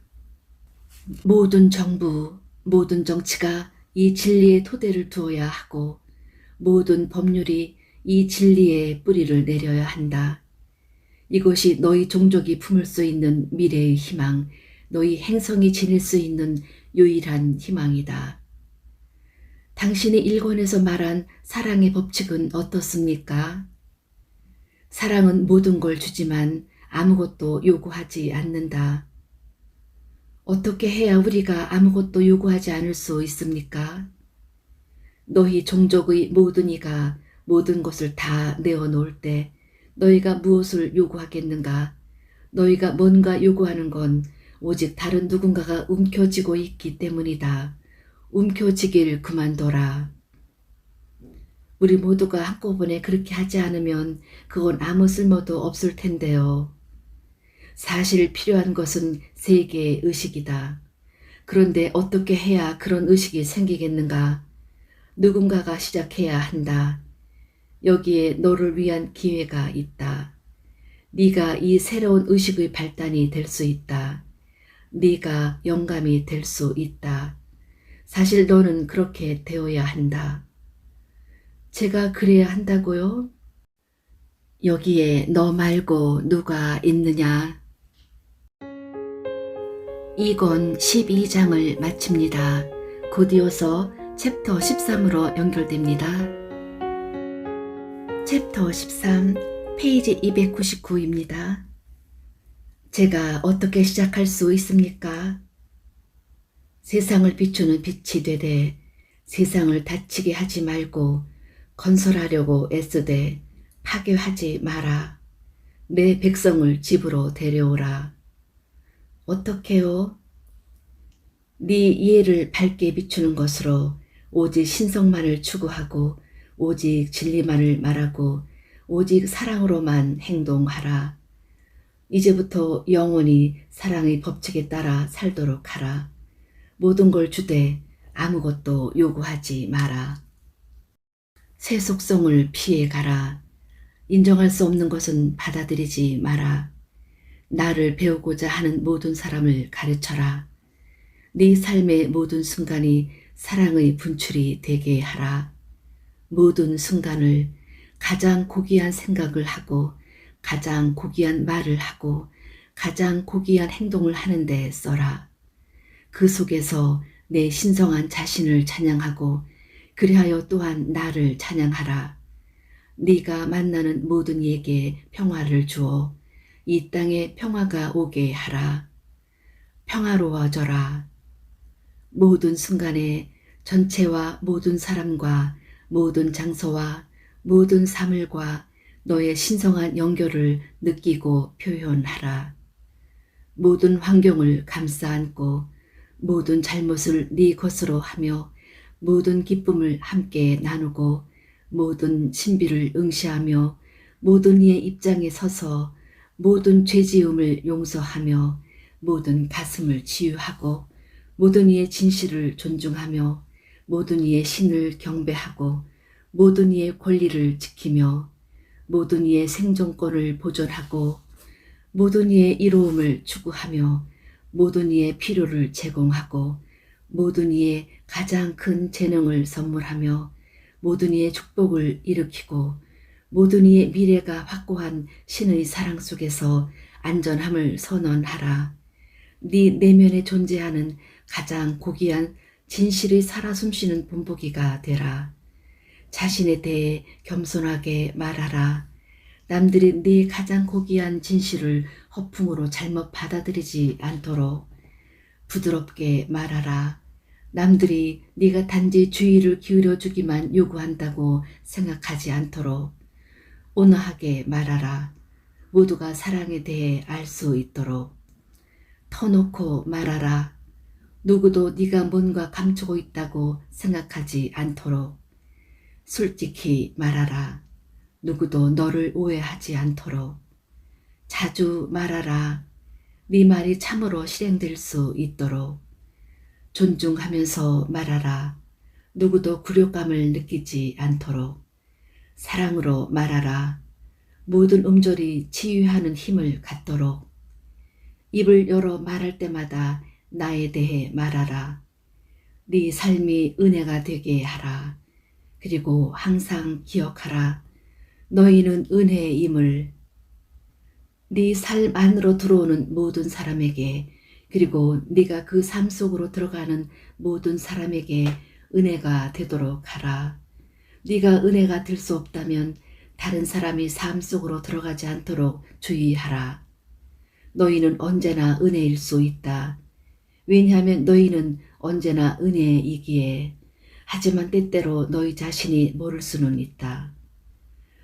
모든 정부, 모든 정치가 이 진리의 토대를 두어야 하고 모든 법률이 이 진리의 뿌리를 내려야 한다. 이것이 너희 종족이 품을 수 있는 미래의 희망, 너희 행성이 지닐 수 있는 유일한 희망이다. 당신이 일권에서 말한 사랑의 법칙은 어떻습니까? 사랑은 모든 걸 주지만 아무것도 요구하지 않는다. 어떻게 해야 우리가 아무것도 요구하지 않을 수 있습니까? 너희 종족의 모든 이가 모든 것을 다 내어놓을 때 너희가 무엇을 요구하겠는가? 너희가 뭔가 요구하는 건 오직 다른 누군가가 움켜쥐고 있기 때문이다. 움켜쥐길 그만둬라. 우리 모두가 한꺼번에 그렇게 하지 않으면 그건 아무 쓸모도 없을 텐데요. 사실 필요한 것은 세계의 의식이다. 그런데 어떻게 해야 그런 의식이 생기겠는가? 누군가가 시작해야 한다. 여기에 너를 위한 기회가 있다. 네가 이 새로운 의식의 발단이 될 수 있다. 네가 영감이 될 수 있다. 사실 너는 그렇게 되어야 한다. 제가 그래야 한다고요? 여기에 너 말고 누가 있느냐? 이권 12장을 마칩니다. 곧 이어서 챕터 13으로 연결됩니다. 챕터 13, 페이지 299입니다. 제가 어떻게 시작할 수 있습니까? 세상을 비추는 빛이 되되 세상을 다치게 하지 말고 건설하려고 애쓰되 파괴하지 마라. 내 백성을 집으로 데려오라. 어떻게요? 네 이해를 밝게 비추는 것으로 오직 신성만을 추구하고 오직 진리만을 말하고 오직 사랑으로만 행동하라. 이제부터 영원히 사랑의 법칙에 따라 살도록 하라. 모든 걸 주되 아무것도 요구하지 마라. 새 속성을 피해 가라. 인정할 수 없는 것은 받아들이지 마라. 나를 배우고자 하는 모든 사람을 가르쳐라. 네 삶의 모든 순간이 사랑의 분출이 되게 하라. 모든 순간을 가장 고귀한 생각을 하고 가장 고귀한 말을 하고 가장 고귀한 행동을 하는데 써라. 그 속에서 내 신성한 자신을 찬양하고 그리하여 또한 나를 찬양하라. 네가 만나는 모든 이에게 평화를 주어 이 땅에 평화가 오게 하라. 평화로워져라. 모든 순간에 전체와 모든 사람과 모든 장소와 모든 사물과 너의 신성한 연결을 느끼고 표현하라. 모든 환경을 감싸 안고 모든 잘못을 네 것으로 하며 모든 기쁨을 함께 나누고 모든 신비를 응시하며 모든 이의 입장에 서서 모든 죄지음을 용서하며 모든 가슴을 치유하고 모든 이의 진실을 존중하며 모든 이의 신을 경배하고 모든 이의 권리를 지키며 모든 이의 생존권을 보존하고 모든 이의 이로움을 추구하며 모든 이의 필요를 제공하고 모든 이의 가장 큰 재능을 선물하며 모든 이의 축복을 일으키고 모든 이의 미래가 확고한 신의 사랑 속에서 안전함을 선언하라. 네 내면에 존재하는 가장 고귀한 진실이 살아 숨쉬는 본보기가 되라. 자신에 대해 겸손하게 말하라. 남들이 네 가장 고귀한 진실을 허풍으로 잘못 받아들이지 않도록 부드럽게 말하라. 남들이 네가 단지 주의를 기울여 주기만 요구한다고 생각하지 않도록 온화하게 말하라. 모두가 사랑에 대해 알 수 있도록 터놓고 말하라. 누구도 네가 뭔가 감추고 있다고 생각하지 않도록 솔직히 말하라. 누구도 너를 오해하지 않도록 자주 말하라. 네 말이 참으로 실행될 수 있도록 존중하면서 말하라. 누구도 굴욕감을 느끼지 않도록 사랑으로 말하라. 모든 음절이 치유하는 힘을 갖도록 입을 열어 말할 때마다 나에 대해 말하라. 네 삶이 은혜가 되게 하라. 그리고 항상 기억하라. 너희는 은혜임을 네 삶 안으로 들어오는 모든 사람에게 그리고 네가 그 삶 속으로 들어가는 모든 사람에게 은혜가 되도록 하라. 네가 은혜가 될 수 없다면 다른 사람이 삶 속으로 들어가지 않도록 주의하라. 너희는 언제나 은혜일 수 있다. 왜냐하면 너희는 언제나 은혜이기에. 하지만 때때로 너희 자신이 모를 수는 있다.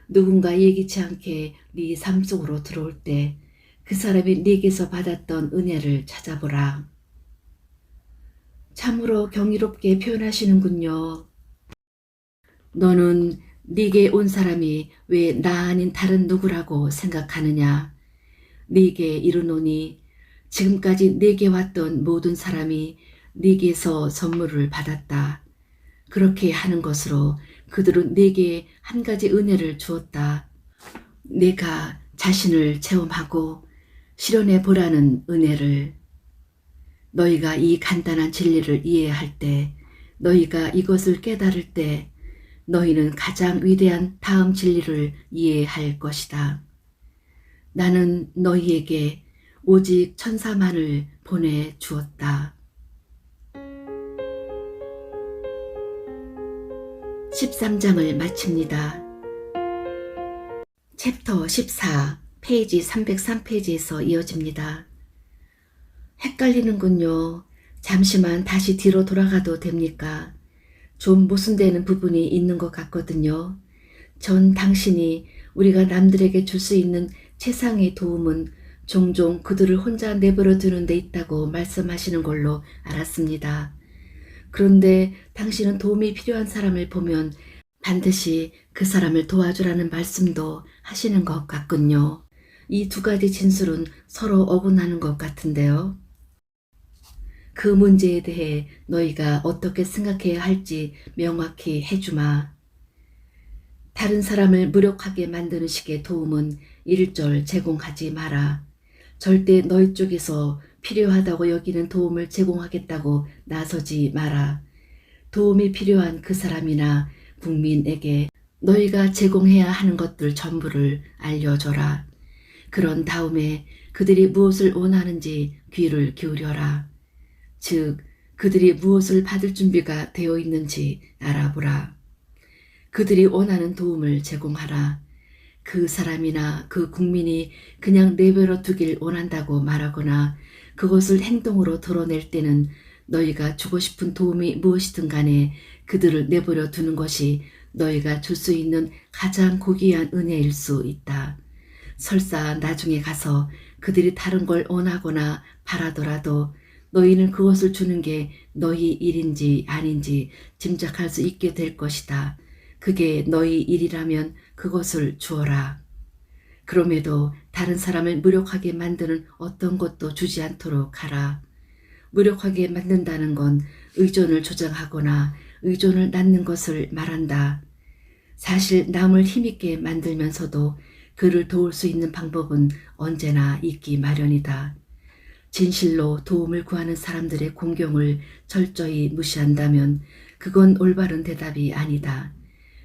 누군가 예기치 않게 네 삶 속으로 들어올 때 그 사람이 네게서 받았던 은혜를 찾아보라. 참으로 경이롭게 표현하시는군요. 너는 네게 온 사람이 왜 나 아닌 다른 누구라고 생각하느냐. 네게 이르노니 지금까지 네게 왔던 모든 사람이 네게서 선물을 받았다. 그렇게 하는 것으로 그들은 네게 한 가지 은혜를 주었다. 내가 자신을 체험하고 실현해 보라는 은혜를. 너희가 이 간단한 진리를 이해할 때, 너희가 이것을 깨달을 때 너희는 가장 위대한 다음 진리를 이해할 것이다. 나는 너희에게 오직 천사만을 보내주었다. 13장을 마칩니다. 챕터 14, 페이지 303페이지에서 이어집니다. 헷갈리는군요. 잠시만 다시 뒤로 돌아가도 됩니까? 좀 모순되는 부분이 있는 것 같거든요. 전 당신이 우리가 남들에게 줄 수 있는 최상의 도움은 종종 그들을 혼자 내버려 두는 데 있다고 말씀하시는 걸로 알았습니다. 그런데 당신은 도움이 필요한 사람을 보면 반드시 그 사람을 도와주라는 말씀도 하시는 것 같군요. 이 두 가지 진술은 서로 어긋나는 것 같은데요. 그 문제에 대해 너희가 어떻게 생각해야 할지 명확히 해주마. 다른 사람을 무력하게 만드는 식의 도움은 일절 제공하지 마라. 절대 너희 쪽에서 필요하다고 여기는 도움을 제공하겠다고 나서지 마라. 도움이 필요한 그 사람이나 국민에게 너희가 제공해야 하는 것들 전부를 알려줘라. 그런 다음에 그들이 무엇을 원하는지 귀를 기울여라. 즉, 그들이 무엇을 받을 준비가 되어 있는지 알아보라. 그들이 원하는 도움을 제공하라. 그 사람이나 그 국민이 그냥 내버려 두길 원한다고 말하거나 그것을 행동으로 드러낼 때는 너희가 주고 싶은 도움이 무엇이든 간에 그들을 내버려 두는 것이 너희가 줄 수 있는 가장 고귀한 은혜일 수 있다. 설사 나중에 가서 그들이 다른 걸 원하거나 바라더라도 너희는 그것을 주는 게 너희 일인지 아닌지 짐작할 수 있게 될 것이다. 그게 너희 일이라면 그것을 주어라. 그럼에도 다른 사람을 무력하게 만드는 어떤 것도 주지 않도록 하라. 무력하게 만든다는 건 의존을 조장하거나 의존을 낳는 것을 말한다. 사실 남을 힘있게 만들면서도 그를 도울 수 있는 방법은 언제나 있기 마련이다. 진실로 도움을 구하는 사람들의 공경을 철저히 무시한다면 그건 올바른 대답이 아니다.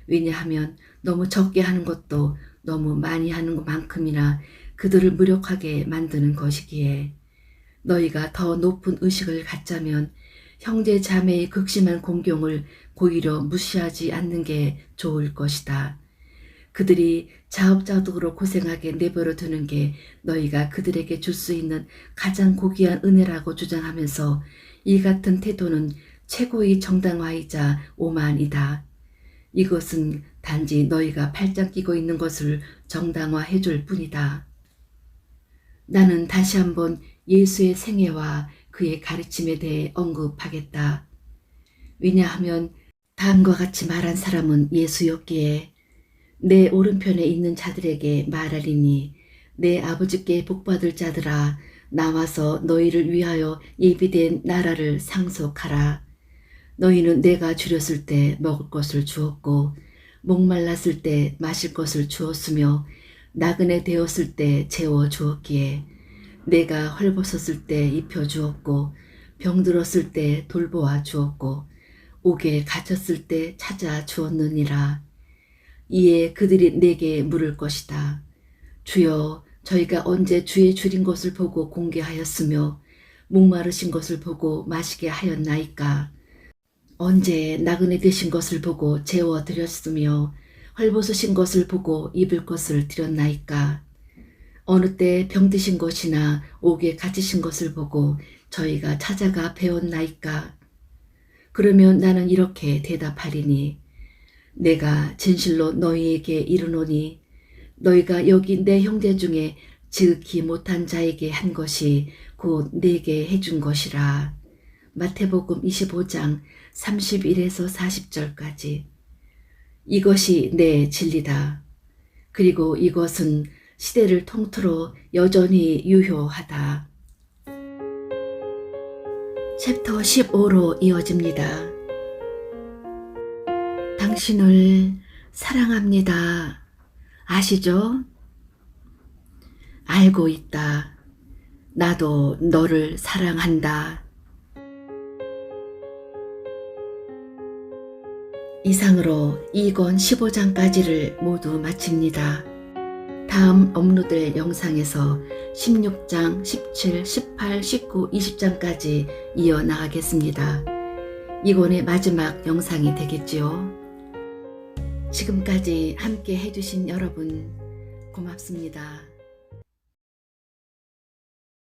왜냐하면 너무 적게 하는 것도 너무 많이 하는 것만큼이나 그들을 무력하게 만드는 것이기에 너희가 더 높은 의식을 갖자면 형제 자매의 극심한 공경을 고의로 무시하지 않는 게 좋을 것이다. 그들이 자업자득으로 고생하게 내버려 두는 게 너희가 그들에게 줄 수 있는 가장 고귀한 은혜라고 주장하면서 이 같은 태도는 최고의 정당화이자 오만이다. 이것은 단지 너희가 팔짱 끼고 있는 것을 정당화해 줄 뿐이다. 나는 다시 한번 예수의 생애와 그의 가르침에 대해 언급하겠다. 왜냐하면 다음과 같이 말한 사람은 예수였기에 내 오른편에 있는 자들에게 말하리니 내 아버지께 복받을 자들아 나와서 너희를 위하여 예비된 나라를 상속하라. 너희는 내가 줄였을 때 먹을 것을 주었고 목말랐을 때 마실 것을 주었으며 나그네 되었을 때 재워 주었기에 내가 헐벗었을 때 입혀 주었고 병들었을 때 돌보아 주었고 옥에 갇혔을 때 찾아 주었느니라. 이에 그들이 내게 물을 것이다. 주여, 저희가 언제 주의 줄인 것을 보고 공개하였으며 목마르신 것을 보고 마시게 하였나이까? 언제 나그네 되신 것을 보고 재워 드렸으며 헐벗으신 것을 보고 입을 것을 드렸나이까? 어느 때 병드신 것이나 옥에 갇히신 것을 보고 저희가 찾아가 배웠나이까? 그러면 나는 이렇게 대답하리니 내가 진실로 너희에게 이르노니 너희가 여기 내 형제 중에 지극히 못한 자에게 한 것이 곧 내게 해준 것이라. 마태복음 25장 31에서 40절까지. 이것이 내 진리다. 그리고 이것은 시대를 통틀어 여전히 유효하다. 챕터 15로 이어집니다. 당신을 사랑합니다. 아시죠? 알고 있다. 나도 너를 사랑한다. 이상으로 2권 15장까지를 모두 마칩니다. 다음 업로드될 영상에서 16장, 17, 18, 19, 20장까지 이어나가겠습니다. 이권의 마지막 영상이 되겠지요. 지금까지 함께 해주신 여러분 고맙습니다.